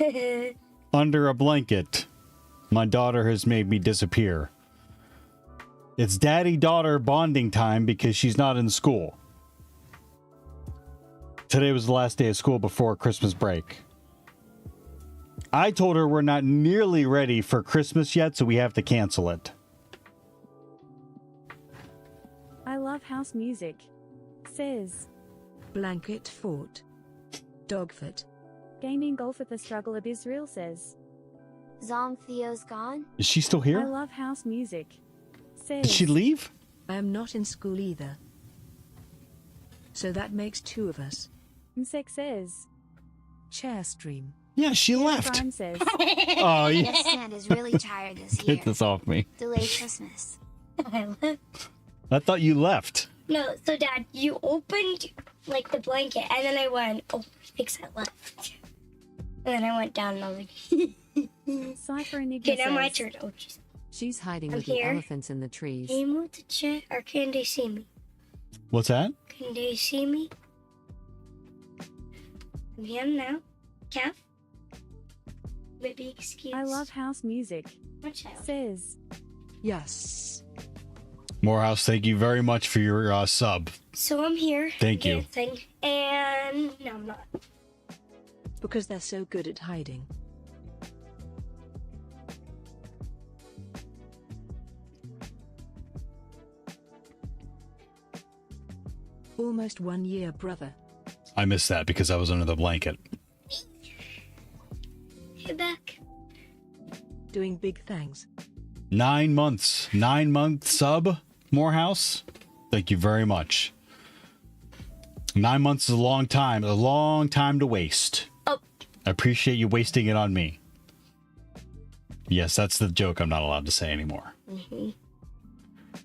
Under a blanket. My daughter has made me disappear. It's daddy-daughter bonding time because she's not in school. Today was the last day of school before Christmas break. I told her we're not nearly ready for Christmas yet, so we have to cancel it. I love house music. Says. Blanket fort. Dogfoot. Gaming golf at the struggle of Israel says. Zong Theo's gone? Is she still I here? love house music. Says. Did she leave? I am not in school either. So that makes 2 of us. Insect says. Chair stream. Yeah, she left. Prime says. Oh, yeah. Yes, Sand is really tired this year. Get this off me. Delayed Christmas. I left. I thought you left. No, so Dad, you opened like the blanket, and then I went, oh, thanks, I left. And then I went down, and I was like, Cypher Enigma okay, now my says. turn. Oh, jeez. She's hiding I'm with here. the elephants in the trees. Can you move the chair, or can they see me? What's that? Can they see me? I'm here now. Calf? Maybe excuse. I love house music. My child. Says. Yes. Morehouse, thank you very much for your sub. So I'm here. Thank you. Dancing, and no, I'm not. Because they're so good at hiding. Almost 1 year, brother. I missed that because I was under the blanket. Get back. Doing big things. 9 months. 9-month sub, Morehouse. Thank you very much. 9 months is a long time. A long time to waste. Oh. I appreciate you wasting it on me. Yes, that's the joke I'm not allowed to say anymore. Mm-hmm.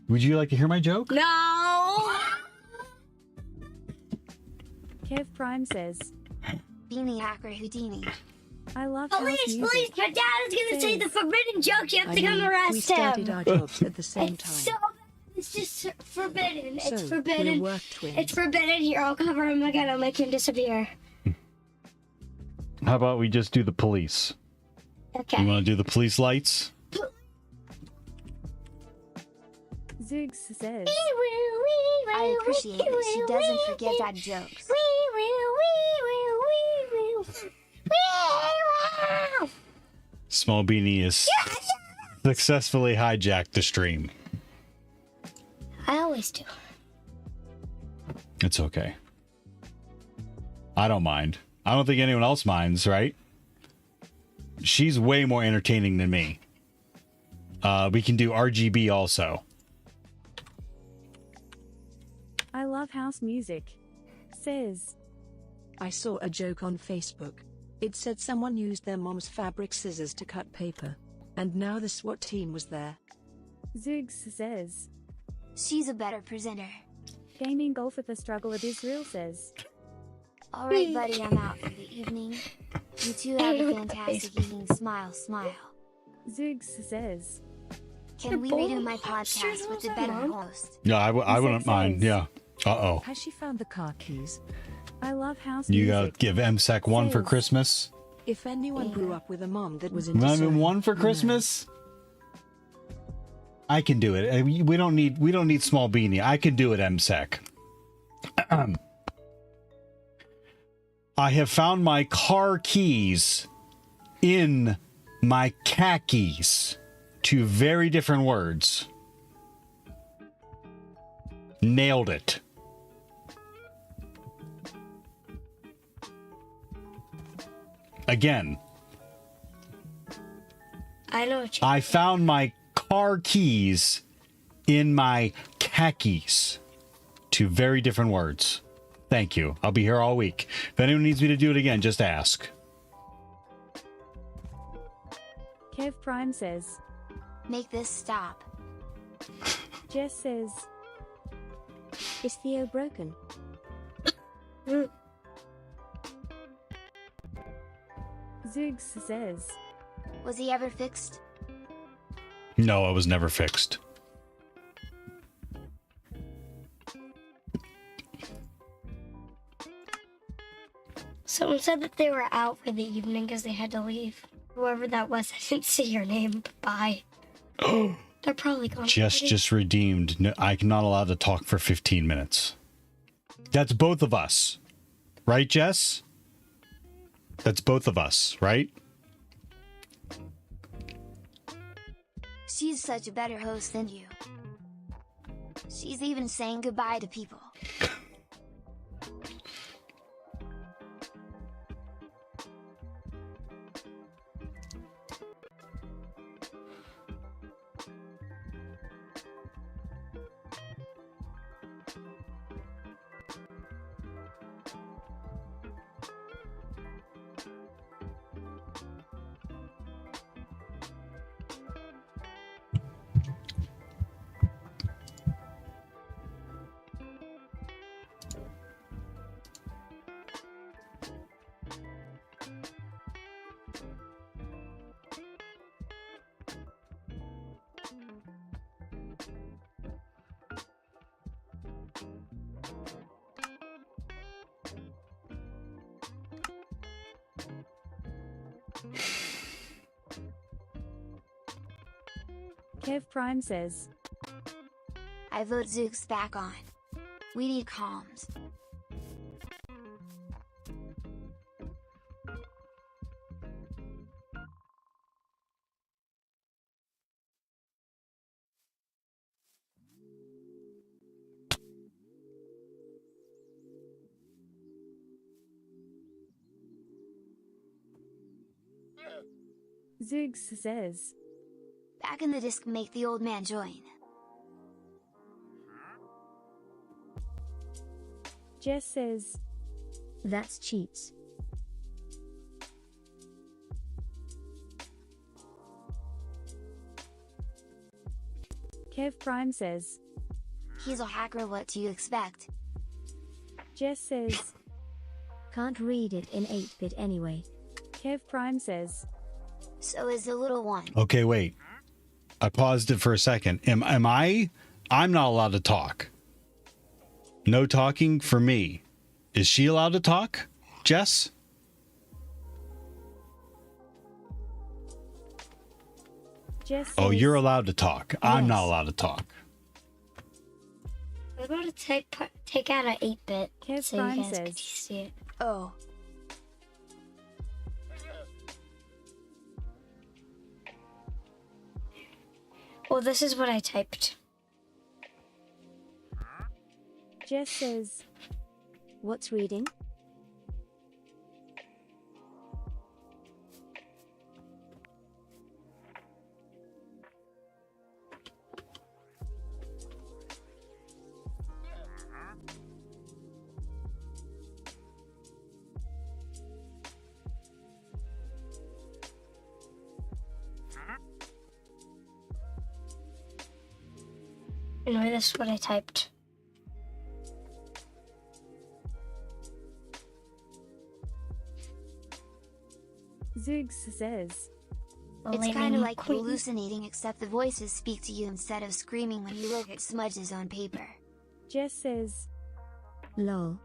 Would you like to hear my joke? No. Kev Prime says. Beanie Hacker Houdini. I love house Police, music. police! My dad is gonna say the forbidden joke. You have I to come mean, arrest we him. started our jobs at the same It's time. so it's just forbidden. It's So, forbidden. we're work twins. It's forbidden. Here, I'll cover him again. I'll make him disappear. How about we just do the police? Okay. You want to do the police lights? Zoogs says. I appreciate that she doesn't forget dad jokes. Small Beanie is successfully hijacked the stream. I always do. It's okay. I don't mind. I don't think anyone else minds, right? She's way more entertaining than me. We can do RGB also. I love house music. Says. I saw a joke on Facebook. It said someone used their mom's fabric scissors to cut paper. And now the SWAT team was there. Zoogs says. She's a better presenter. Gaming golf at the struggle of Israel says. Alright, buddy, I'm out for the evening. You two have a fantastic evening. Smile, smile. Zoogs says. Can we redo my podcast with the better host? Yeah, I wouldn't mind. Yeah. Uh-oh. Has she found the car keys? I love house You music. gotta give MSEC one for Says. Christmas? If anyone grew up with a mom that was into Not even sewing, one for you know. Christmas? I can do it. We don't need Small Beanie. I can do it, MSEC. I have found my car keys in my khakis. 2 very different words. Nailed it. Again, I know what you. I found my car keys in my khakis. 2 very different words. Thank you. I'll be here all week. If anyone needs me to do it again, just ask. Kev Prime says. Make this stop. Jess says. Is Theo broken? Zoogs says. Was he ever fixed? No, it was never fixed. Someone said that they were out for the evening because they had to leave. Whoever that was, I didn't see your name. Bye. They're probably gone. Jess already. just redeemed. No, I'm not allowed to talk for 15 minutes. That's both of us. Right, Jess? That's both of us, right? She's such a better host than you. She's even saying goodbye to people. Kev Prime says. I vote Zooks back on. We need comms. Zoogs says. Back in the disc, make the old man join. Jess says. That's cheats. Kev Prime says. He's a hacker, what do you expect? Jess says. Can't read it in 8-bit anyway. Kev Prime says. So is the little one. Okay, wait. I paused it for a second. Am I? I'm not allowed to talk. No talking for me. Is she allowed to talk, Jess? Jess says. Oh, you're allowed to talk. I'm not Yes. allowed to talk. I'm going to take out an 8-bit Kev so Prime you guys says. can see it. Oh. Well, this is what I typed. Jess says. What's reading? Anyway, this is what I typed. Zoogs says. It's Lady kind of like Queen. hallucinating, except the voices speak to you instead of screaming when you look at smudges on paper. Jess says. Lol.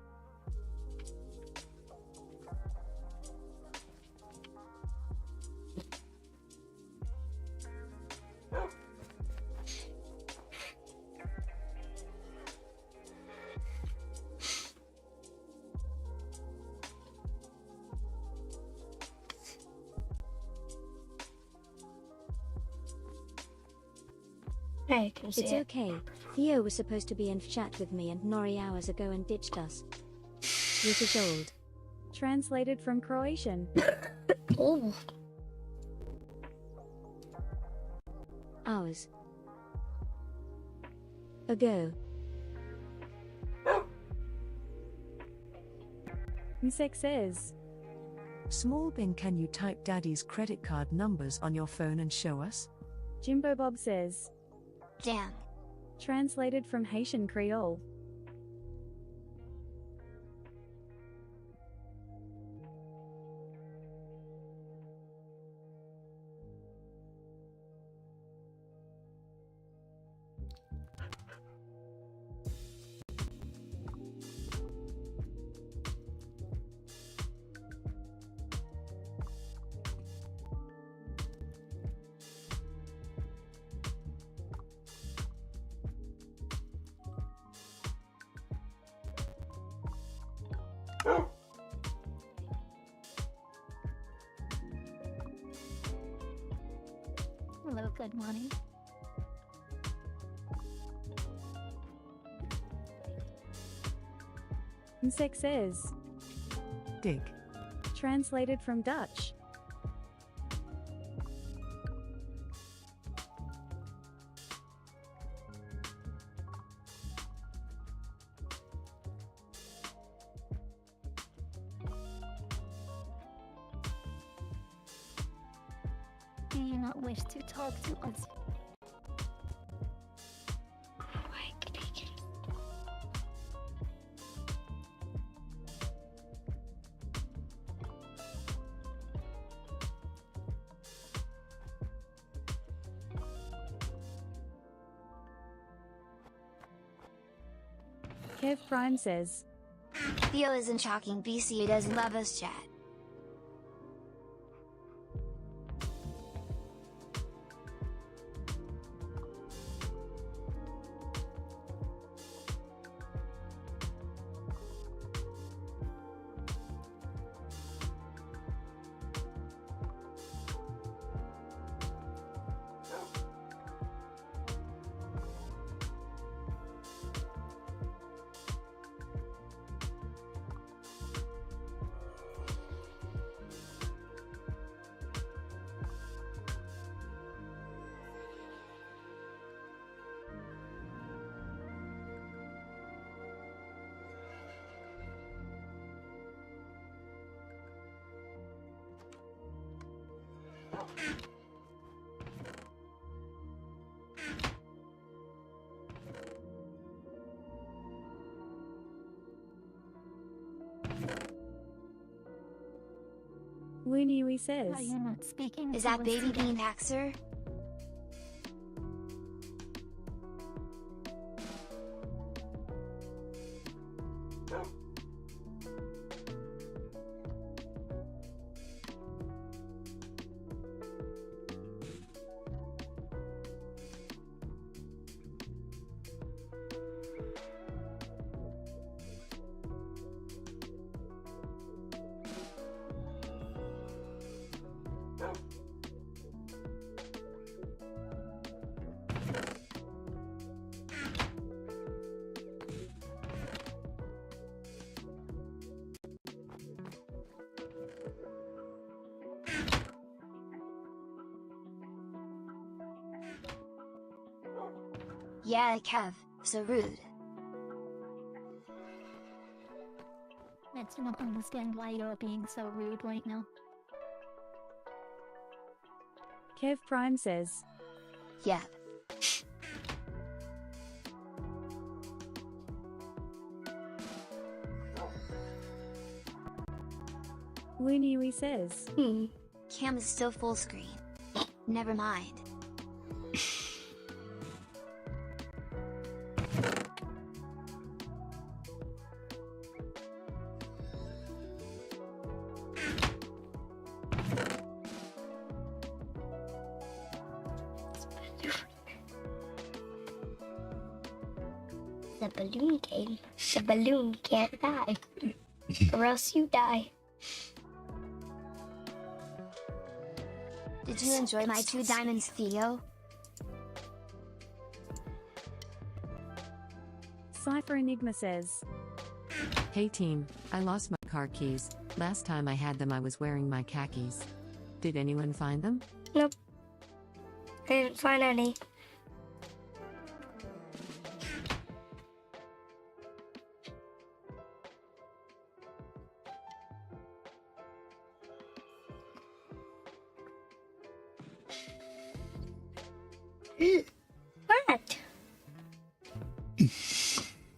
There you can see It's it. okay. Theo was supposed to be in chat with me and Nori hours ago and ditched us. British old. Translated from Croatian. Oh, Hours ago. Insect says. Small Bin, can you type Daddy's credit card numbers on your phone and show us? Jimbo Bob says. Damn. Translated from Haitian Creole. Hello, good morning. Insect says. Dig. Translated from Dutch. Do you not wish to talk to us? Kev Prime says. Theo isn't shocking. BCA doesn't love us, chat. Winnie says. Are you not speaking? Is that Baby Bean Haxer? Yeah, Kev, so rude. I do not understand why you're being so rude right now. Kev Prime says. Yeah. Winnie says. Cam is still full screen. Never mind. The balloon game. The balloon can't die. Or else you die. Did you enjoy my 2 diamonds, Theo? Cypher Enigma says. Hey team, I lost my car keys. Last time I had them I was wearing my khakis. Did anyone find them? Nope. I didn't find any. What?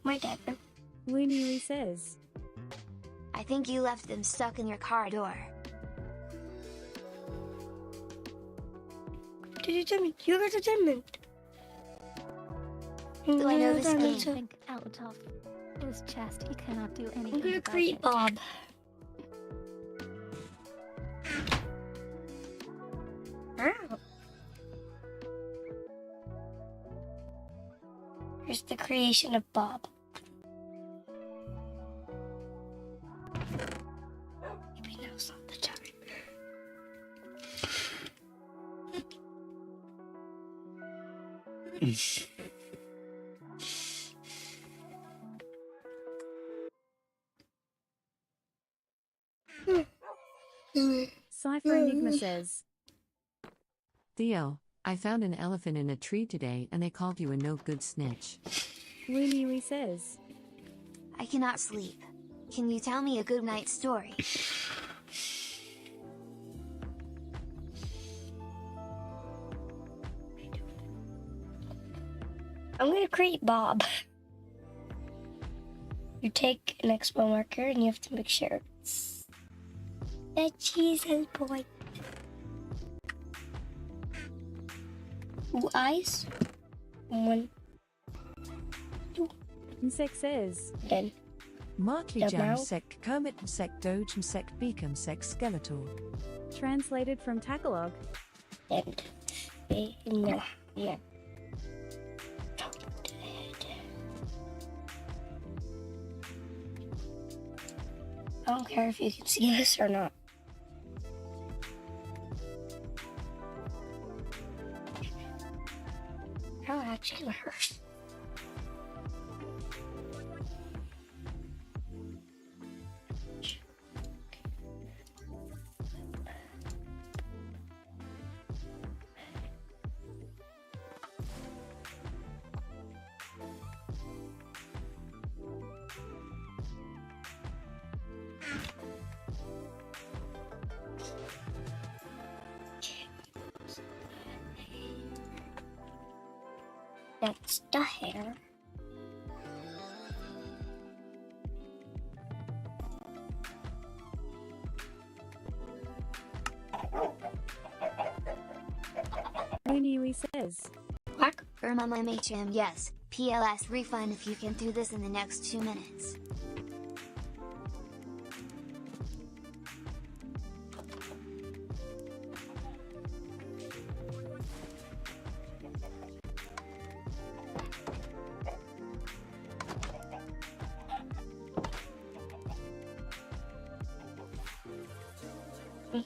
My dad. Looney says. I think you left them stuck in your car door. You got a diamond. Do I know this game? Think out of his chest. He cannot do anything. I'm gonna about create it. Bob. Ow. Here's the creation of Bob. Maybe now's not the time. Cypher Enigma says. Theo, I found an elephant in a tree today and they called you a no good snitch. Looney says. I cannot sleep. Can you tell me a good night story? I'm gonna create Bob. You take an expo marker and you have to make sure it's the Jesus boy. 2 eyes. 1, 2. Insect says. Then. Markley The Jam mouth. sec Kermit sec Doge sec Beacom sec Skeletor. Translated from Tagalog. And. No. Yeah. I don't care if you can see this or not. How actually gonna hurt? That's the hair. Looney says. What? Irma my HM, yes. PLS refund if you can do this in the next 2 minutes.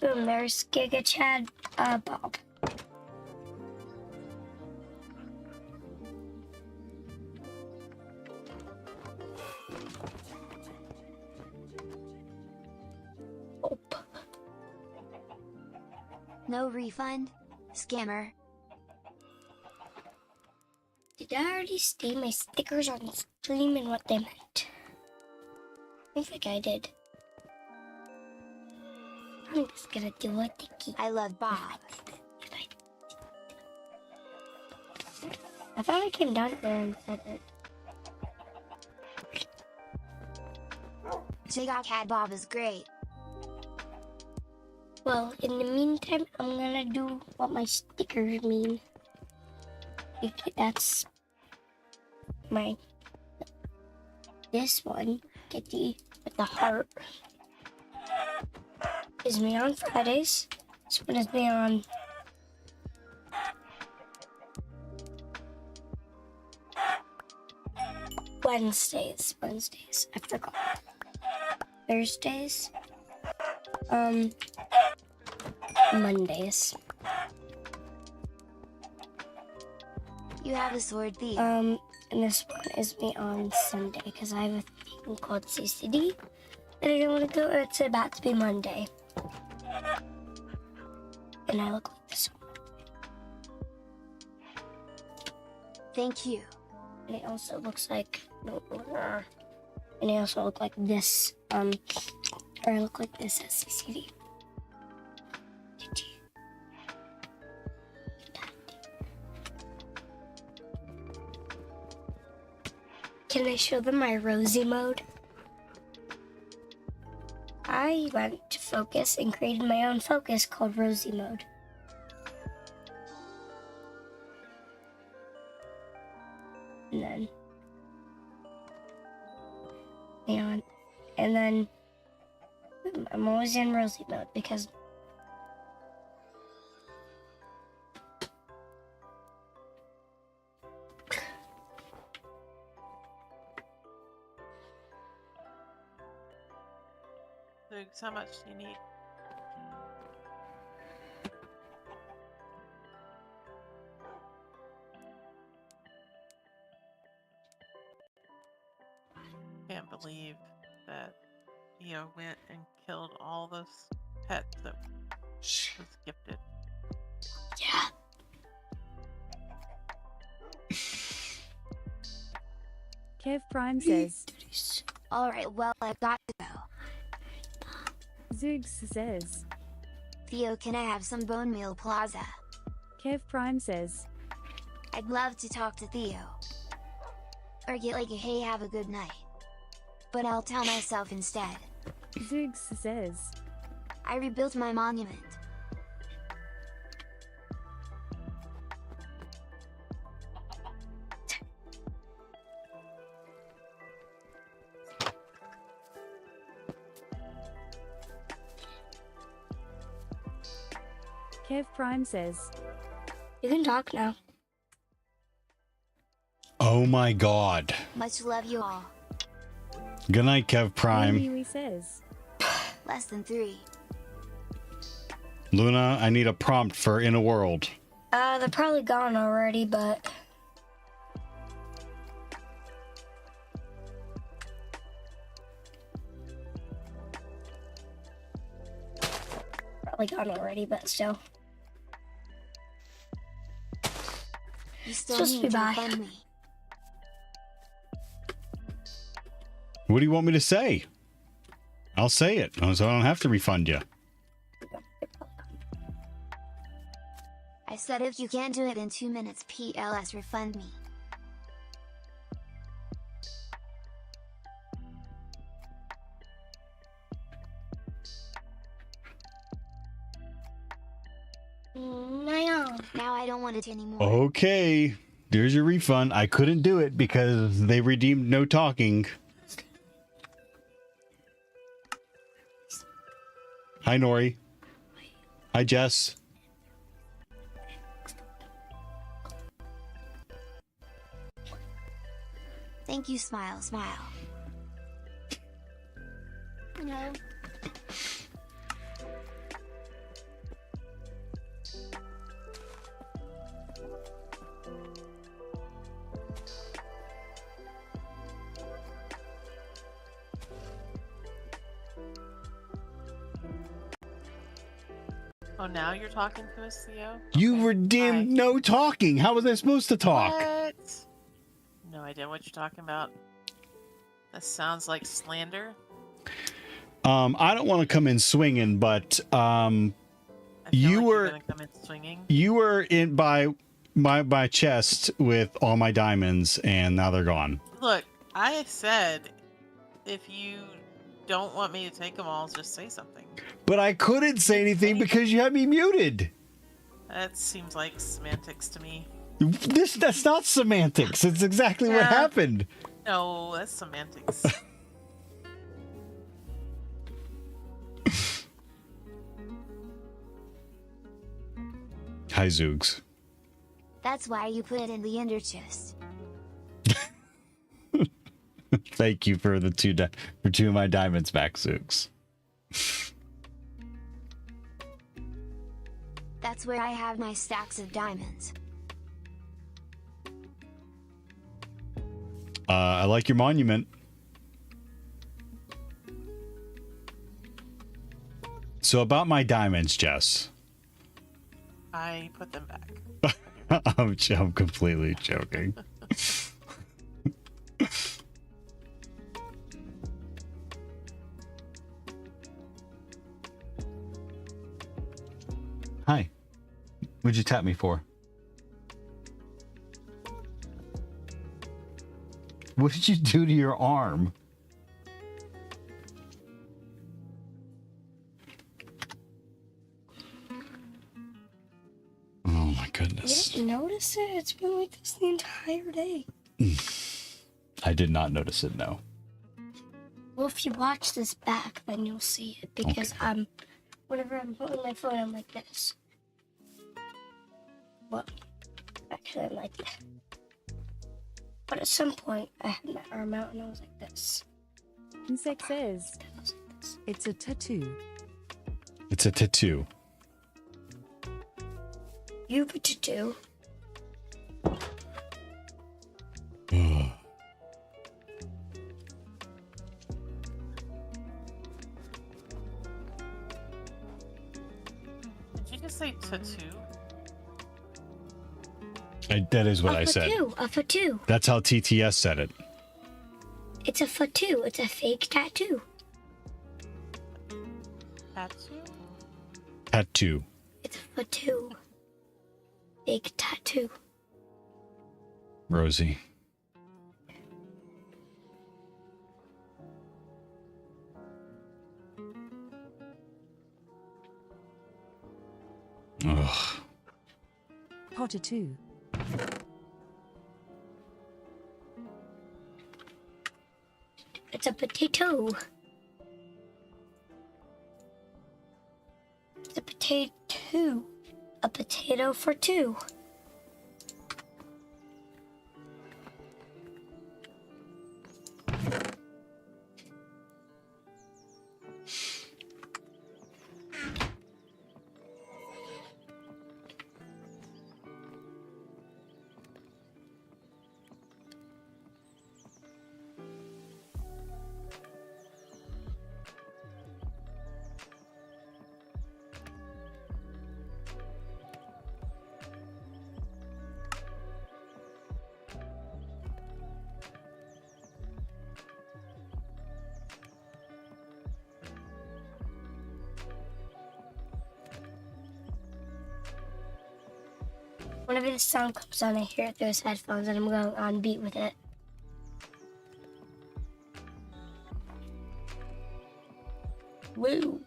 Boom, there's Giga Chad Bob. No refund? Scammer. Did I already state my stickers on the stream and what they meant? I think I did. I'm just gonna do a tiki. I love Bob. I thought I came down there and said it. Jigga Cat Bob is great. Well, in the meantime, I'm gonna do what my stickers mean. Okay, that's my this one, Kitty with the heart, is me on Fridays. This one is me on Wednesdays. I forgot. Thursdays. Mondays. You have a sword thief. And this one is me on Sunday because I have a thing called CCD and I don't want to do it. It's about to be Monday. And I look like this one. Thank you. And it also looks like and I also look like this. Or I look like this at CCD. Can I show them my rosy mode? I went to focus and created my own focus called rosy mode. And then, hang on, and then I'm always in rosy mode because Luke, how much do you need? Can't believe that Theo went and killed all those pets that was gifted. Yeah. Kev Prime says. Alright, well, I've got to go. Zoogs says. Theo, can I have some bone meal plaza? Kev Prime says. I'd love to talk to Theo. Or get like a hey, have a good night. But I'll tell myself instead. Zoogs says. I rebuilt my monument. Kev Prime says. You can talk now. Oh my god. Much love you all. Good night, Kev Prime. Gooey says. Less than 3. Luna, I need a prompt for In a World. They're probably gone already, but probably gone already, but still. You still Just need be to bye. fund me. What do you want me to say? I'll say it, so I don't have to refund you. I said if you can't do it in 2 minutes, PLS refund me. Now I don't want it anymore. Okay, there's your refund. I couldn't do it because they redeemed no talking. Hi, Nori. Hi, Jess. Thank you, smile, smile. No. Oh, now you're talking to us, Theo? You redeemed no talking. How was I supposed to talk? What? No idea what you're talking about. That sounds like slander. I don't want to come in swinging, but I feel you like were you're gonna come in swinging. you were in by my chest with all my diamonds, and now they're gone. Look, I said if you don't want me to take them all, just say something. But I couldn't say anything because you had me muted. That seems like semantics to me. That's not semantics. It's exactly what Yeah. happened. No, that's semantics. Hi, Zoogs. That's why you put it in the ender chest. Thank you for the for 2 of my diamonds back, Zoogs. That's where I have my stacks of diamonds. I like your monument. So about my diamonds, Jess. I put them back. I'm completely joking. Hi. What'd you tap me for? What did you do to your arm? Oh my goodness. You didn't notice it? It's been like this the entire day. I did not notice it, no. Well, if you watch this back, then you'll see it because whenever I'm holding my phone, I'm like this. Well, actually, I'm like that. But at some point, I had my arm out and I was like this. Insect says, it's a tattoo. It's a tattoo. You have a tattoo. Did you just say tattoo? That is what I said. A tattoo. That's how TTS said it. It's a tattoo. It's a fake tattoo. Tattoo? Tattoo. It's a tattoo. Fake tattoo. Rosie. Ugh. Potato. It's a potato. It's a potato. A potato for two. Whenever the sound comes on, I hear it through his headphones and I'm going on beat with it. Woo.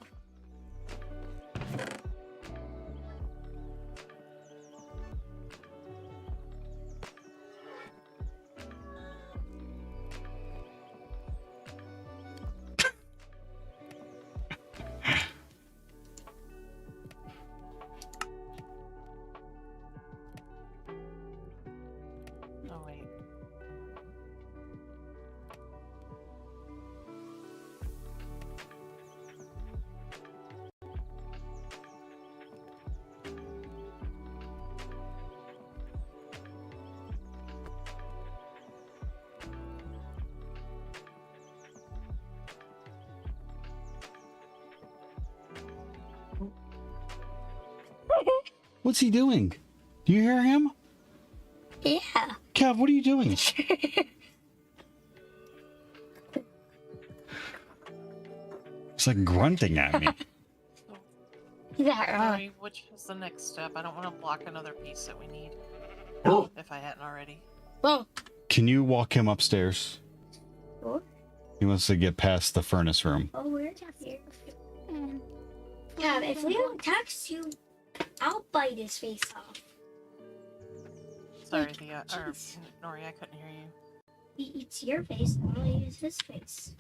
Oh, wait. What's he doing? Do you hear him? Yeah. Kev, what are you doing? It's like grunting at me. Yeah. Sorry, which is the next step? I don't want to block another piece that we need. Oh. If I hadn't already. Well. Can you walk him upstairs? Sure. He wants to get past the furnace room. Oh, we're here. Yeah, if Leo attacks you, I'll bite his face off. Sorry, Thea. Or, Nori, I couldn't hear you. He eats your face, and I'll eat his face.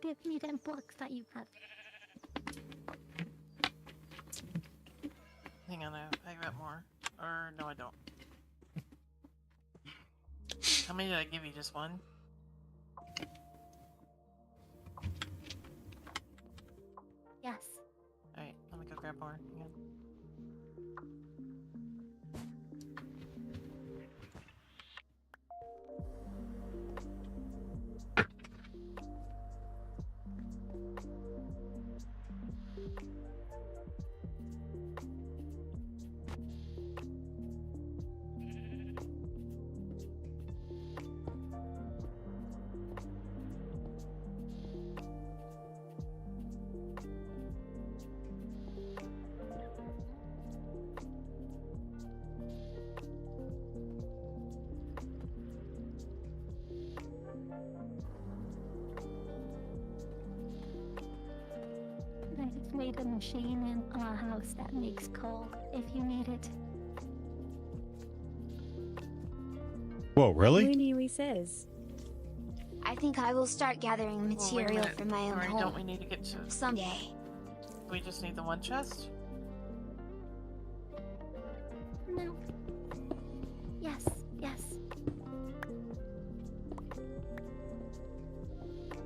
Give me them books that you have. Hang on, I got more. Or, no, I don't. How many did I give you? Just one? Yes. Alright, let me go grab more. Hang on. machine in our house that makes coal if you need it. Whoa, really? Looney says. I think I will start gathering Well, wait a material minute. for my own Alright, home. don't we need to get to... Someday. We just need the one chest? No. Yes, yes.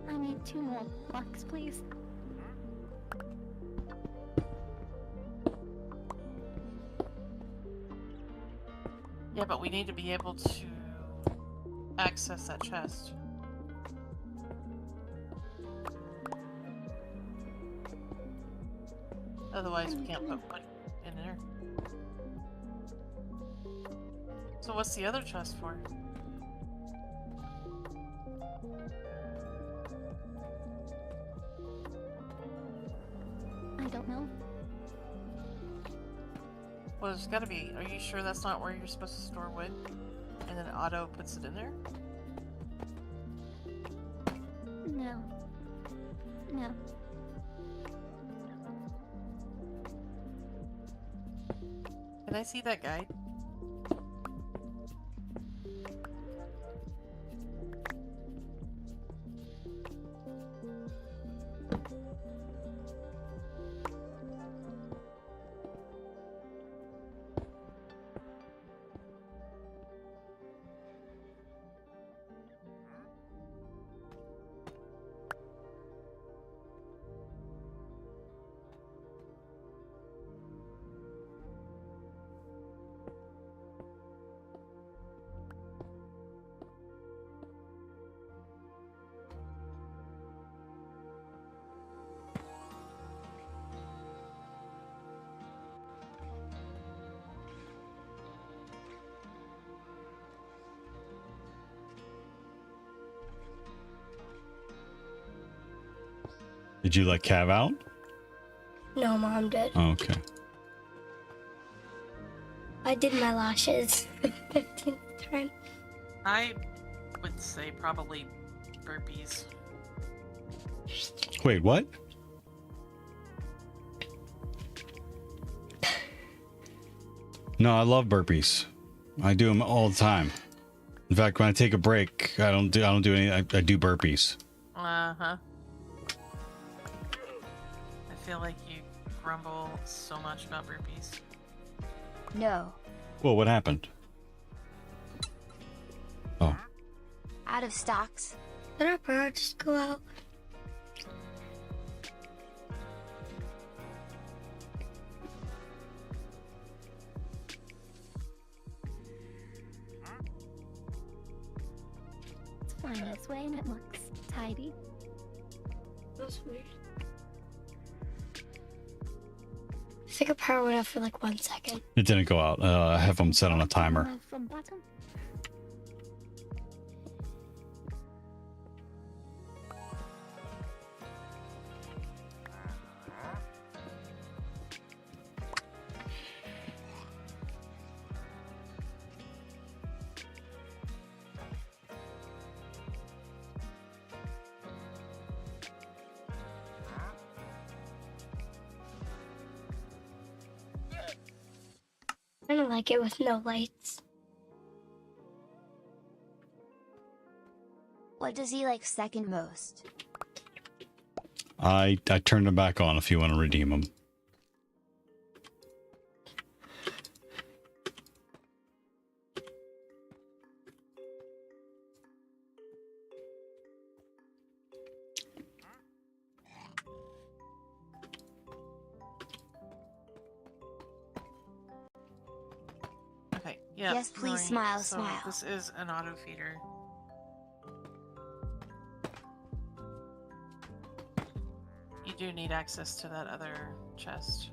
I need 2 more blocks, please. Yeah, but we need to be able to access that chest. Otherwise, we can't put wood in there. So what's the other chest for? I don't know. Well, there's gotta be. Are you sure that's not where you're supposed to store wood? And then auto puts it in there? No. No. Can I see that guide? Did you let Cav out? No, Mom did. Oh, okay. I did my lashes 15th time. I would say probably burpees. Wait, what? No, I love burpees. I do them all the time. In fact, when I take a break, I don't do any. I do burpees. Uh-huh. I feel like you grumble so much about burpees. No. Well, what happened? Oh. Out of stocks. Shut up, or I'll just go out. It's fine this way and it looks tidy. That's weird. I think a power went out for like 1 second. It didn't go out. I have them set on a timer. From bottom. I don't like it with no lights. What does he like second most? I turned them back on if you want to redeem them. Okay, yeah. Yes, please, Nori, smile, so smile. This is an auto feeder. You do need access to that other chest.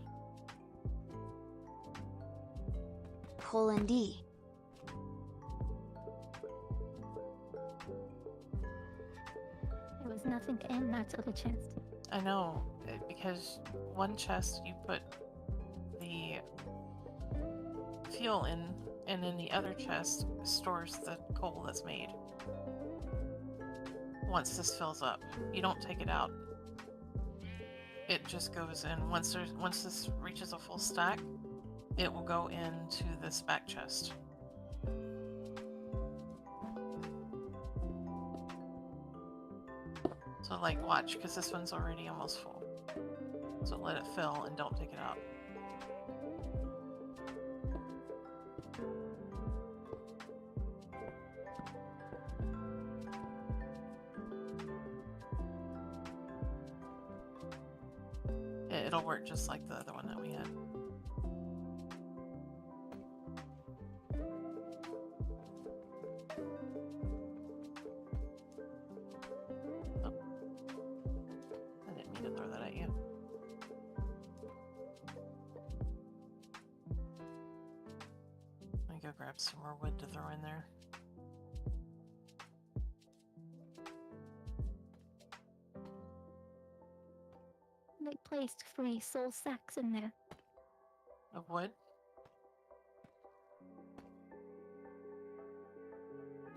Colon D. There was nothing in that other chest. I know, because one chest you put the fuel in, and then the other chest stores the coal that's made. Once this fills up, you don't take it out. it just goes in. Once this reaches a full stack, it will go into this back chest. So like watch, because this one's already almost full. So let it fill and don't take it out. It'll work just like the other one that we had. Oh. I didn't mean to throw that at you. Let me go grab some more wood to throw in there. They placed 3 soul sacks in there. Of wood?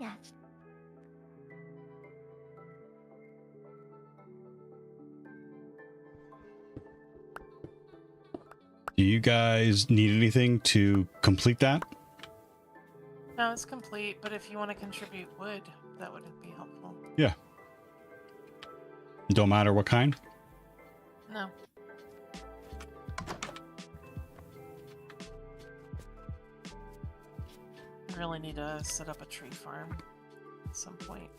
Yes. Do you guys need anything to complete that? No, it's complete, but if you want to contribute wood, that would be helpful. Yeah. Don't matter what kind? No. I really need to set up a tree farm at some point.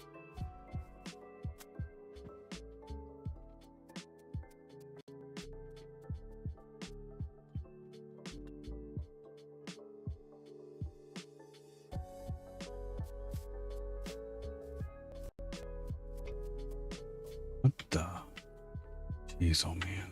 What the? Jeez, oh man.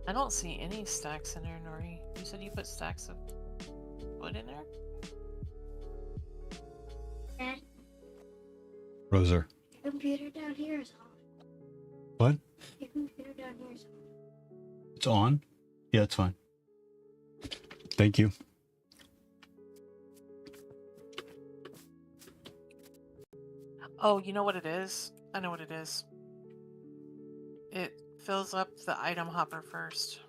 I don't see any stacks in there, Nori. You said you put stacks of wood in there? Dad, Roser. your computer down here is on. What? Your computer down here is on. It's on? Yeah, it's fine. Thank you. Oh, you know what it is? I know what it is. It fills up the item hopper first.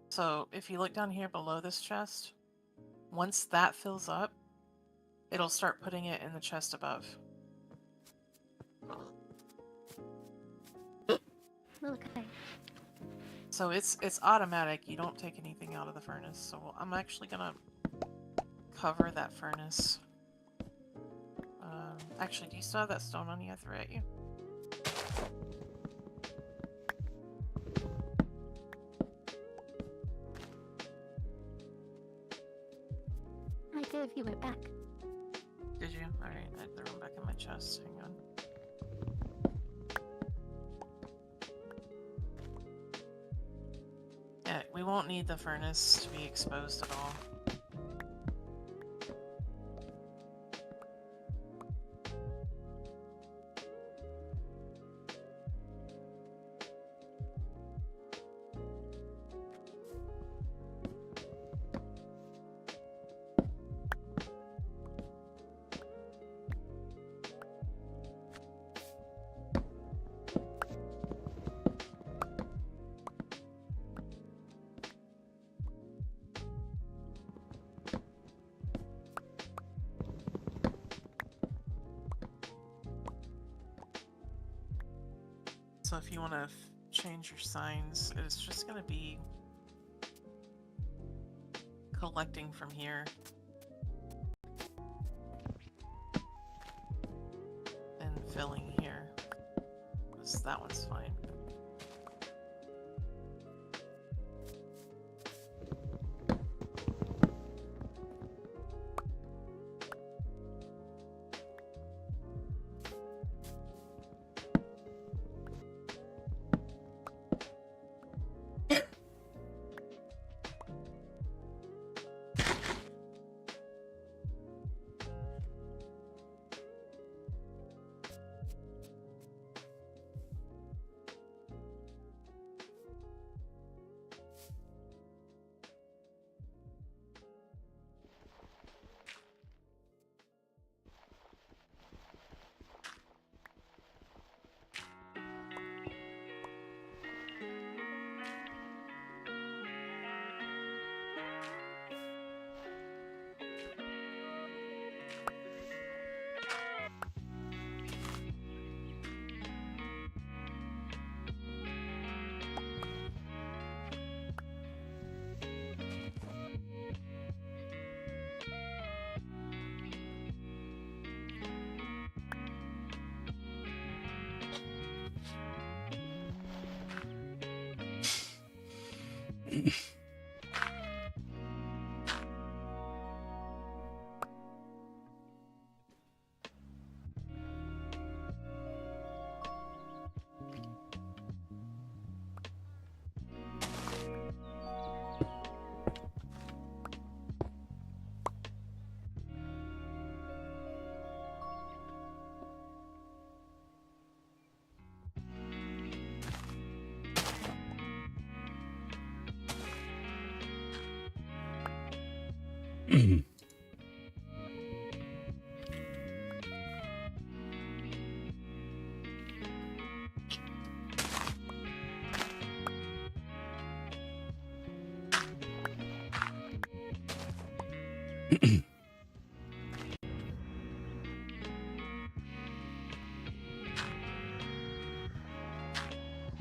So if you look down here below this chest, once that fills up, it'll start putting it in the chest above. Okay. So it's automatic. You don't take anything out of the furnace. So I'm actually gonna cover that furnace. Actually, do you still have that stone on you I threw at you? I gave you it back. Did you? Alright, I threw them back in my chest. Hang on. Yeah, we won't need the furnace to be exposed at all. So if you want to change your signs, it's just going to be collecting from here. And filling here. 'Cause that one's fine.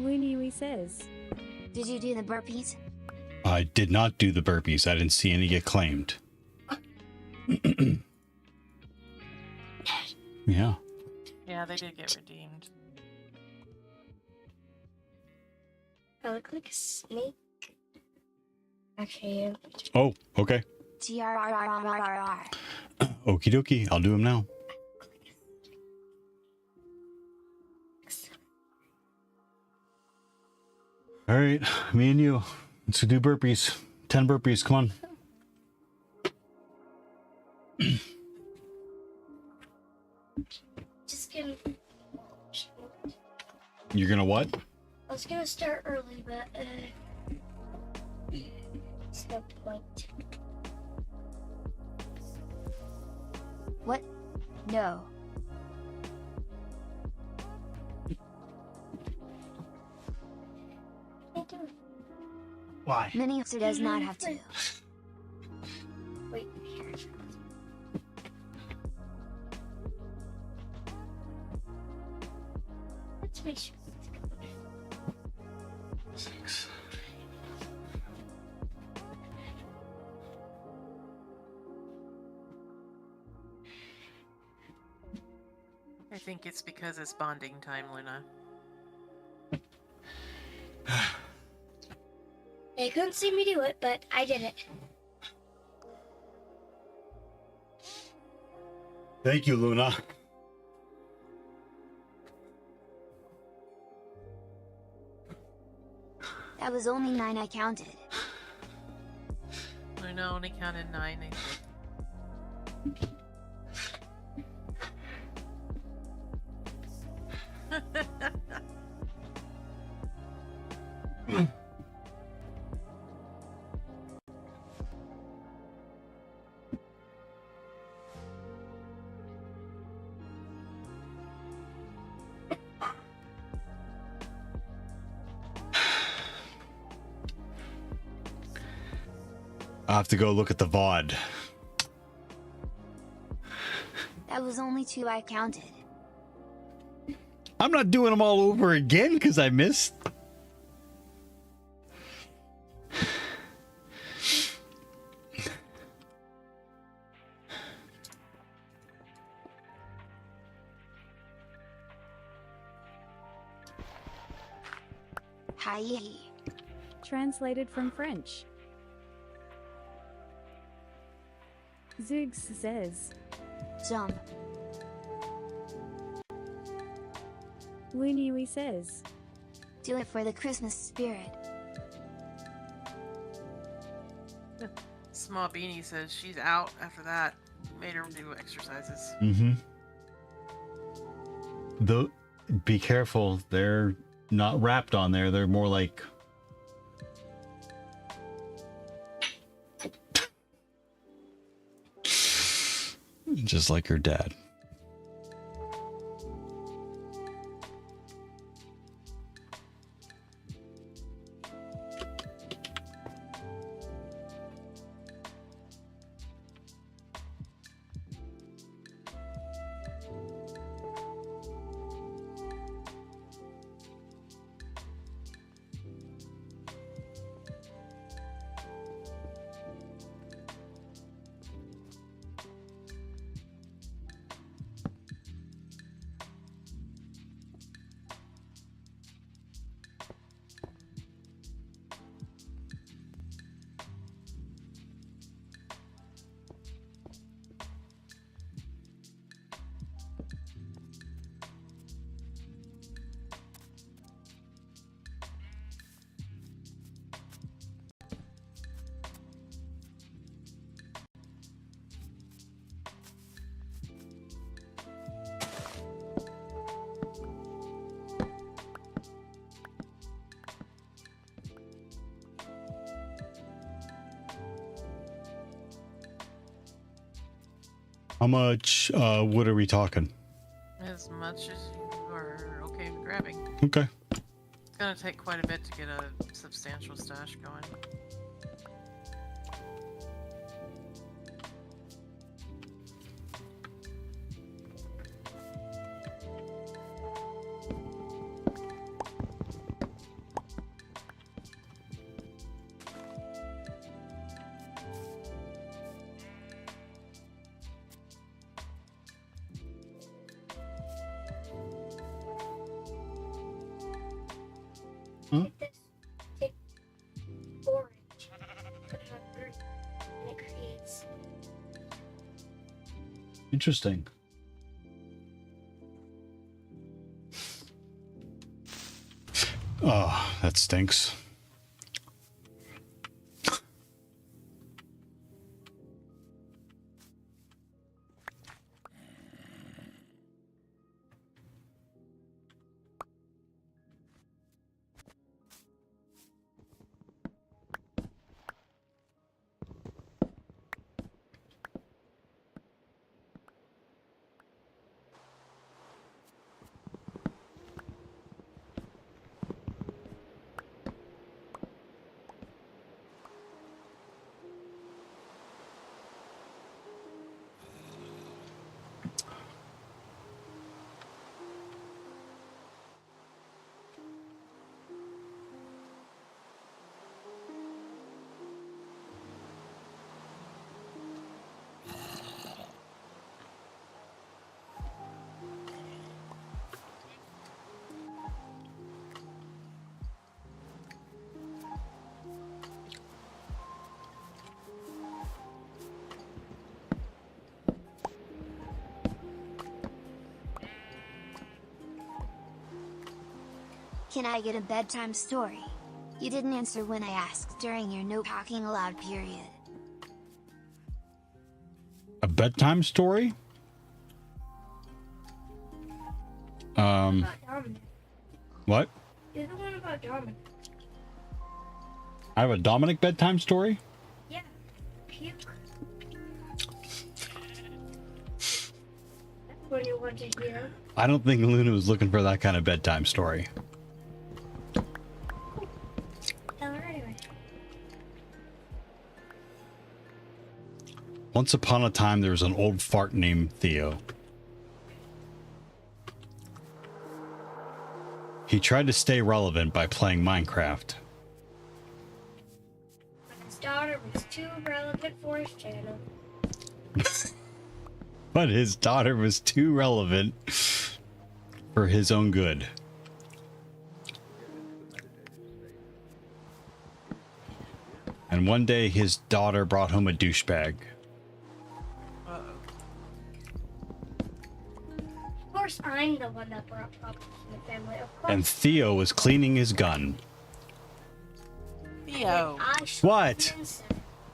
Looney says. Did you do the burpees? I did not do the burpees. I didn't see any get claimed. Yeah. Yeah, they did get redeemed. I look like a snake. Actually, Oh, okay. TRRRRRR. Okie dokie. I'll do them now. All right, me and you. Let's do burpees. 10 burpees. Come on. just gonna. You're gonna what? I was gonna start early, but it's no point. What? No. Why? Miniuser does not have to. Wait here. Let's make sure. 6. I think it's because it's bonding time, Luna. They couldn't see me do it, but I did it. Thank you, Luna. That was only 9 I counted. Luna only counted 9, I think. I'll have to go look at the VOD. That was only 2 I counted. I'm not doing them all over again because I missed. Hi. Translated from French. Zoogs says. Jump. Looney says. Do it for the Christmas spirit. Small Beanie says she's out after that. Made her do exercises. Mm-hmm. Though, be careful. They're not wrapped on there. They're more like... just like your dad. How much wood are we talking? As much as you are okay with grabbing. Okay. It's gonna take quite a bit to get a substantial stash going. Huh? Take orange, put it on green, and it creates. Interesting. Oh, that stinks. Can I get a bedtime story? You didn't answer when I asked during your no talking aloud period. A bedtime story? About Dominic. What? You're the one about Dominic. I have a Dominic bedtime story? Yeah. Puke. That's what you want to hear. I don't think Luna was looking for that kind of bedtime story. Tell her anyway. Once upon a time, there was an old fart named Theo. He tried to stay relevant by playing Minecraft. But his daughter was too relevant for his channel. But his daughter was too relevant for his own good. And one day his daughter brought home a douchebag. Of course, I'm the one that brought problems in the family. Of course. And Theo was cleaning his gun. Theo. What?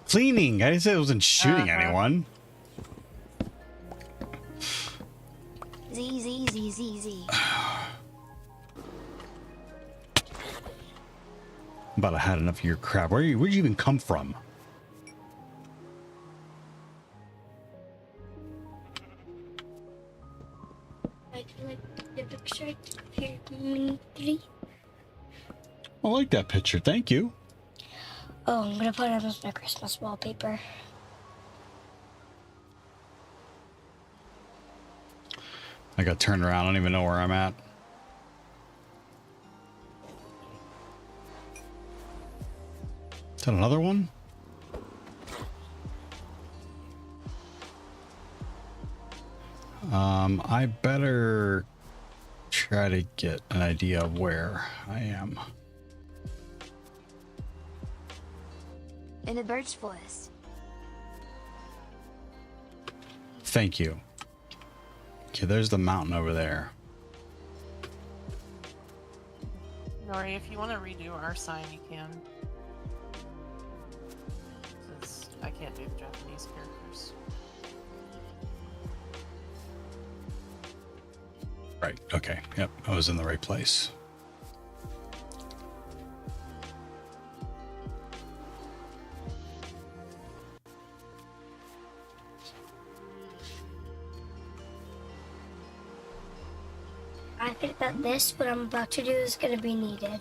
Cleaning? I didn't say it wasn't shooting anyone. Z Z Z Z Z. About I had enough of your crap. Where'd you even come from? Like the picture here, me three. I like that picture. Thank you. Oh, I'm gonna put it as my Christmas wallpaper. I got turned around. I don't even know where I'm at. Is that another one? I better try to get an idea of where I am. In a birch forest. Thank you. Okay, there's the mountain over there. Nori, if you want to redo our sign, you can. Since I can't do the Japanese characters. Right, okay. Yep, I was in the right place. I think that this, what I'm about to do, is going to be needed.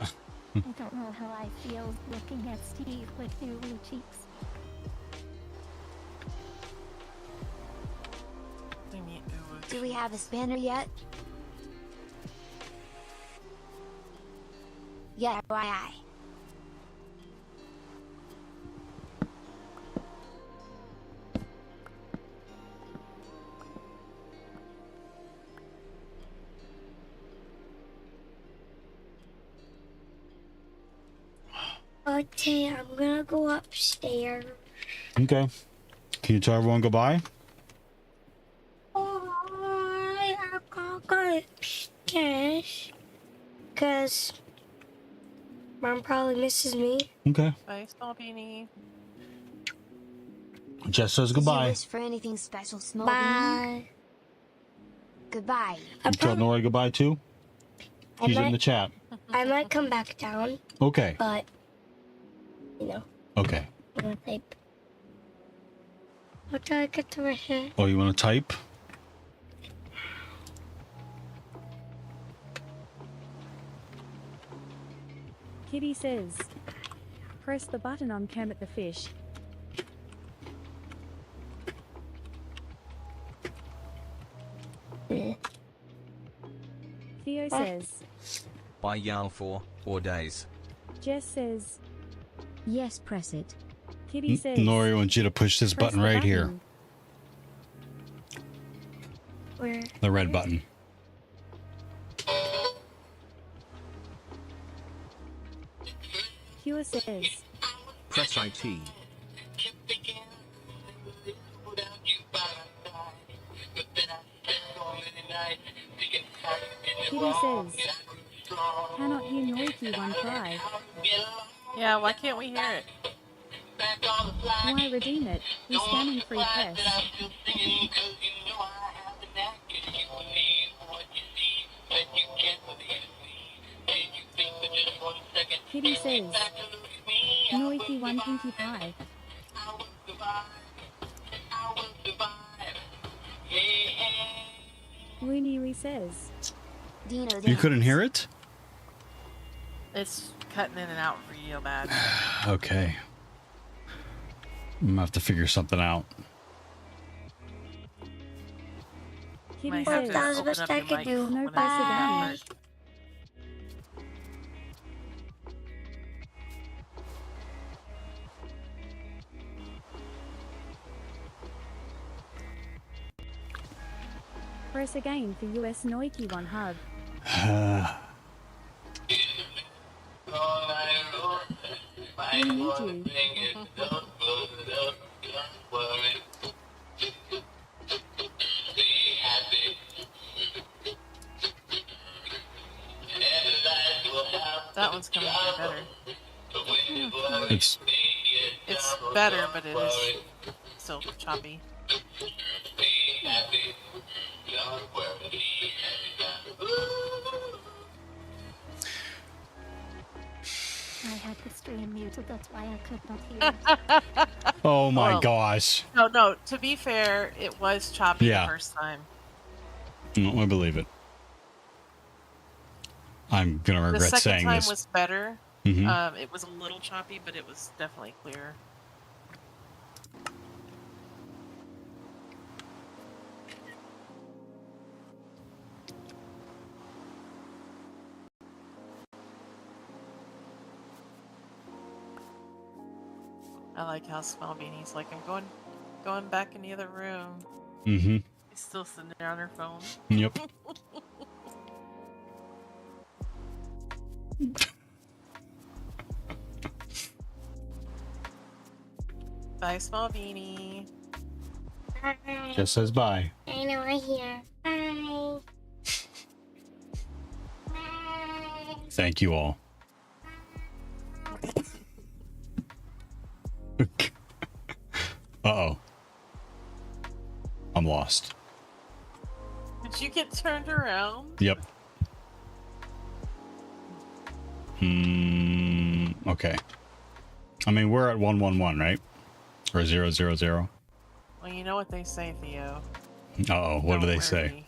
I don't know how I feel looking at Steve with new blue cheeks. Do we have a spanner yet? Yeah, why? Okay, I'm gonna go upstairs. Okay. Can you tell everyone goodbye? I gotta go upstairs. Because Mom probably misses me. Okay. Bye, Small Beanie. Jess says Did you goodbye. wish for anything special, Small Bye. Beanie? Goodbye. You tell Nori goodbye too? She's in the chat. I might come back down. Okay. But, you know, Okay. I'm gonna type. What do I get to my hair? Oh, you want to type? Kitty says, press the button on Kermit the Fish. Theo says, By Yal for 4 days. Jess says, Yes, press it. Kitty says, Nori wants you to push this press button the right here. button. Where? The red button. Hugh says, Press IT. Kitty says, cannot hear Noiki one cry. Yeah, why can't we hear it? Why redeem it? We're scanning free press. Kitty says, Noiki one pinkie pie. Rooney says, Dino You couldn't hear it? It's cutting in and out real bad. Okay. I'm gonna have to figure something out. Kitty Might have says, to that was open best up I your could mic do. when no I press say that again. part. press again for US Noiki one hub. We need you. That one's coming through better. It's It's better, but it is still choppy. I had the stream muted, that's why I could not hear it. oh my Well, gosh. No, to be fair, it was choppy Yeah. the first time. I believe it. I'm gonna The regret second saying time this. was better. Mhm. It was a little choppy, but it was definitely clearer. I like how Small Beanie's like, I'm going back in the other room. Mm-hmm. He's still sitting there on her phone. Yep. Bye, Small Beanie. Bye. Just says bye. I know I hear. Bye. Bye. Thank you all. Uh-oh. I'm lost. Did you get turned around? Yep. Okay. I mean, we're at 111, right? Or 000. Well, you know what they say, Theo. Uh-oh, what do they Don't say? worry,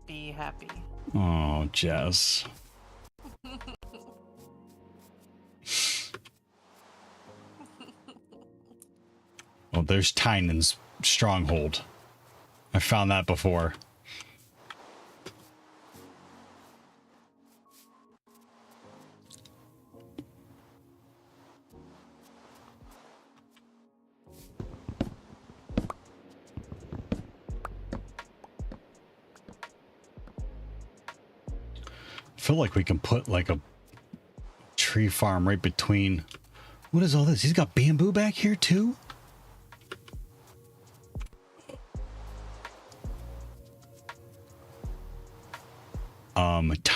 be happy. Oh, Jess. Well, there's Tynan's stronghold. I found that before. I feel like we can put like a tree farm right between. What is all this? He's got bamboo back here too?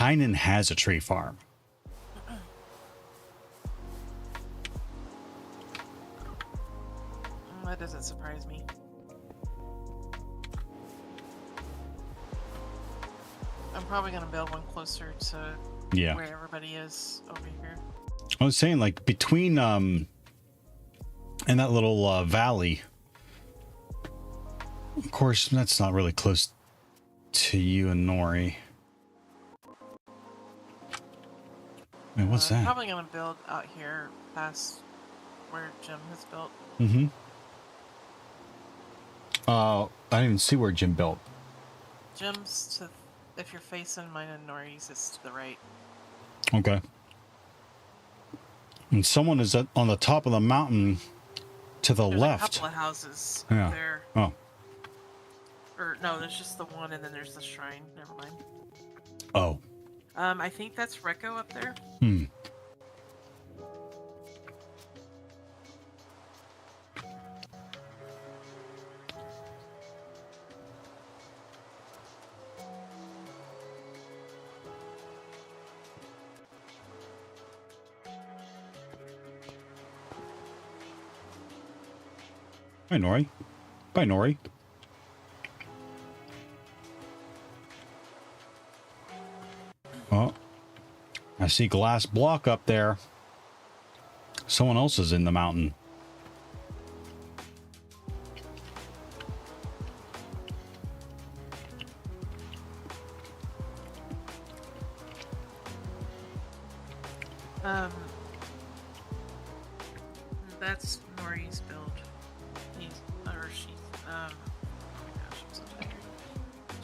Tynan has a tree farm. That doesn't surprise me. I'm probably gonna build one closer to where everybody is over here. I was saying, like, between in that little valley. Of course, that's not really close to you and Nori. Wait, what's I'm that? probably gonna build out here past where Jim has built. Mm-hmm. I didn't even see where Jim built. Jim's to, if you're facing mine and Nori's, it's to the right. Okay. And someone is on the top of the mountain to the There's left. a couple of houses Yeah. there. Oh. Or no, there's just the one, and then there's the shrine. Never mind. Oh. I think that's Rekko up there. Hmm. Bye, Nori. Bye, Nori. Oh, I see glass block up there. Someone else is in the mountain. That's Nori's build. She's, oh my gosh, I'm so tired.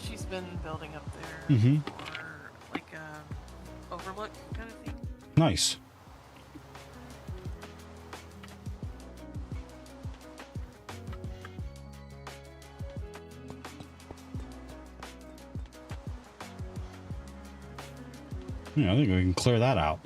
She's been building up there for like overlook kind of thing. Nice. Yeah, I think we can clear that out.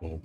Whoa.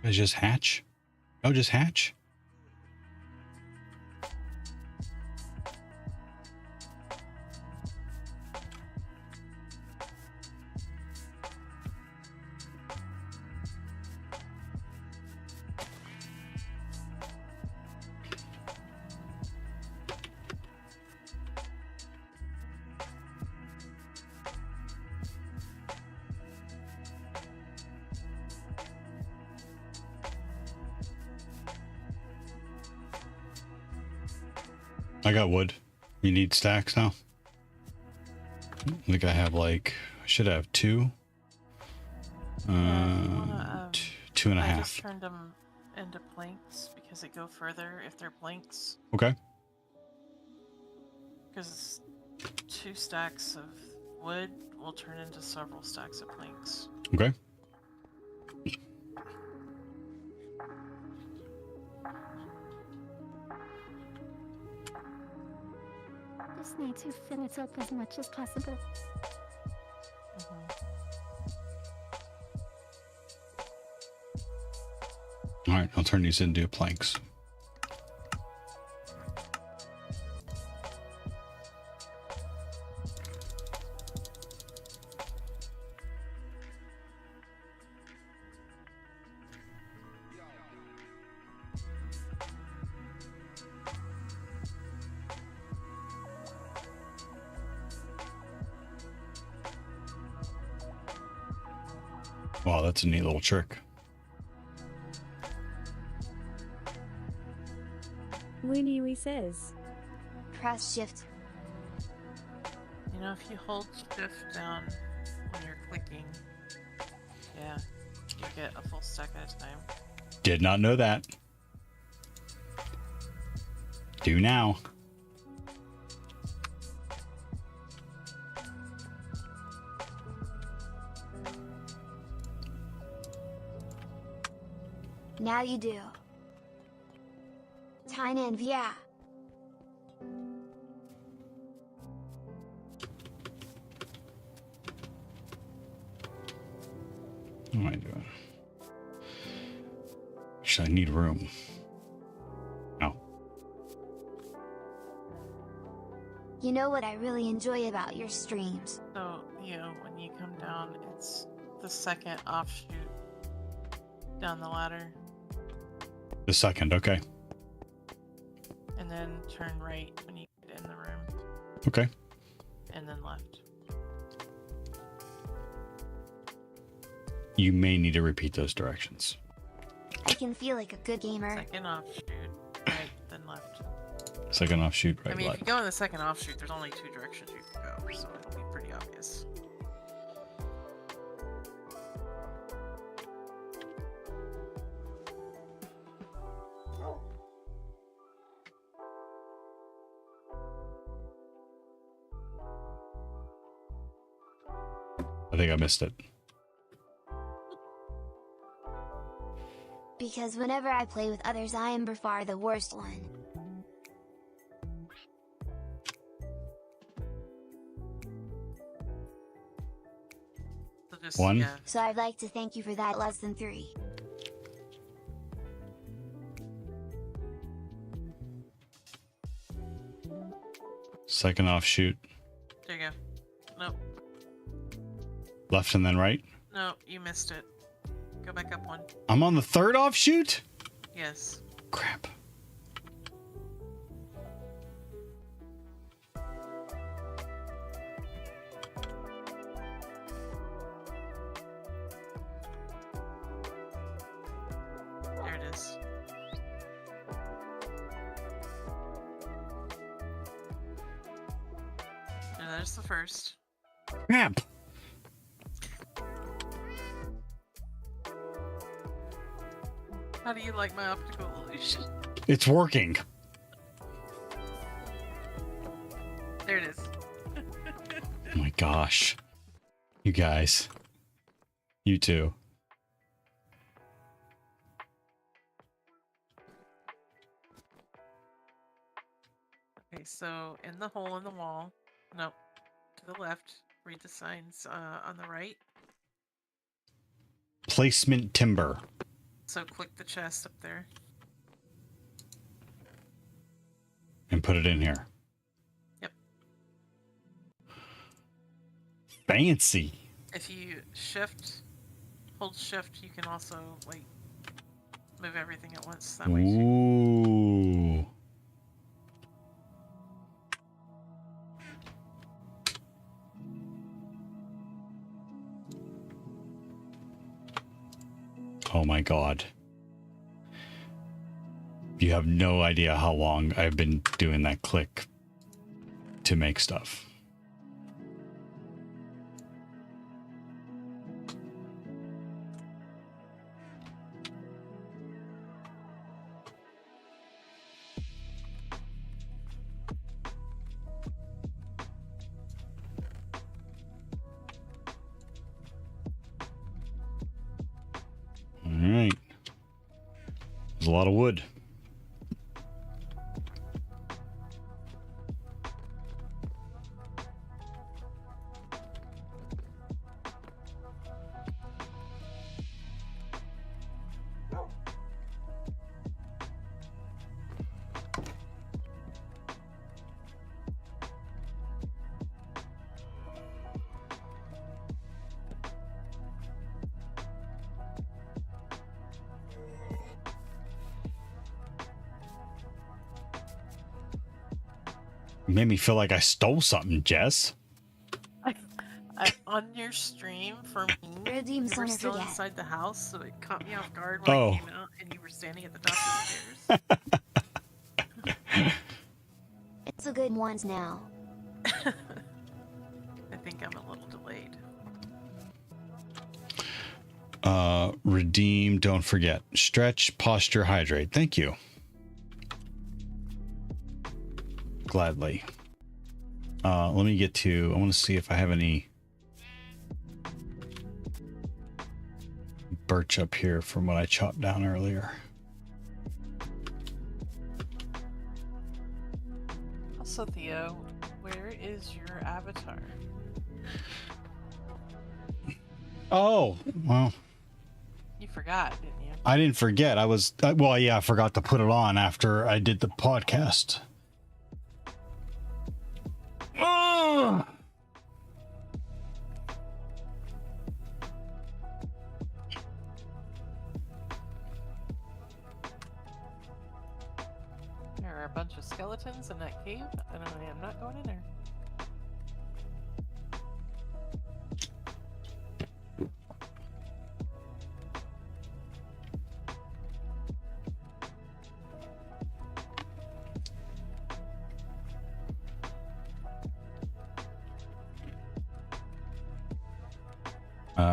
Just hatch? Oh, just hatch? I got wood. You need stacks now? I think I have like, I should have two. Two and a half. I just turned them into planks because they go further if they're planks. Okay. Because 2 stacks of wood will turn into several stacks of planks. Okay. Just need to fill it up as much as possible. All right, I'll turn these into planks. Wow, that's a neat little trick. Winnie says. Press shift. You know, if you hold shift down when you're clicking, yeah, you get a full stack at a time. Did not know that. Do now. Now you do. Tine and yeah. What am I doing? Actually, I need room. Oh. You know what I really enjoy about your streams? So, you know, when you come down, it's the second offshoot down the ladder. The second, okay. And then turn right when you get in the room. Okay. And then left. You may need to repeat those directions. I can feel like a good gamer. Second offshoot, right, then left. Second offshoot, right, I mean, left. if you go in the second offshoot, there's only 2 directions you can go, so it'll be pretty obvious. I think I missed it. Because whenever I play with others, I am by far the worst one. So just, One. Yeah. So I'd like to thank you for that. Less than 3. Second offshoot. There you go. Nope. Left and then right. No, you missed it. Go back up 1. I'm on the third offshoot? Yes. Crap. there's the first. Crap. How do you like my optical illusion? It's working. There it is. Oh my gosh. You guys. You too. Okay, so in the hole in the wall, no, to the left, read the signs on the right. Placement timber. So click the chest up there. And put it in here. Yep. Fancy. If you hold shift, you can also like move everything at once. That way. Ooh. Oh my god. You have no idea how long I've been doing that click to make stuff. All right. There's a lot of wood. Made me feel like I stole something, Jess. On your stream for me, Redeem you were Summer still Forget. inside the house, so it caught me off guard when Oh. I came out and you were standing at the top of the stairs. It's a good ones now. I think I'm a little delayed. Redeem, don't forget. Stretch, posture, hydrate. Thank you. Gladly. Let me get to, I want to see if I have any birch up here from what I chopped down earlier. Also, Theo, where is your avatar? Oh, well, You forgot, didn't you? I didn't forget. Well, yeah, I forgot to put it on after I did the podcast. Ugh. There are a bunch of skeletons in that cave, and I am not going in there.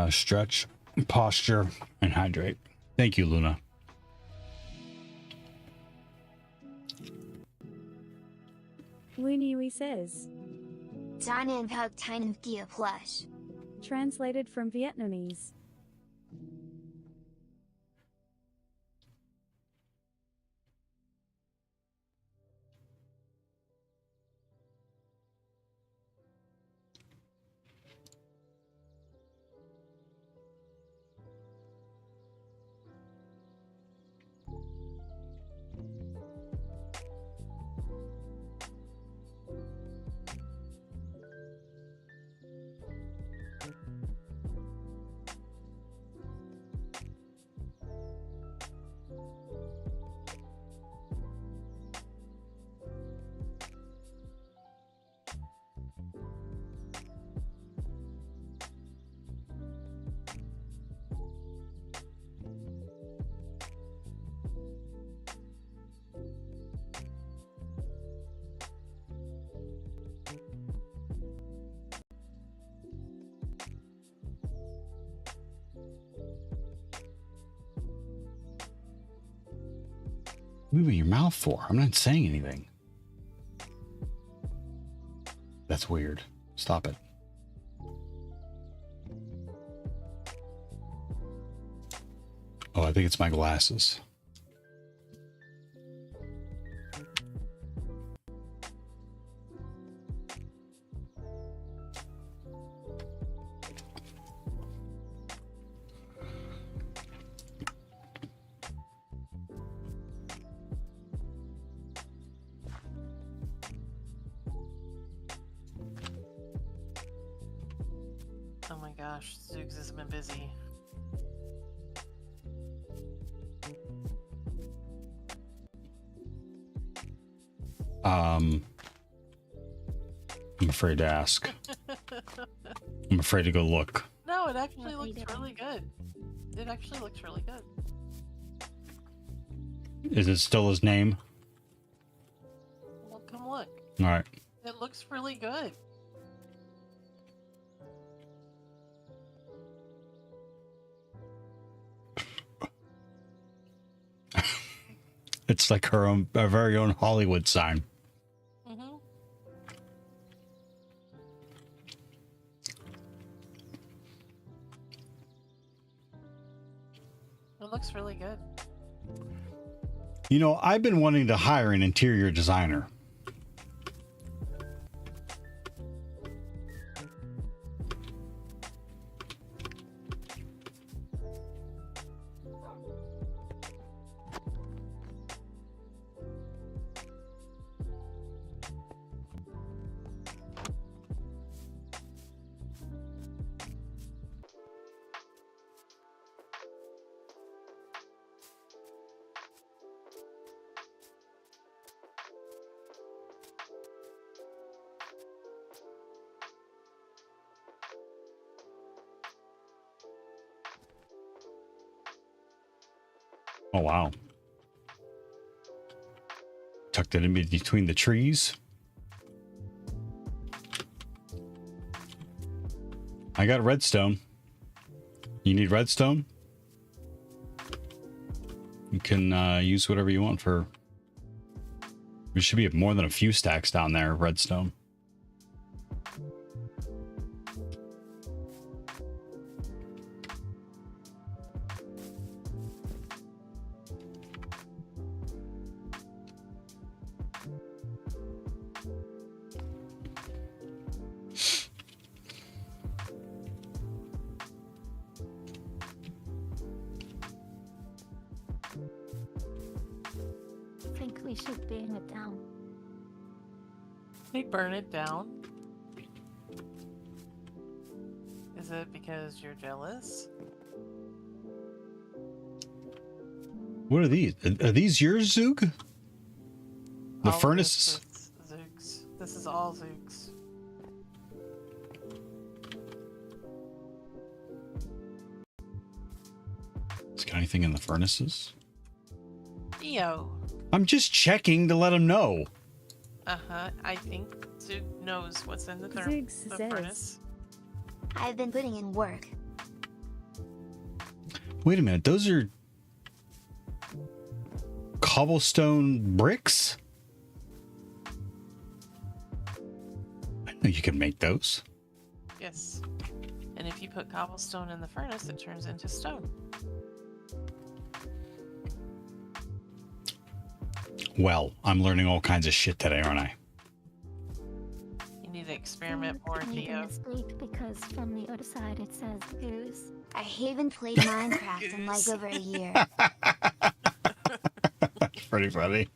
Stretch, posture, and hydrate. Thank you, Luna. Lunui says. Dinan Pug Tynan Gia Plush. Translated from Vietnamese. moving your mouth for? I'm not saying anything. That's weird. Stop it. Oh, I think it's my glasses. Oh my gosh, Zoogs has been busy. I'm afraid to ask. I'm afraid to go look. No, it actually looks really good. It actually looks really good. Is it still his name? Well, come look. All right. It looks really good. It's like her own, our very own Hollywood sign. Mm-hmm. It looks really good. You know, I've been wanting to hire an interior designer. Oh, wow. Tucked it in between the trees. I got redstone. You need redstone? You can use whatever you want for... There should be more than a few stacks down there of redstone. I think we should burn it down. They burn it down? Is it because you're jealous? What are these? Are these yours, Zoog? The All of furnace? This is Zoogs. This is all Zoogs. Is there anything in the furnaces? Theo. I'm just checking to let him know. Uh-huh. I think Zoog knows what's in the, Zoogs the says. furnace. I've been putting in work. Wait a minute, those are cobblestone bricks? I know you can make those. Yes. And if you put cobblestone in the furnace, it turns into stone. Well, I'm learning all kinds of shit today, aren't I? You need to experiment more, I made a Theo. mistake because from the other side it says goose. I haven't played Minecraft in like over a year. That's pretty funny.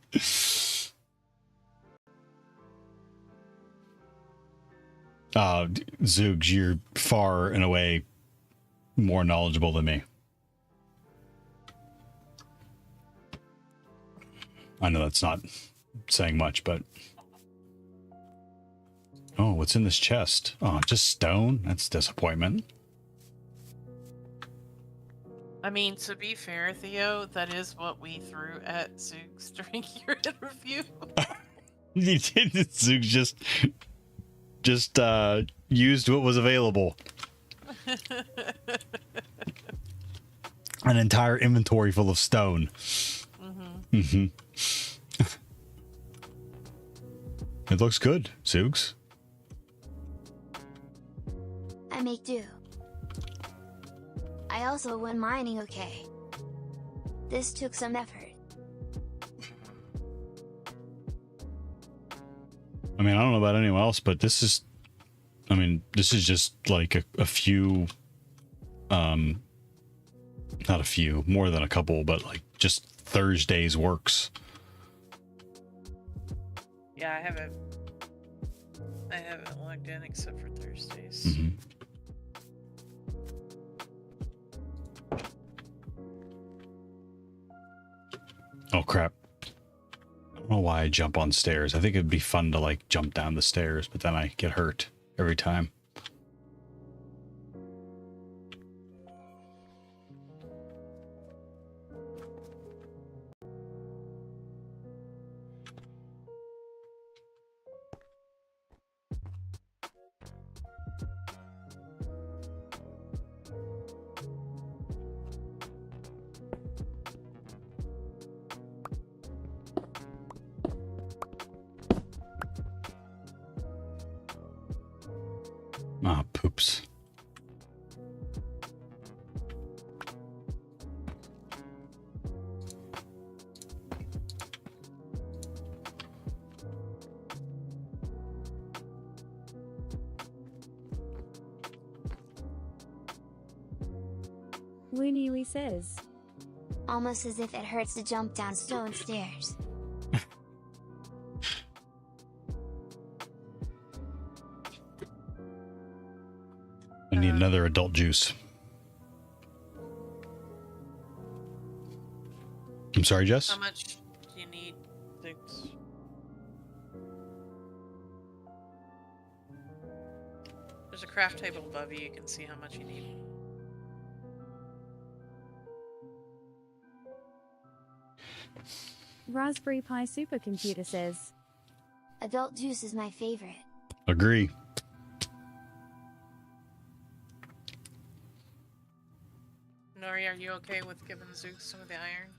Zoogs, you're far and away more knowledgeable than me. I know that's not saying much, but... Oh, what's in this chest? Oh, just stone? That's disappointment. I mean, to be fair, Theo, that is what we threw at Zoogs during your interview. Zoogs just used what was available. An entire inventory full of stone. Mm-hmm. It looks good, Zoogs. I make do. I also went mining okay. This took some effort. I mean, I don't know about anyone else, but this is, I mean, this is just like a few, not a few, more than a couple, but like just Thursday's works. Yeah, I haven't logged in except for Thursdays. Mm-hmm. Oh crap. I don't know why I jump on stairs. I think it'd be fun to like jump down the stairs, but then I get hurt every time. Ah, poops. Looney says. Almost as if it hurts to jump down stone stairs. I need another adult juice. I'm sorry, Jess? How much do you need? 6. There's a craft table above you. You can see how much you need. Raspberry Pi Supercomputer says. Adult juice is my favorite. Agree. Nori, are you okay with giving Zook some of the iron?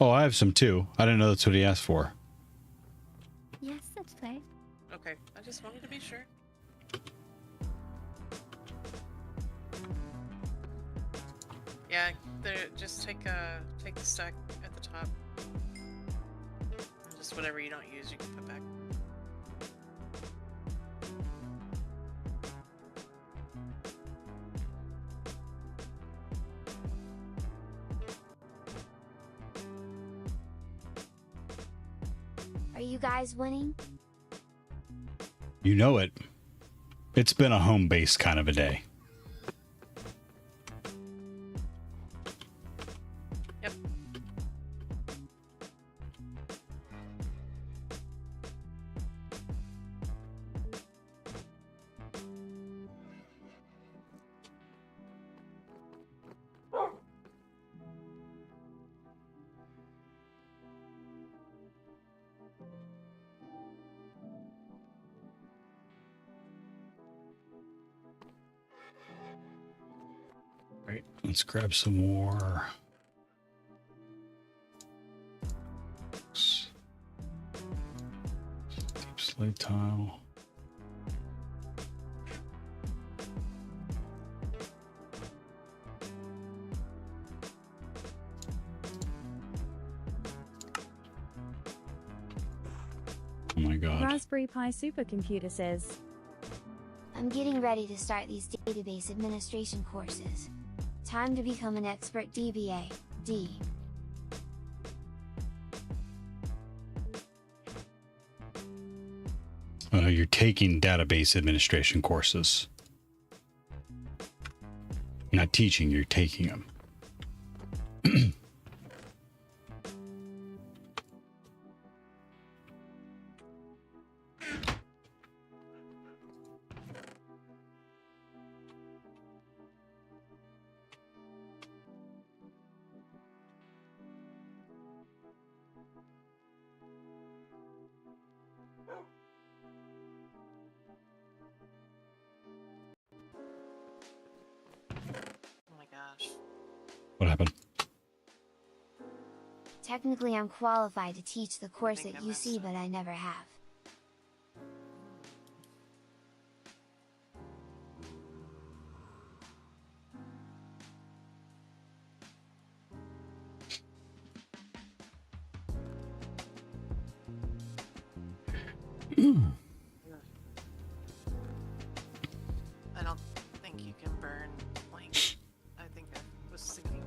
Oh, I have some too. I didn't know that's what he asked for. Yes, that's fine. Okay, I just wanted to be sure. Yeah, just take the stack at the top. And just whatever you don't use, you can put back. Are you guys winning? You know it. It's been a home base kind of a day. Yep. Right. Let's grab some more. Deep slate tile. Oh my god. Raspberry Pi Supercomputer says. I'm getting ready to start these database administration courses. Time to become an expert DBA, D. You're taking database administration courses. You're not teaching, you're taking them. Oh my gosh. What happened? Technically I'm qualified to teach the course at UC, but I never have. I don't think you can burn planks. I think I was thinking,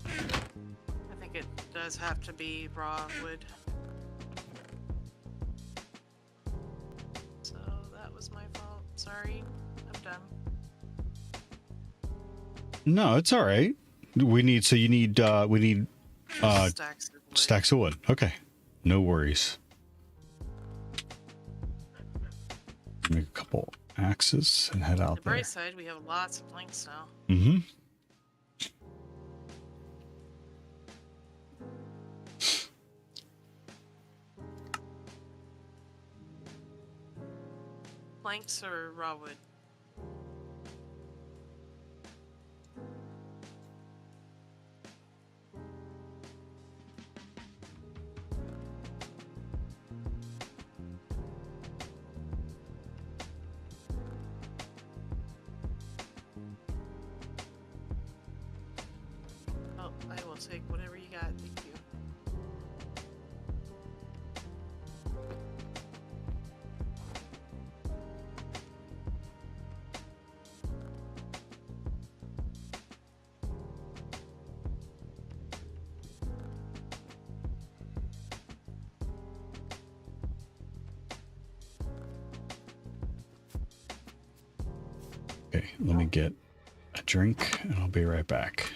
I think it does have to be raw wood. So that was my fault. Sorry. I'm done. No, it's all right. We need stacks of wood. Okay. No worries. Make a couple axes and head out The there. bright side, we have lots of planks now. Mm-hmm. Planks or raw wood? Oh, I will take whatever you got, thank you. Okay, let me get a drink and I'll be right back.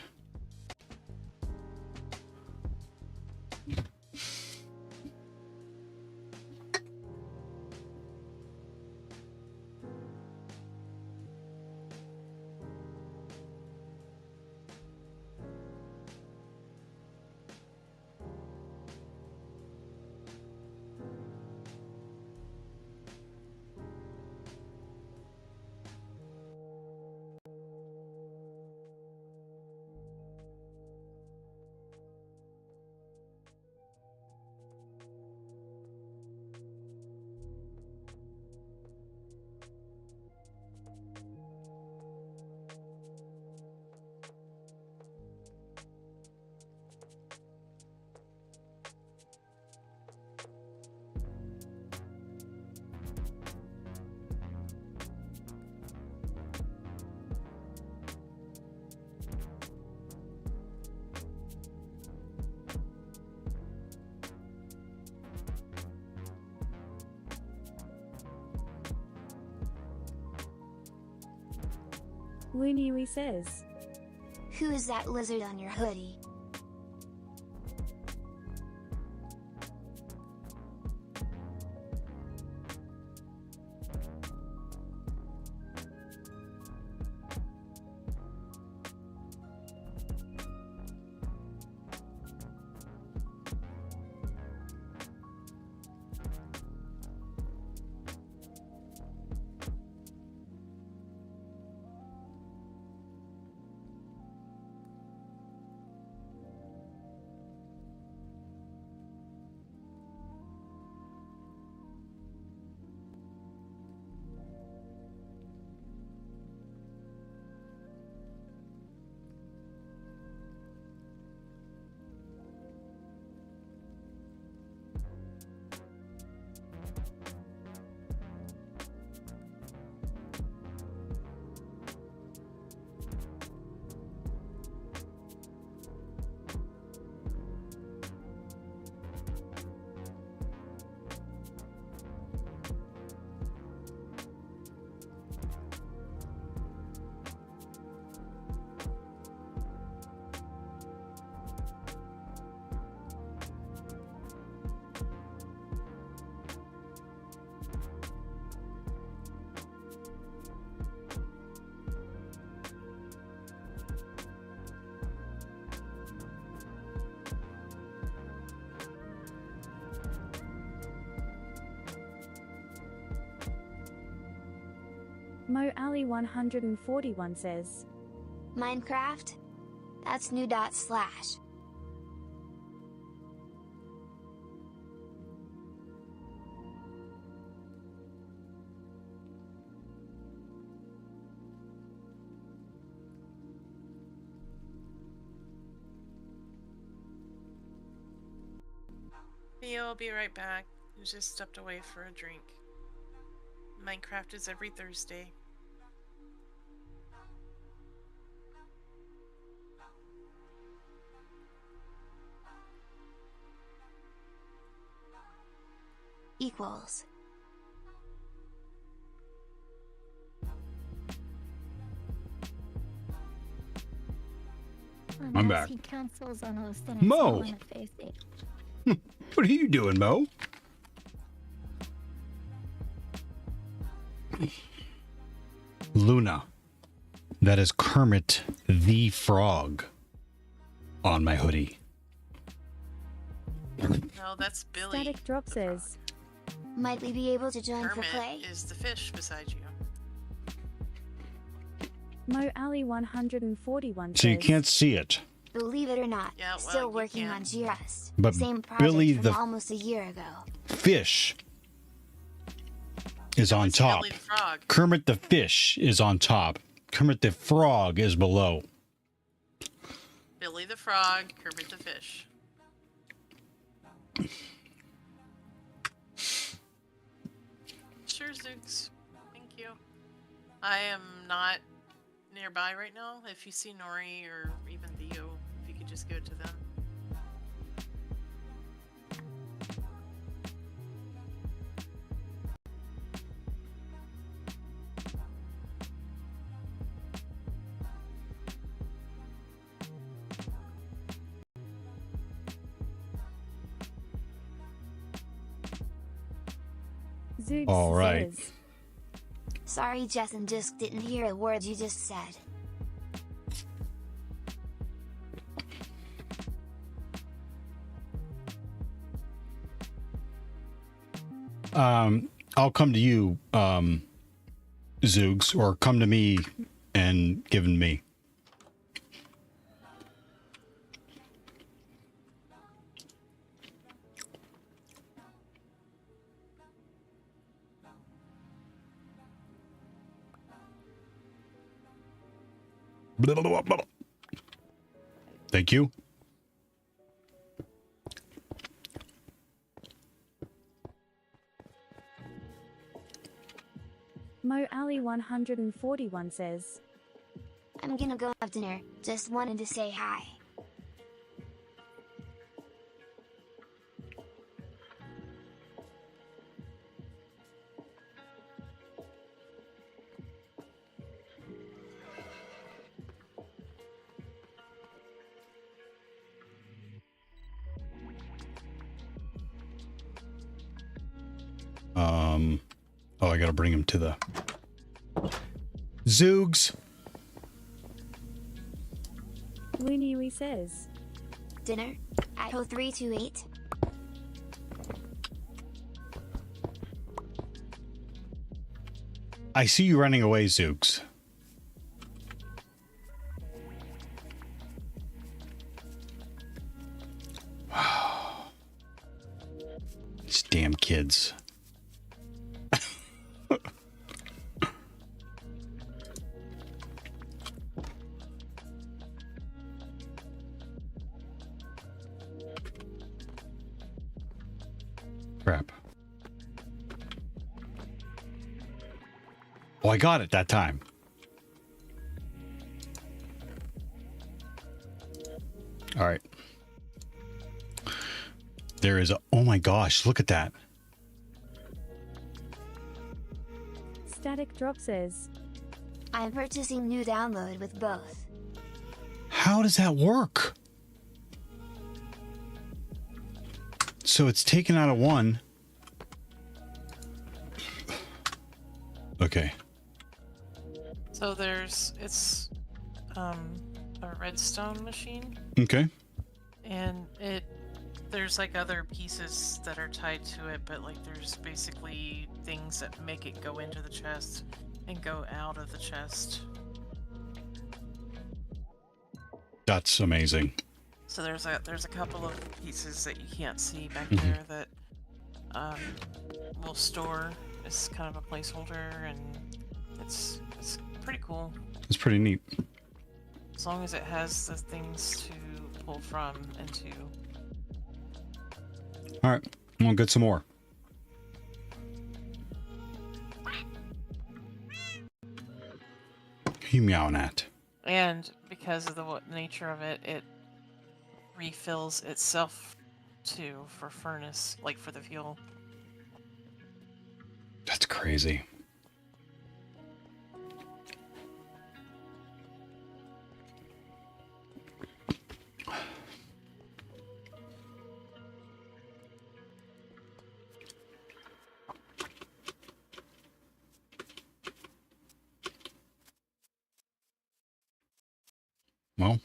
Looney says. Who is that lizard on your hoodie? Mo Ali 141 says, Minecraft? That's new dot slash. Theo will be right back. He just stepped away for a drink. Minecraft is every Thursday. Equals. I'm back. He cancels on us, then Mo! it's on a Thursday. What are you doing, Mo? Luna. That is Kermit the Frog on my hoodie. No, that's Billy. Static Drop says, Might we be able to join for Kermit play? is the fish beside you. Mo Ali 141 says, So you can't see it. Believe it or not, Yeah, well, still you working can. on G-Rust. But Same project Billy from the- almost a year ago. Fish is on It's top. Billy the Frog. Kermit the Fish is on top. Kermit the Frog is below. Billy the Frog, Kermit the Fish. Sure, Zooks. Thank you. I am not nearby right now. If you see Nori or even Theo, if you could just go to them. Zooks All right. says, Sorry, Jess and Disc didn't hear a word you just said. I'll come to you, Zoogs, or come to me and given me. Blah, blah, blah, blah. Thank you. Mo Ali 141 says, I'm gonna go have dinner, just wanted to say hi. Oh, I gotta bring him to the Zoogs. Looney says, Dinner at 0328. I see you running away, Zoogs. These damn kids. Crap. Oh, I got it that time. All right. There is a... Oh my gosh, look at that. Static Drop says, I'm purchasing new download with both. How does that work? So it's taken out of one. Okay. So it's a redstone machine, Okay. and there's like other pieces that are tied to it, but like there's basically things that make it go into the chest. and go out of the chest. That's amazing. So there's a couple of pieces that you can't see back Mhm. there that we'll store as kind of a placeholder, and it's pretty cool. It's pretty neat. As long as it has the things to pull from and to. All right, we'll get some more. Who you meowing at? And because of the nature of it, it refills itself too for furnace, like for the fuel. That's crazy. Well,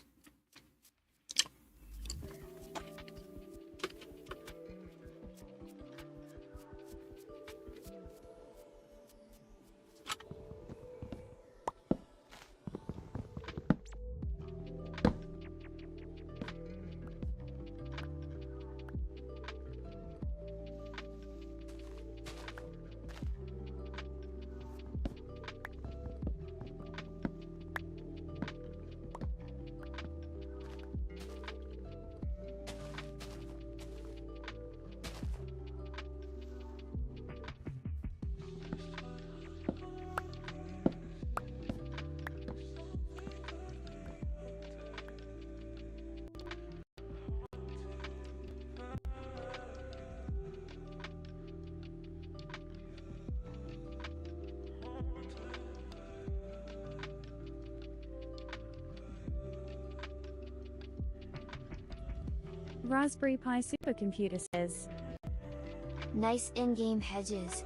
Raspberry Pi supercomputer says, Nice in-game hedges.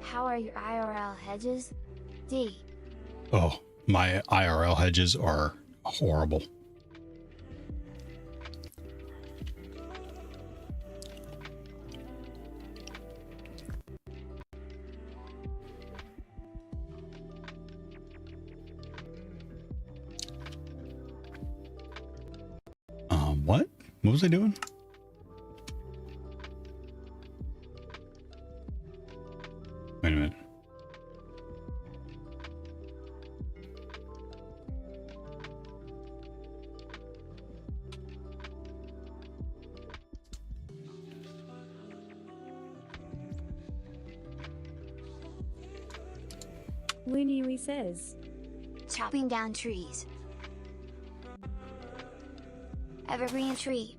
How are your IRL hedges? D. oh, my IRL hedges are horrible. What? What was I doing? Wait a minute. Lunui says, Chopping down trees. Evergreen tree.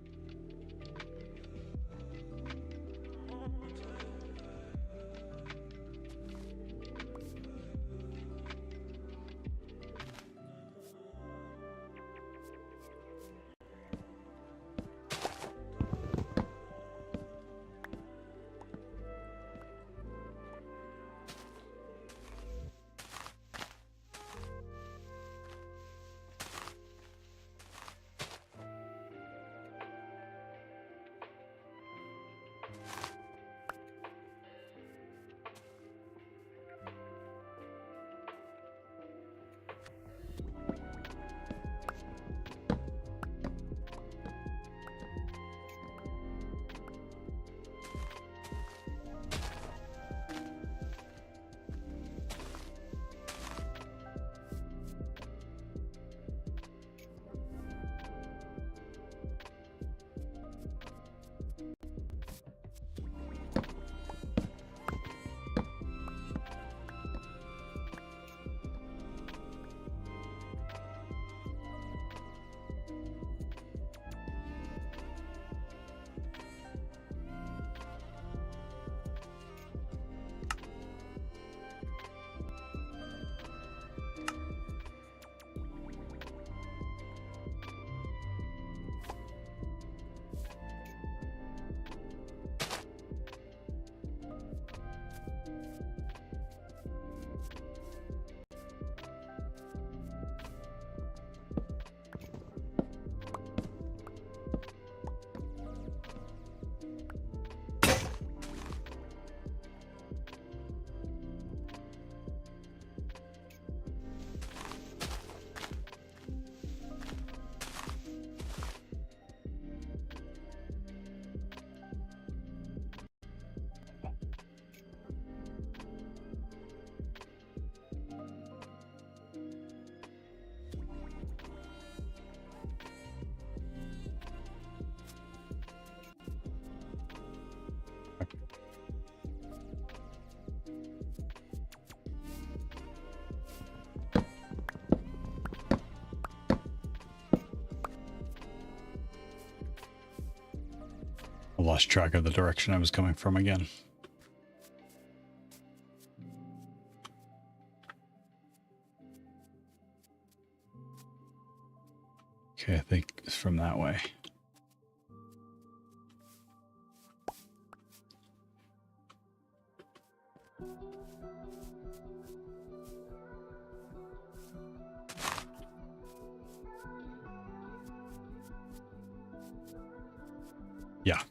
I lost track of the direction I was coming from again. Okay, I think it's from that way. Yeah.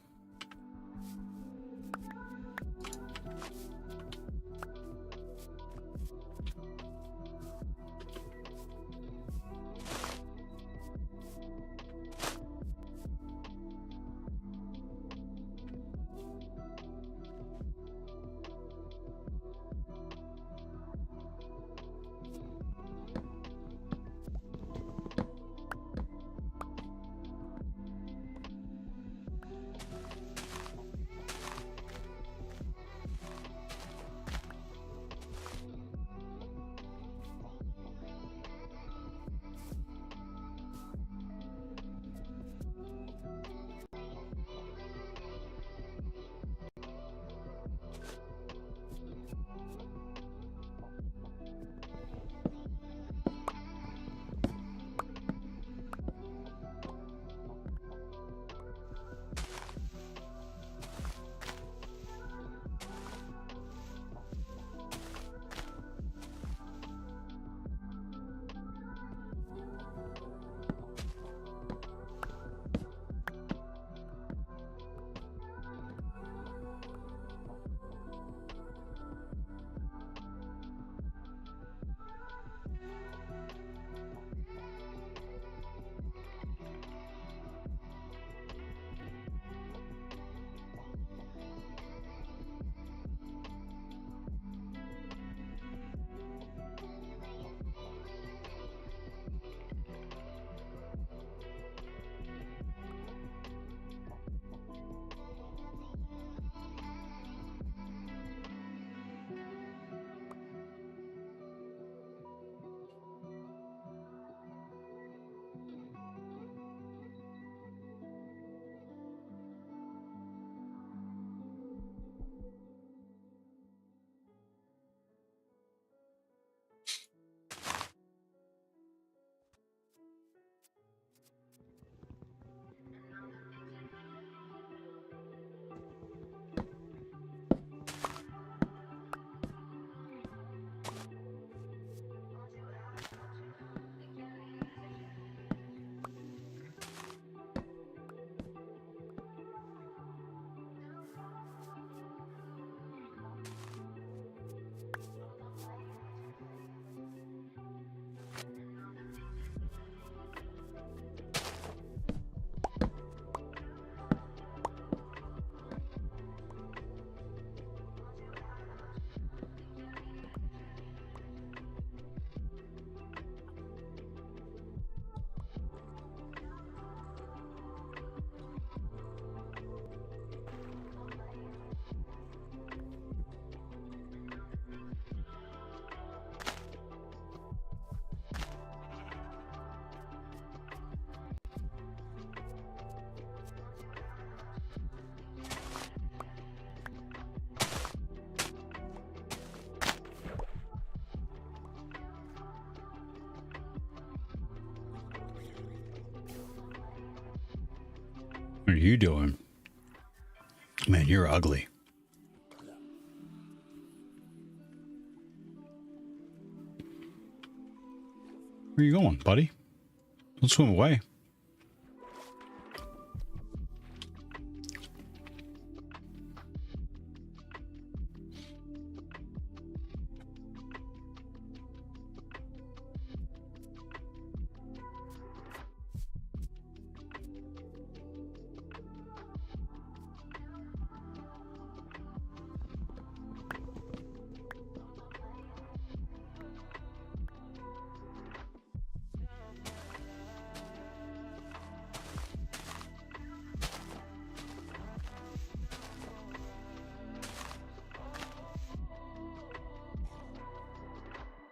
What are you doing? Man, you're ugly. Where are you going, buddy? Don't swim away.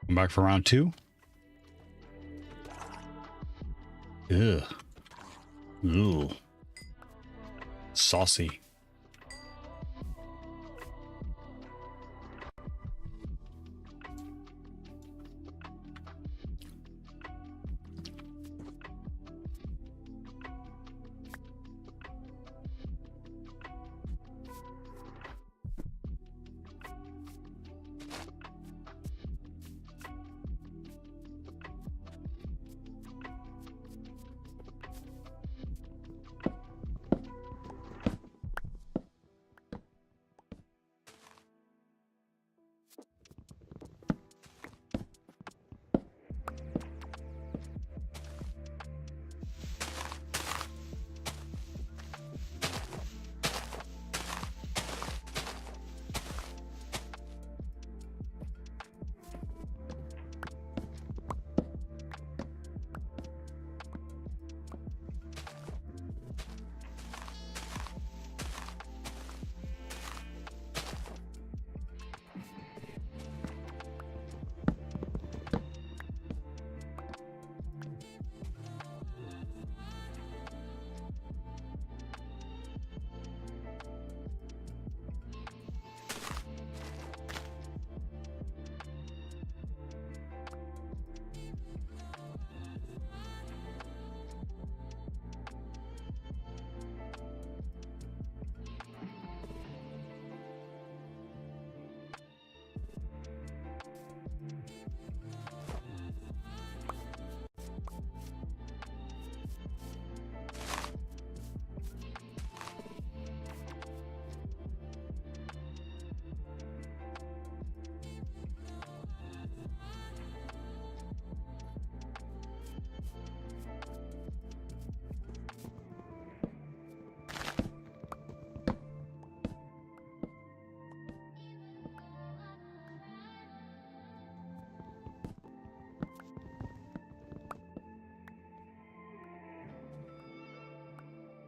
Come back for round 2. Ugh. Ugh. Saucy.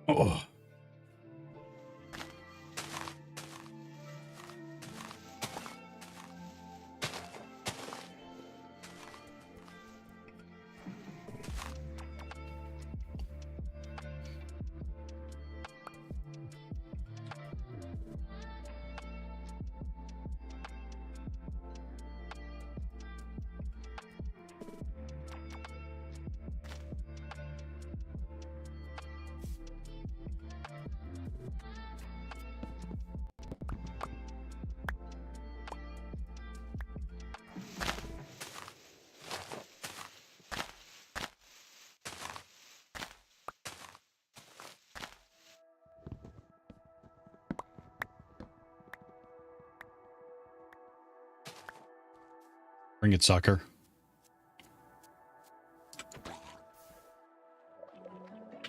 Oh. Bring it, sucker.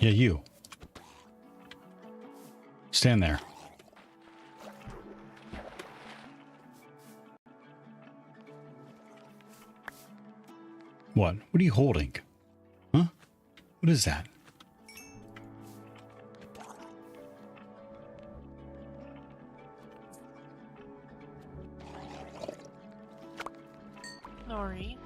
Yeah, you. Stand there. What? What are you holding? Huh? What is that? Nori.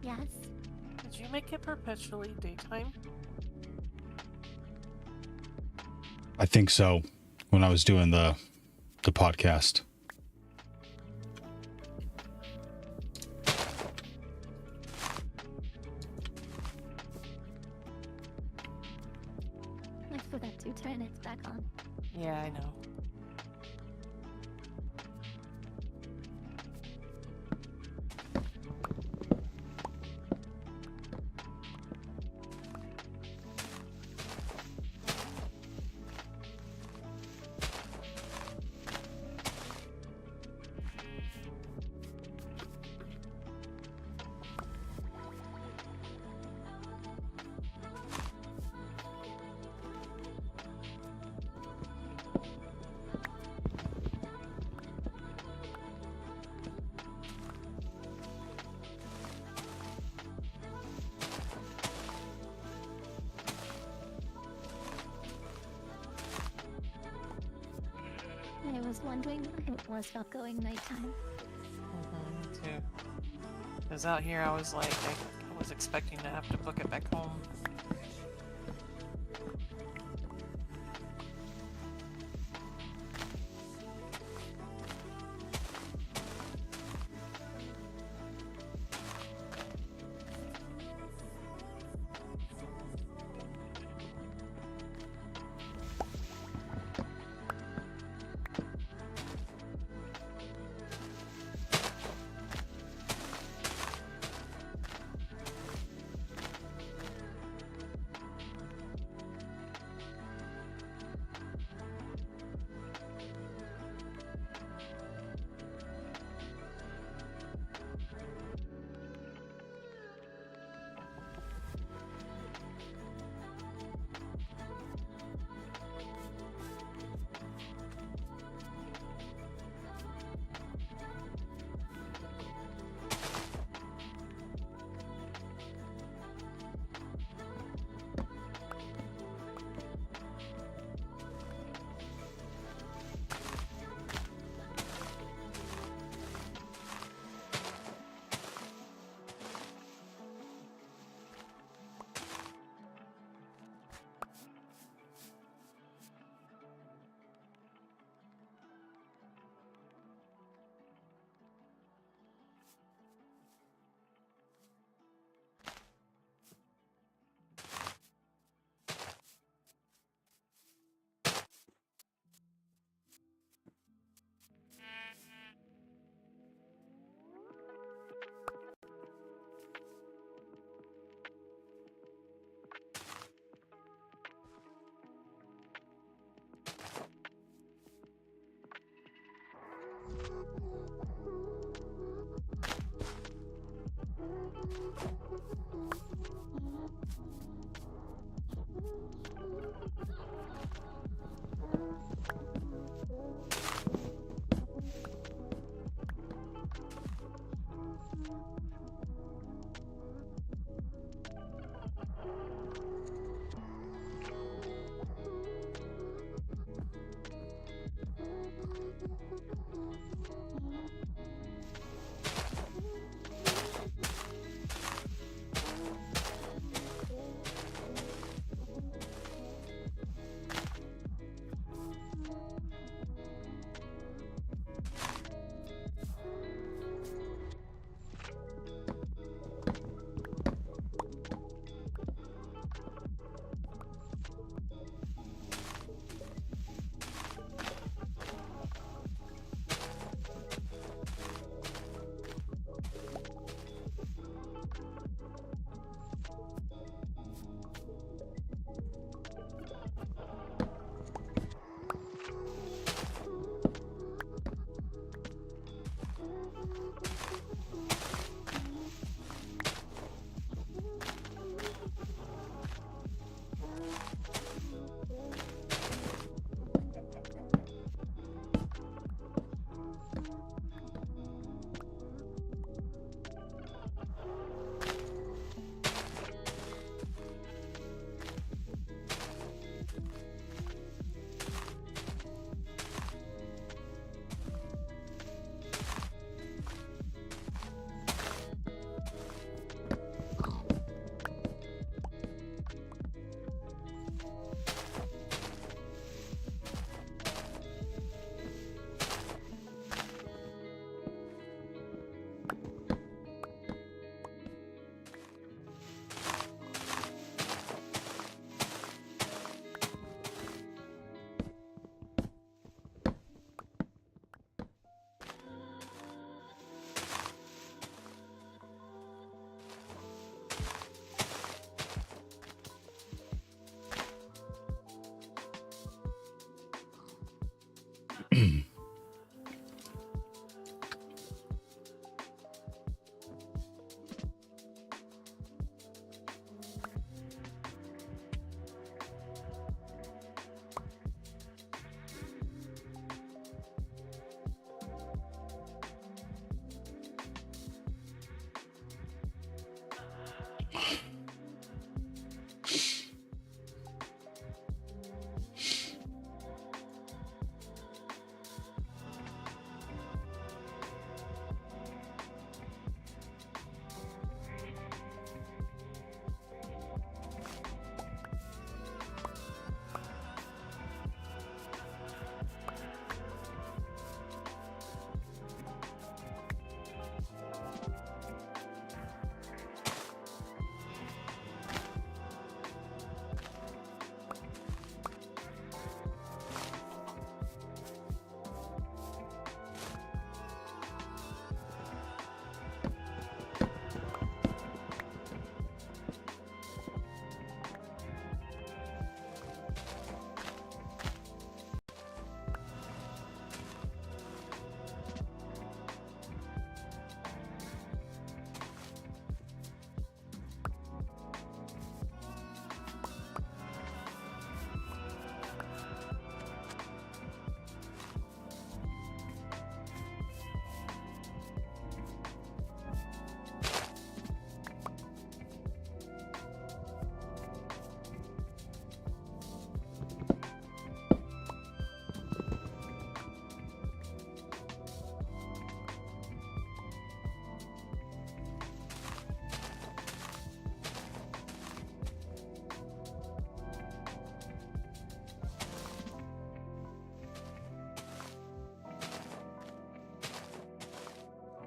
Yes. Did you make it perpetually daytime? I think so. When I was doing the podcast. I forgot to turn it back on. Yeah, I know. I was wondering why it was not going nighttime. Me too. Because out here I was like, I was expecting to have to book it back home.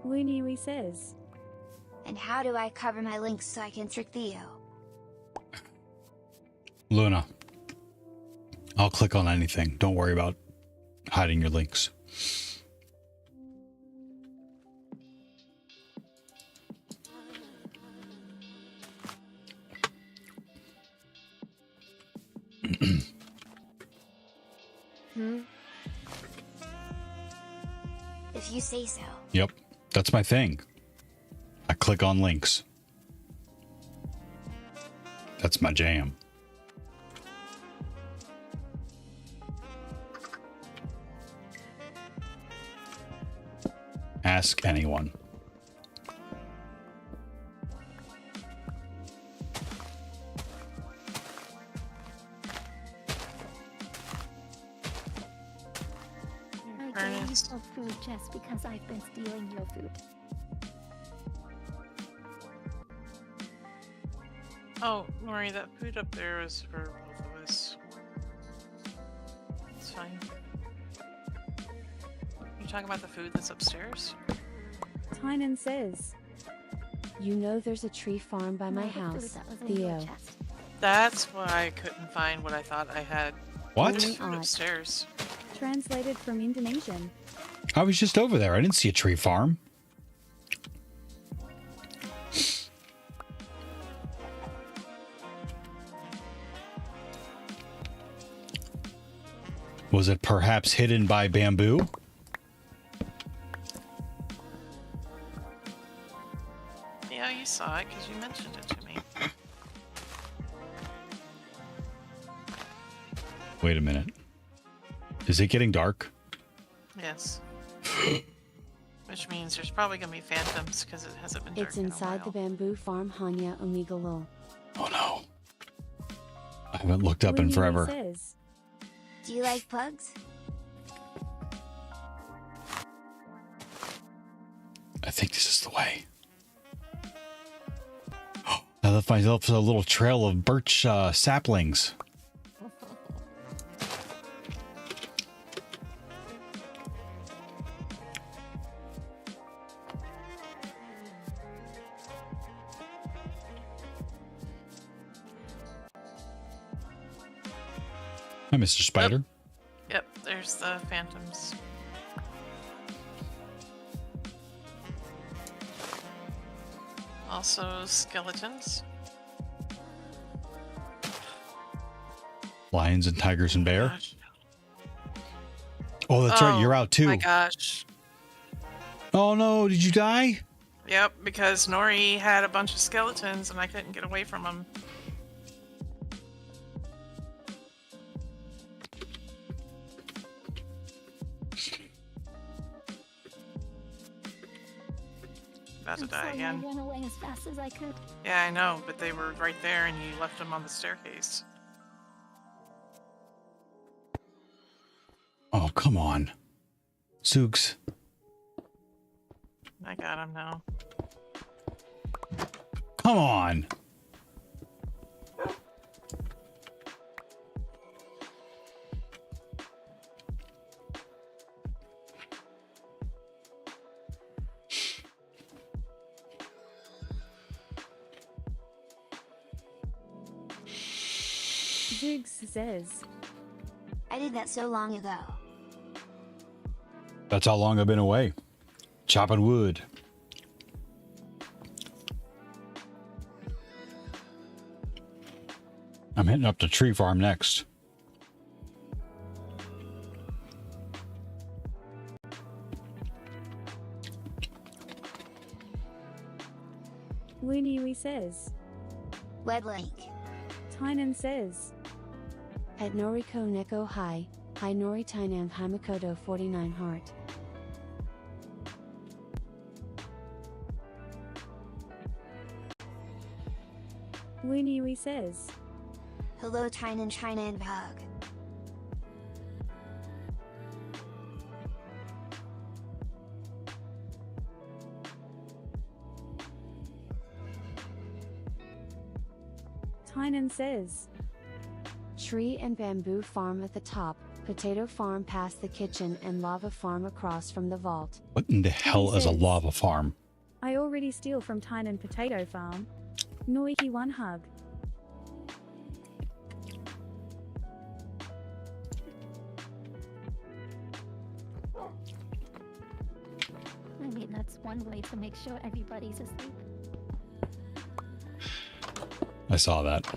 Looney says. And how do I cover my links so I can trick Theo? Luna, I'll click on anything. Don't worry about hiding your links. If you say so. Yep, that's my thing. I click on links. That's my jam. Ask anyone. I gave you some food just because I've been stealing your food. Oh, Maury, that food up there is for both of us. It's fine. You talking about the food that's upstairs? Tynan says. You know there's a tree farm by my house, Theo. That's why I couldn't find what I thought I had. What? There's food upstairs. Translated from Indonesian. I was just over there. I didn't see a tree farm. Was it perhaps hidden by bamboo? Yeah, you saw it because you mentioned it to me. Wait a minute. Is it getting dark? Yes. Which means there's probably going to be phantoms because it hasn't been dark It's inside the bamboo farm Hanya Omigalo. Oh no. I haven't looked up in forever. Says. Do you like bugs? I think this is the way. I left myself a little trail of birch saplings. Hi, Mr. Spider. Yep, there's the phantoms. Also skeletons. Lions and tigers and bear. Oh, that's right. You're out too. Oh my gosh. Oh no, did you die? Yep, because Nori had a bunch of skeletons and I couldn't get away from them. About to die again. I ran away as fast as I could. Yeah, I know, but they were right there and you left them on the staircase. Oh, come on. Zooks. I got him now. Come on. Zoogs says. I did that so long ago. That's how long I've been away. Chopping wood. I'm hitting up the tree farm next. Looney says. Web link. Tynan says. At Noriko Neko Hai, Hai Nori Tainan Hamakoto 49 Heart. Looney says. Hello, China and Hug. Tynan says. Tree and bamboo farm at the top, Potato farm past the kitchen and lava farm across from the vault. What in the hell is a lava farm? I already steal from Tynan Potato Farm. Noiki one hug. I mean, that's one way to make sure everybody's asleep. I saw that.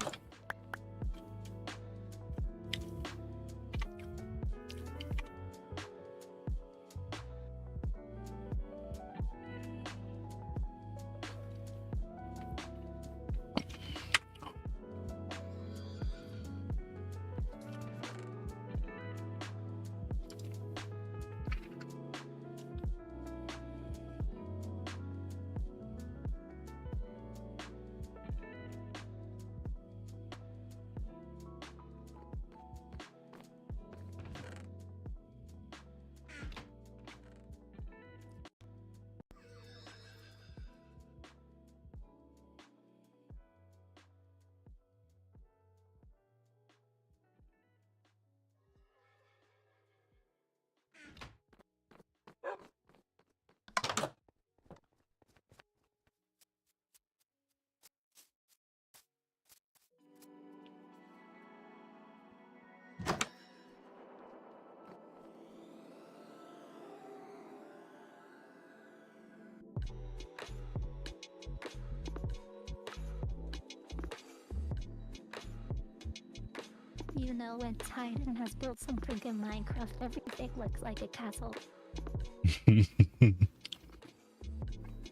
You know, when Titan has built something in Minecraft, everything looks like a castle.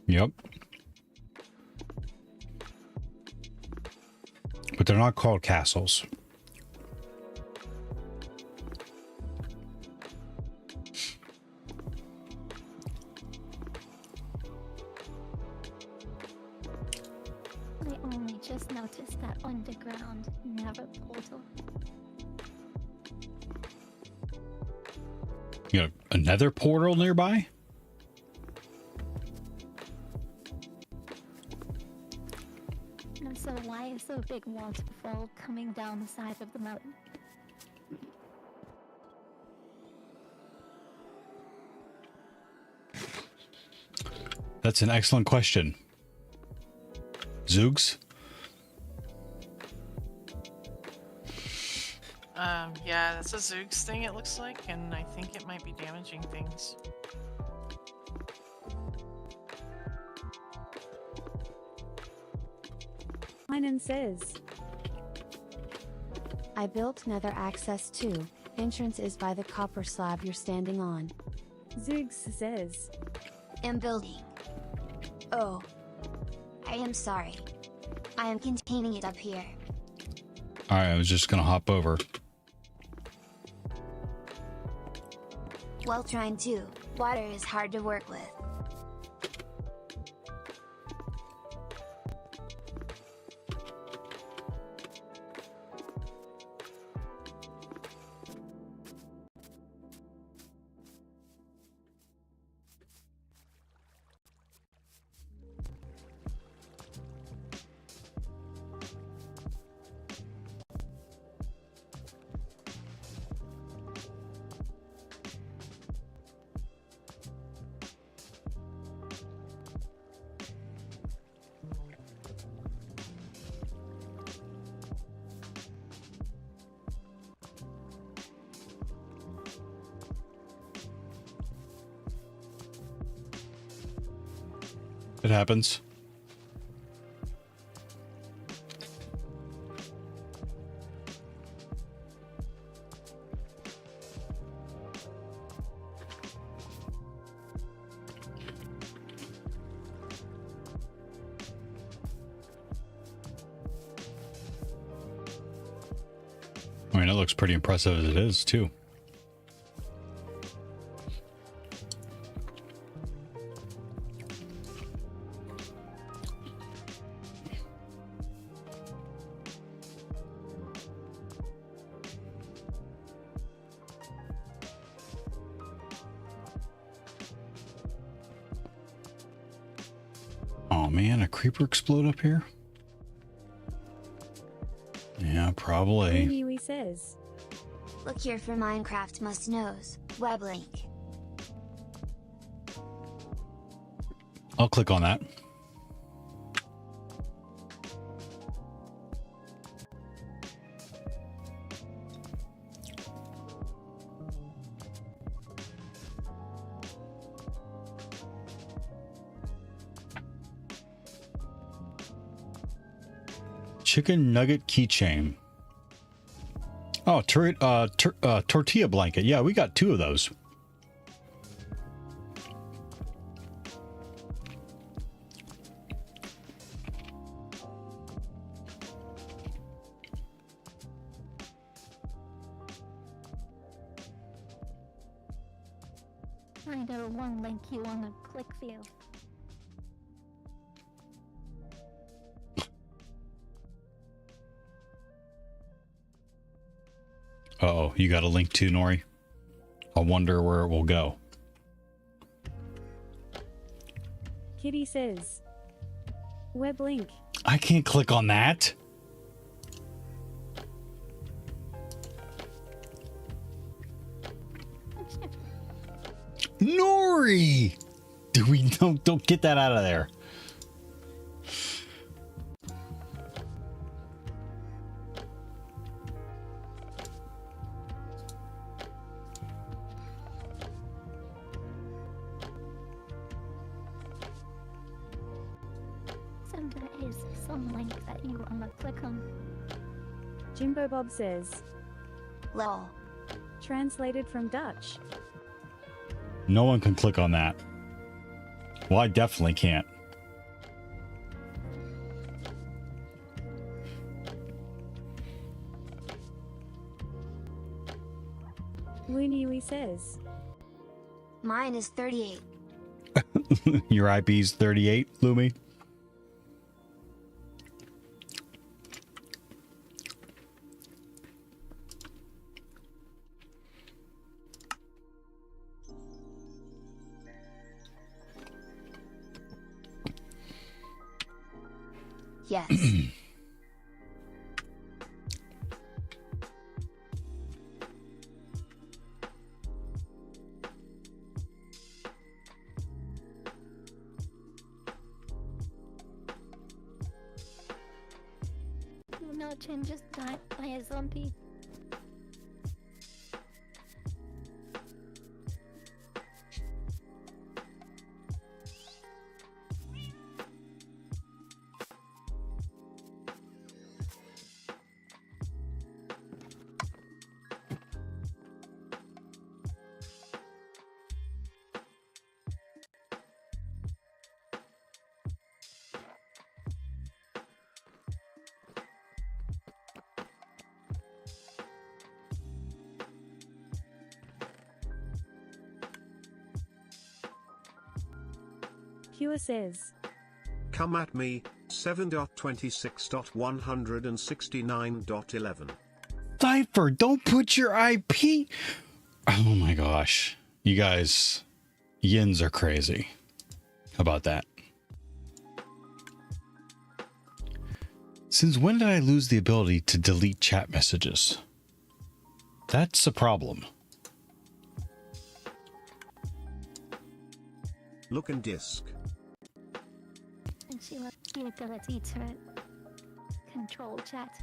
Yep. But they're not called castles. I only just noticed that underground nether portal. You know, another portal nearby? And so why is there a big waterfall coming down the side of the mountain? That's an excellent question. Zoogs? Yeah, that's a Zoogs thing it looks like, and I think it might be damaging things. Tynan says, I built nether access too. Entrance is by the copper slab you're standing on. Zoogs says, Am building. Oh. I am sorry. I am containing it up here. Alright, I was just gonna hop over. Well, trying to. Water is hard to work with. It happens. I mean, it looks pretty impressive as it is, too. Oh man, a creeper explode up here? Yeah, probably. Yui says, Look here for Minecraft must knows, web link. I'll click on that. Chicken nugget keychain. Oh, tortilla blanket. Yeah, we got 2 of those. Find out one link you want to click view. Uh-oh, you got a link too, Nori? I wonder where it will go. Kitty says. Web link. I can't click on that. Nori! Don't get that out of there. There is some link that you want to click on. Jimbo Bob says. Lol. Translated from Dutch. No one can click on that. Well, I definitely can't. Looney says. Mine is 38. Your IP's 38, Lumi? Yes. No, Chin just died by a zombie. Pure says. Come at me, 7.26.169.11. Cypher, don't put your IP. Oh my gosh. You guys, yins are crazy. How about that? Since when did I lose the ability to delete chat messages? That's a problem. Look in disk. And she left the ability to control chat.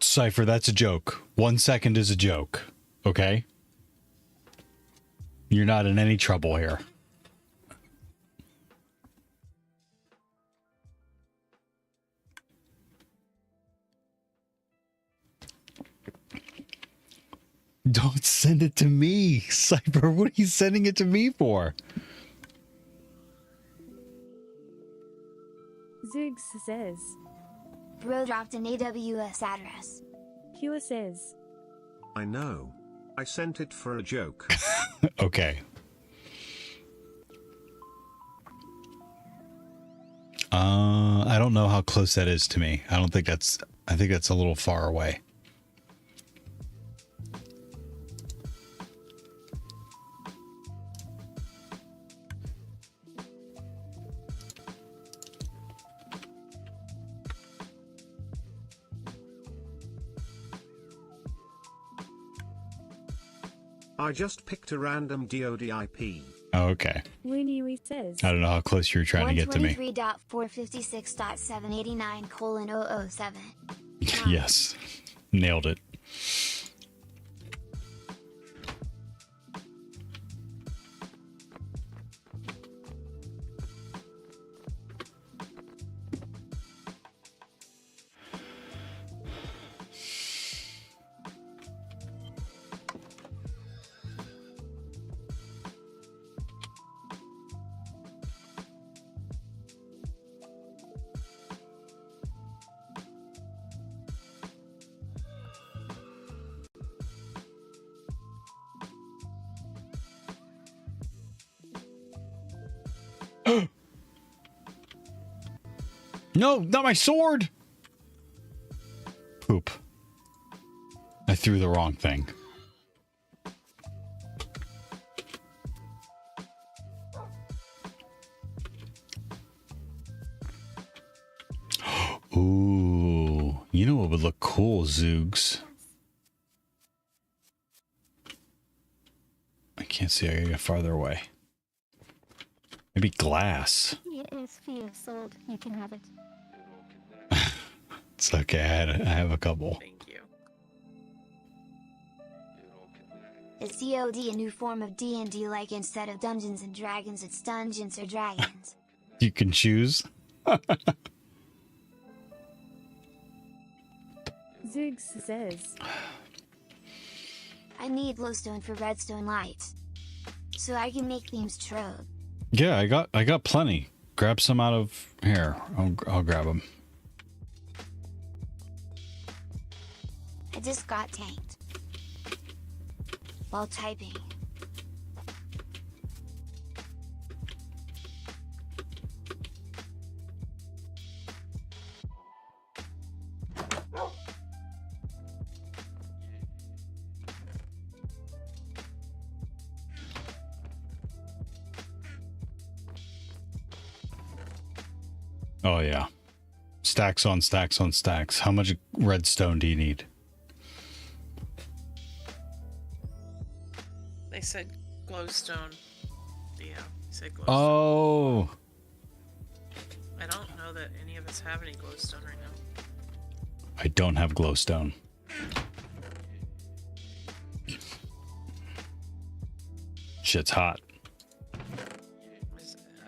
Cypher, that's a joke. 1 second is a joke. Okay? You're not in any trouble here. Don't send it to me, Cypher. What are you sending it to me for? Zoogs says. Bro dropped an AWS address. Pure says. I know. I sent it for a joke. Okay. I don't know how close that is to me. I think that's a little far away. I just picked a random DODIP. Oh, okay. Looney says. I don't know how close you were trying to get to me. 123.456.789:007. Yes. Nailed it. No, not my sword! Poop. I threw the wrong thing. Ooh, you know what would look cool, Zoogs? I can't see, I gotta get farther away. Maybe glass. Yes, fear sold. You can have it. It's okay, I have a couple. Thank you. Is DOD a new form of D&D, like instead of Dungeons and Dragons it's Dungeons or Dragons? You can choose. Zoogs says. I need glowstone for redstone lights, so I can make themes trove. Yeah, I got plenty. Grab some out of here. I'll grab them. I just got tanked while typing. Oh yeah. Stacks on stacks on stacks. How much redstone do you need? They said glowstone. Yeah, they said glowstone. Oh. I don't know that any of us have any glowstone right now. I don't have glowstone. Shit's hot.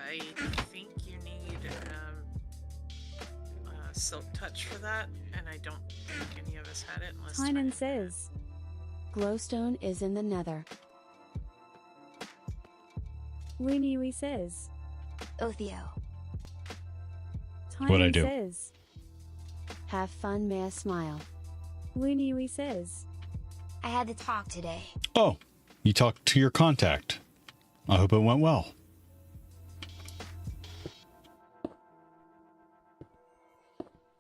I think you need silk touch for that, and I don't think any of us had it unless Tynan says. Glowstone is in the nether. Looney says. Othio. What'd I do? Says. Have fun, may I smile. Looney says. I had to talk today. Oh, you talked to your contact. I hope it went well.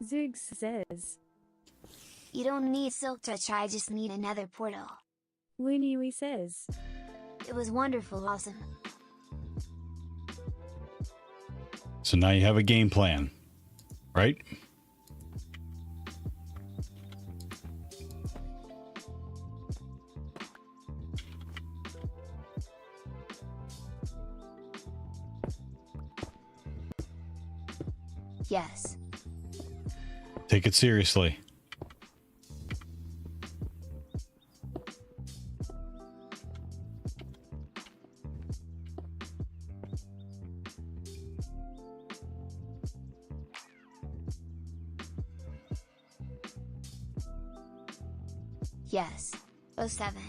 Zoogs says. You don't need silk touch, I just need another portal. Looney says. It was wonderful, awesome. So now you have a game plan, right? Yes. Take it seriously. Yes. 07.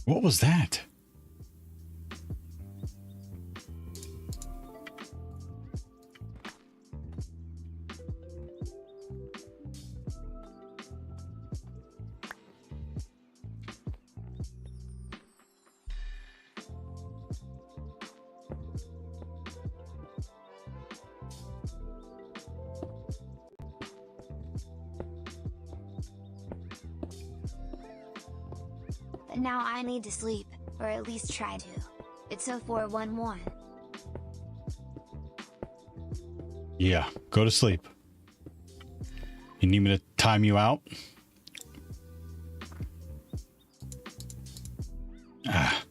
What was that? But now I need to sleep, or at least try to. It's 0411. Yeah, go to sleep. You need me to time you out? Ah.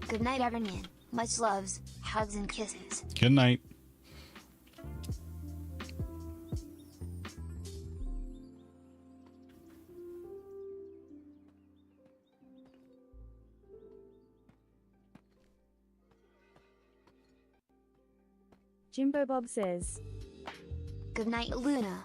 Good night, everyone. Much loves, hugs, and kisses. Good night. Jimbo Bob says, Good night, Luna.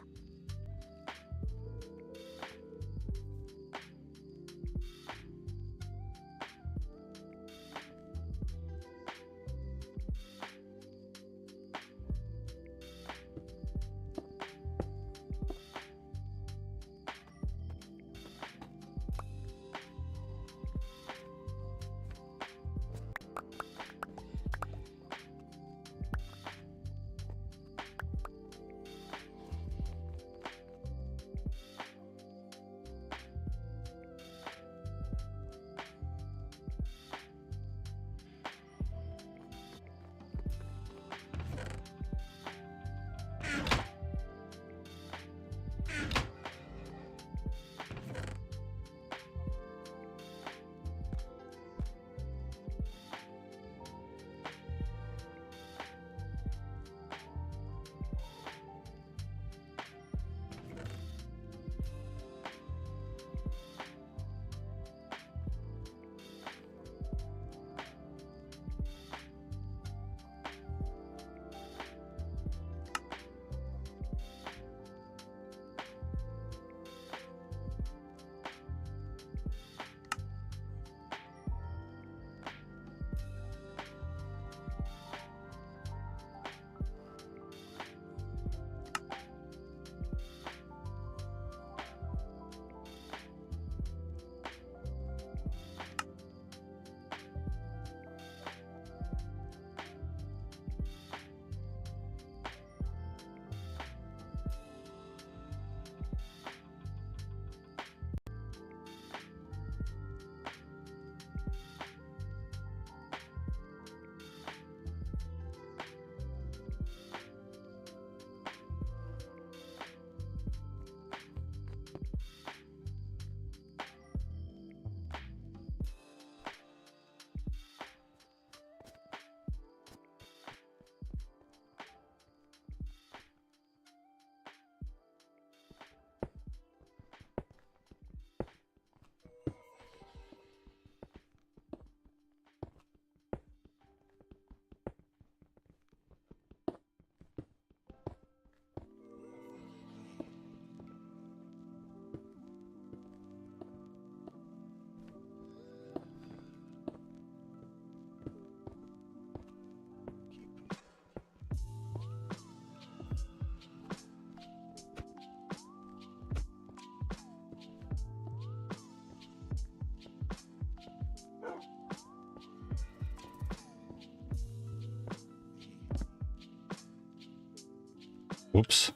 Whoops.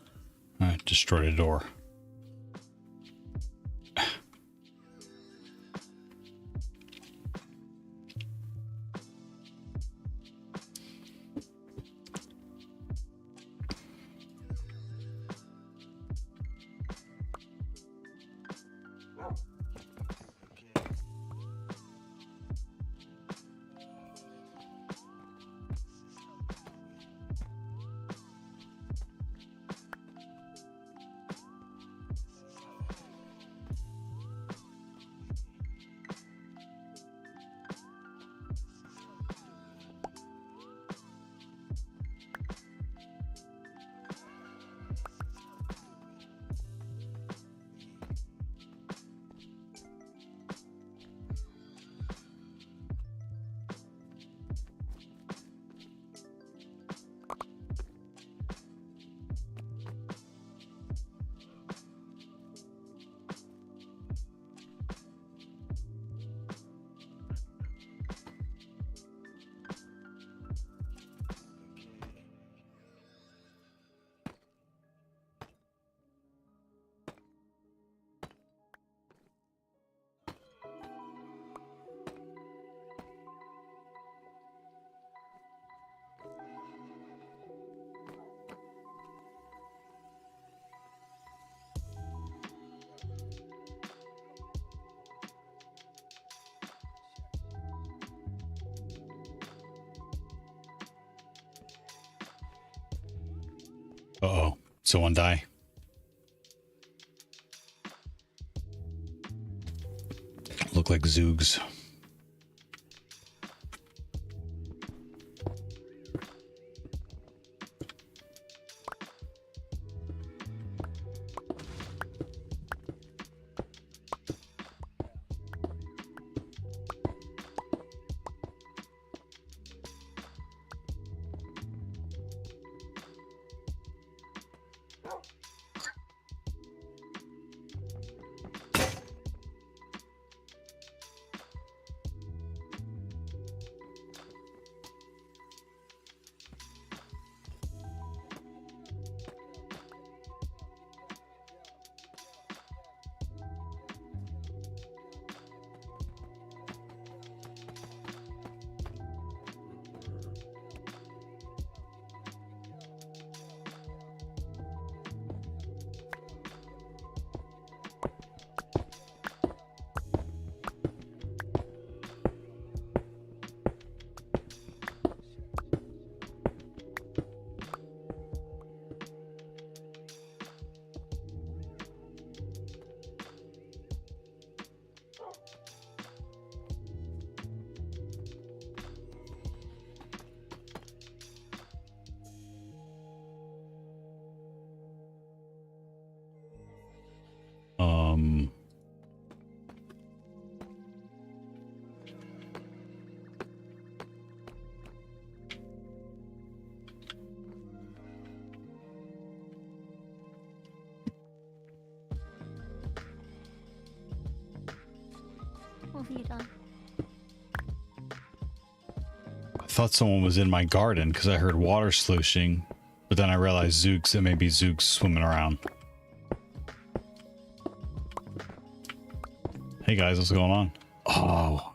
I destroyed a door. Uh-oh. Someone die. Look like Zoogs. What have you done? I thought someone was in my garden because I heard water sloshing, but then I realized Zooks, it may be Zooks swimming around. Hey guys, what's going on? Oh.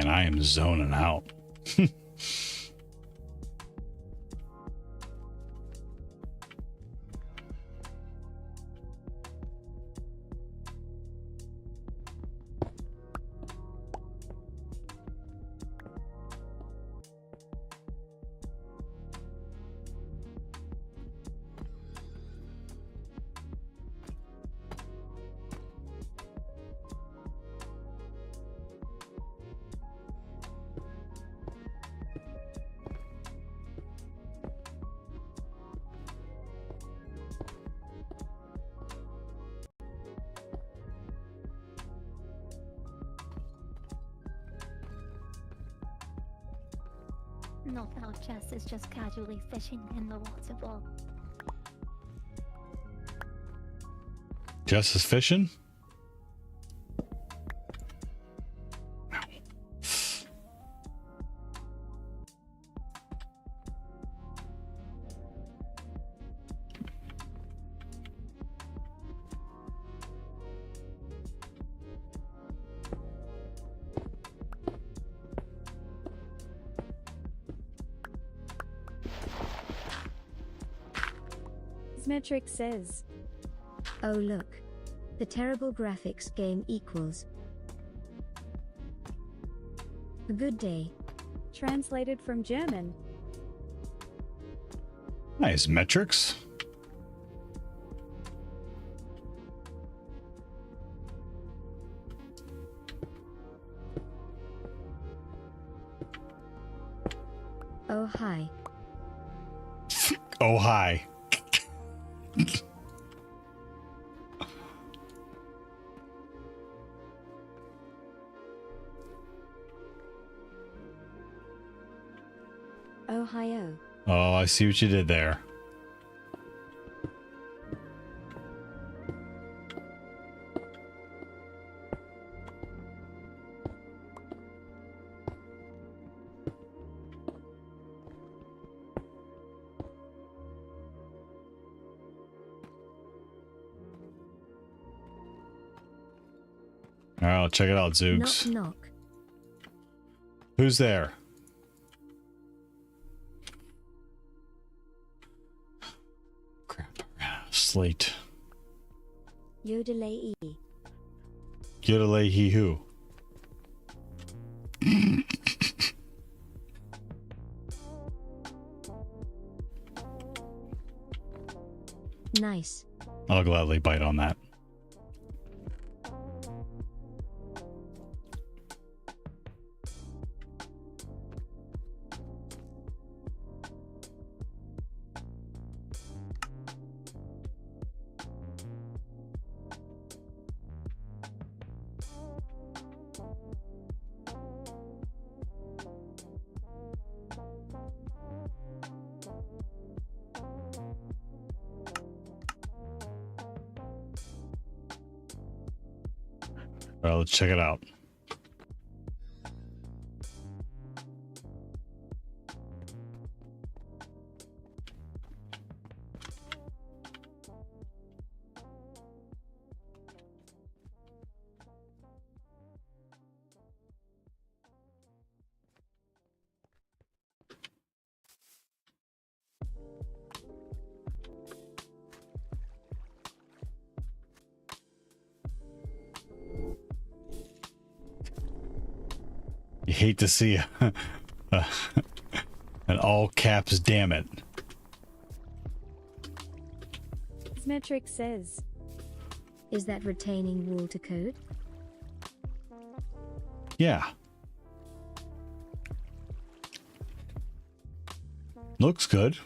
Man, I am zoning out. Not how Jess is just casually fishing in the water bowl. Jess is fishing? Metric says, Oh look. The terrible graphics game equals. A good day. Translated from German. Nice metrics. Oh hi. Oh hi. Ohio. Oh, I see what you did there. All right, I'll check it out, Zooks. Knock knock. Who's there? Crap. Slate. Yodelay E. Yodelay he who? Nice. I'll gladly bite on that. All right, let's check it out. You hate to see an all caps damn it. Metric says, Is that retaining wall to code? Yeah. Looks good.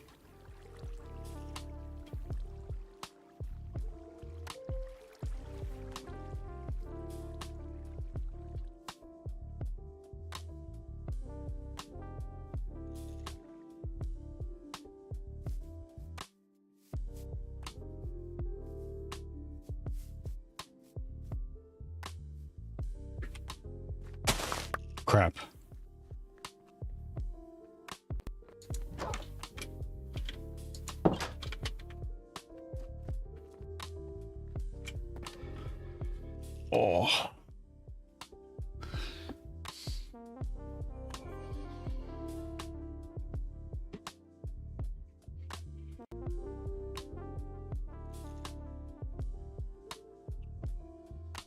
Crap. Oh.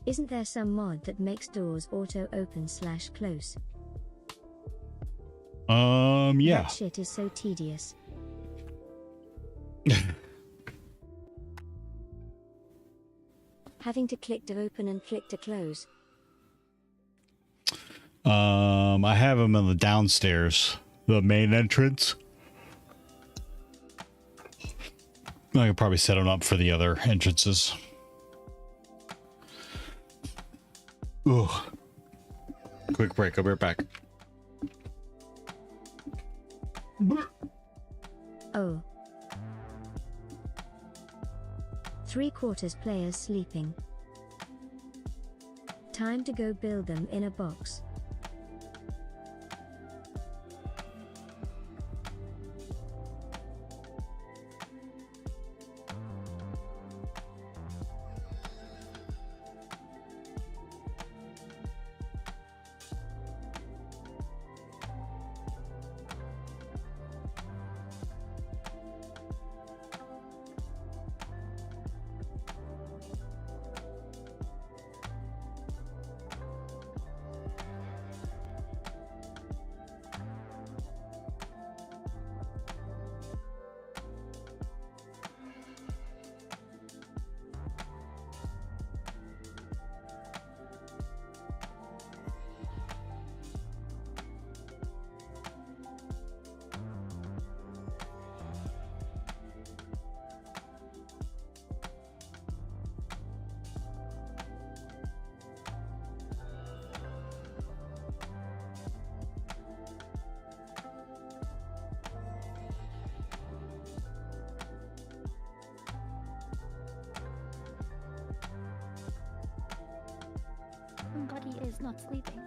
Isn't there some mod that makes doors auto open / close? Yeah. That shit is so tedious. Having to click to open and click to close. I have them in the downstairs, the main entrance. I could probably set them up for the other entrances. Ooh. Quick break. I'll be right back. Oh. 3/4 players sleeping. Time to go build them in a box. Somebody is not sleeping.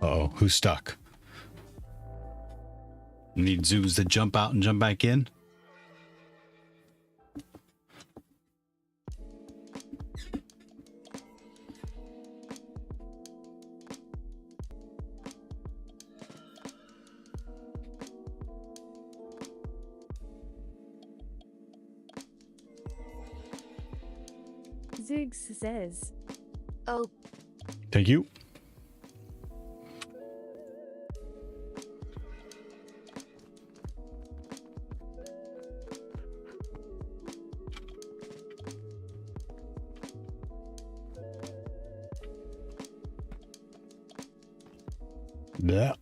Uh-oh, who's stuck? Need zoos to jump out and jump back in? Zoogs says. Oh, Thank you. Yeah.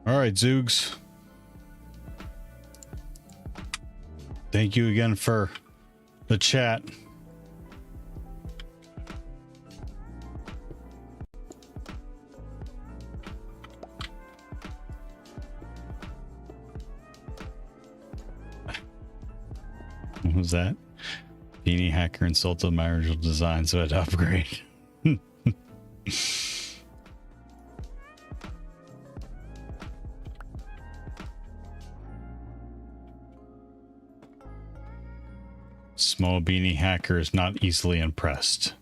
All right, Zoogs. Thank you again for the chat. What was that? Beanie hacker insulted my original design, so I had to upgrade. Small beanie hacker is not easily impressed.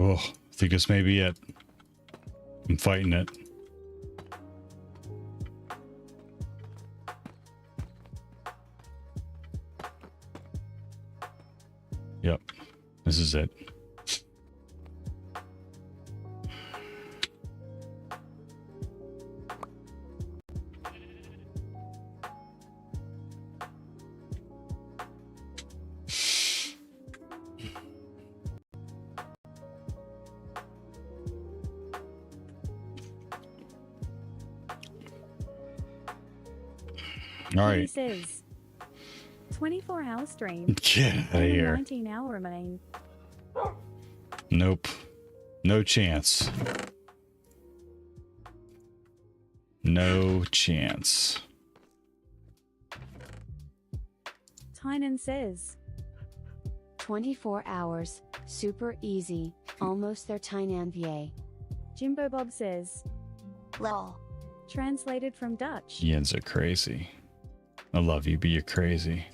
Oh, I think this may be it. I'm fighting it. Yep, this is it. All right. Says 24-hour stream. Get out of here. 19-hour main. Nope. No chance. No chance. Tynan says 24 hours, super easy, almost there Tynan VA. Jimbo Bob says lol. Translated from Dutch. Yins are crazy. I love you, but you're crazy.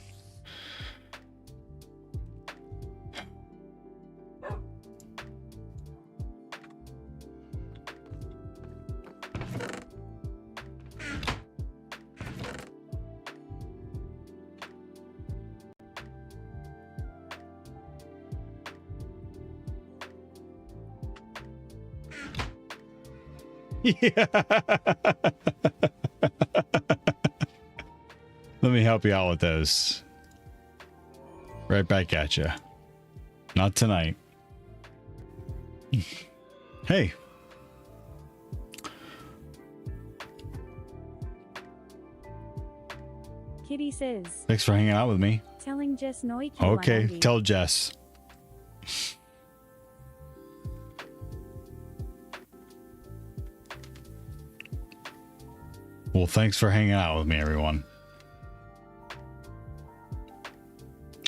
Yeah. Let me help you out with those. Right back at you. Not tonight. Hey. Kitty says Thanks for hanging out with me. telling Jess Noik. Okay, tell Jess. Well, thanks for hanging out with me, everyone.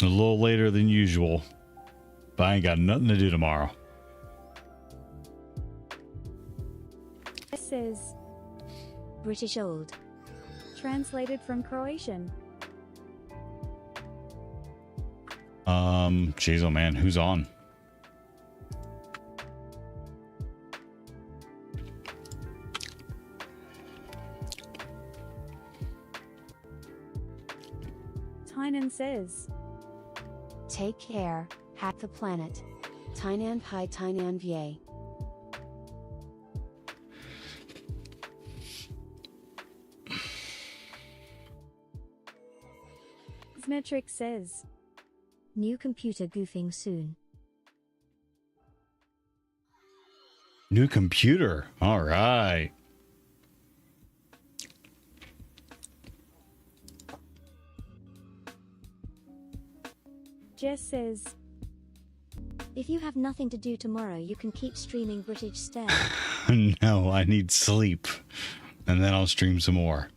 A little later than usual, but I ain't got nothing to do tomorrow. Jess says British old. translated from Croatian. Jeez, oh man, who's on? Tynan says, Take care, hack the planet. Tynan Pi Tynan Vie. Symmetric says, New computer goofing soon. New computer. All right. Jess says, If you have nothing to do tomorrow, you can keep streaming British Stare. No, I need sleep. And then I'll stream some more.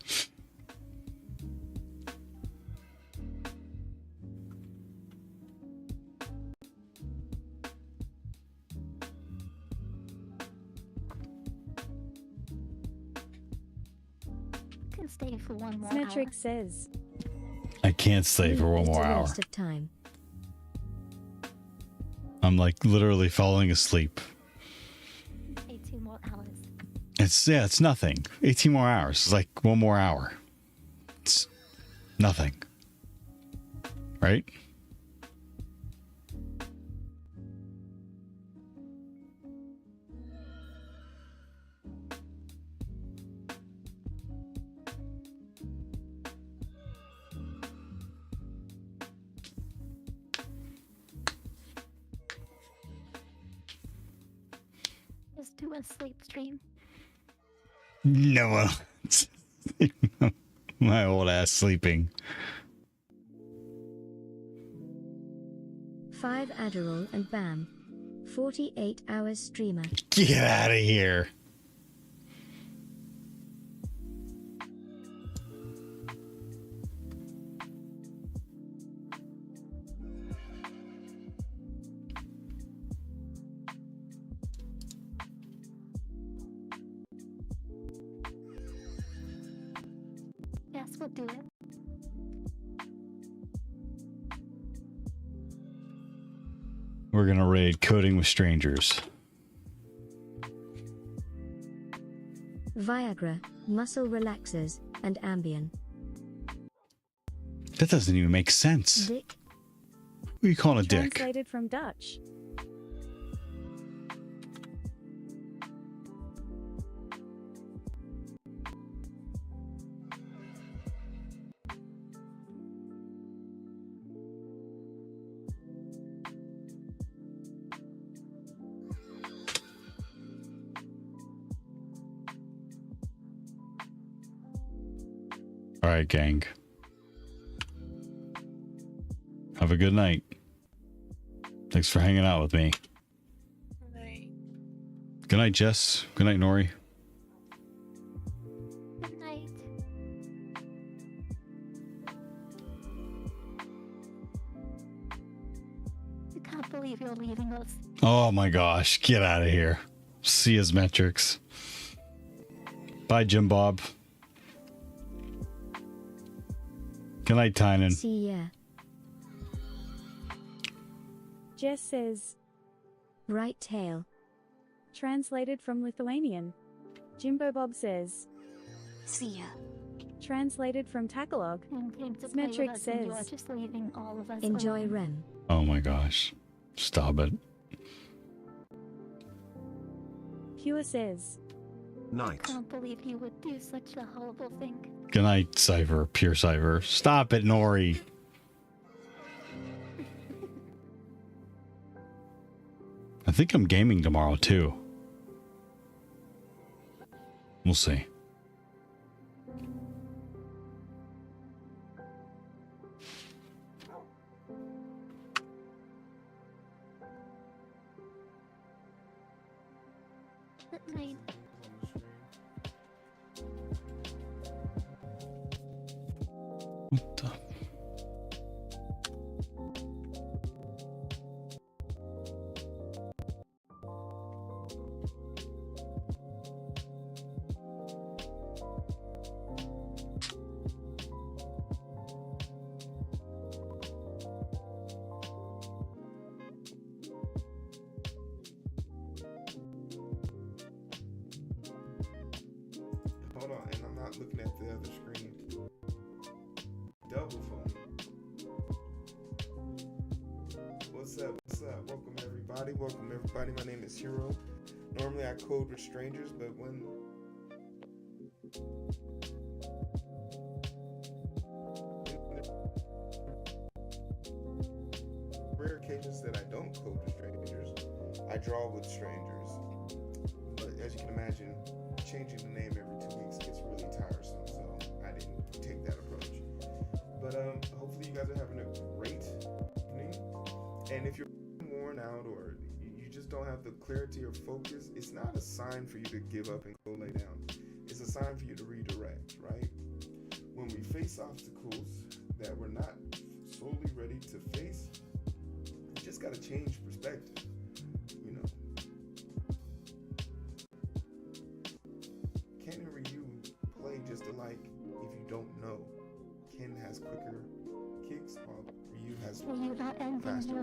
Can stay for one more Symmetric hour. says, I can't stay for one It's more a hour. waste of time. I'm like literally falling asleep. 18 more hours. It's nothing. 18 more hours. It's like one more hour. It's nothing. Right? Just do a sleep stream. No. My old ass sleeping. 5 Adderall and bam. 48 hours streamer. Get out of here. Yes, we'll do it. We're gonna raid Coding with Strangers. Viagra, muscle relaxers, and Ambien. That doesn't even make sense. Dick. Who are you calling a dick? translated from Dutch. All right, gang. Have a good night. Thanks for hanging out with me. Good night, Jess. Good night, Nori. Good night. I can't believe you're leaving us. Oh my gosh, get out of here. See his metrics. Bye, Jim Bob. Good night, Tynan. See ya. Jess says, Right tail. translated from Lithuanian. Jimbo Bob says, See ya. translated from Tagalog. Came to play Symmetric with us and you are says, just leaving all of us Enjoy alone. REM. Oh my gosh. Stop it. Pure says, Night. Can't believe you would do such a horrible thing. Good night, Cypher. Pure Cypher. Stop it, Nori. I think I'm gaming tomorrow, too. We'll see. Good night. What the? Hold on, and I'm not looking at the other screen. Double phone. everybody. Welcome everybody. My name is Hero. Normally I code with strangers, but when rare occasions that I don't code with strangers, I draw with strangers. But as you can imagine, changing the name every 2 weeks gets really tiresome, so I didn't take that approach. But hopefully you guys are having a great evening. And if you're worn out or you just don't have the clarity or focus, it's not a sign for you to give up and go lay down. It's a sign for you to redirect, right? When we face obstacles that we're not solely ready to face, you just got to change perspective, you know. Ken and Ryu play just alike if you don't know. Ken has quicker kicks while Ryu has faster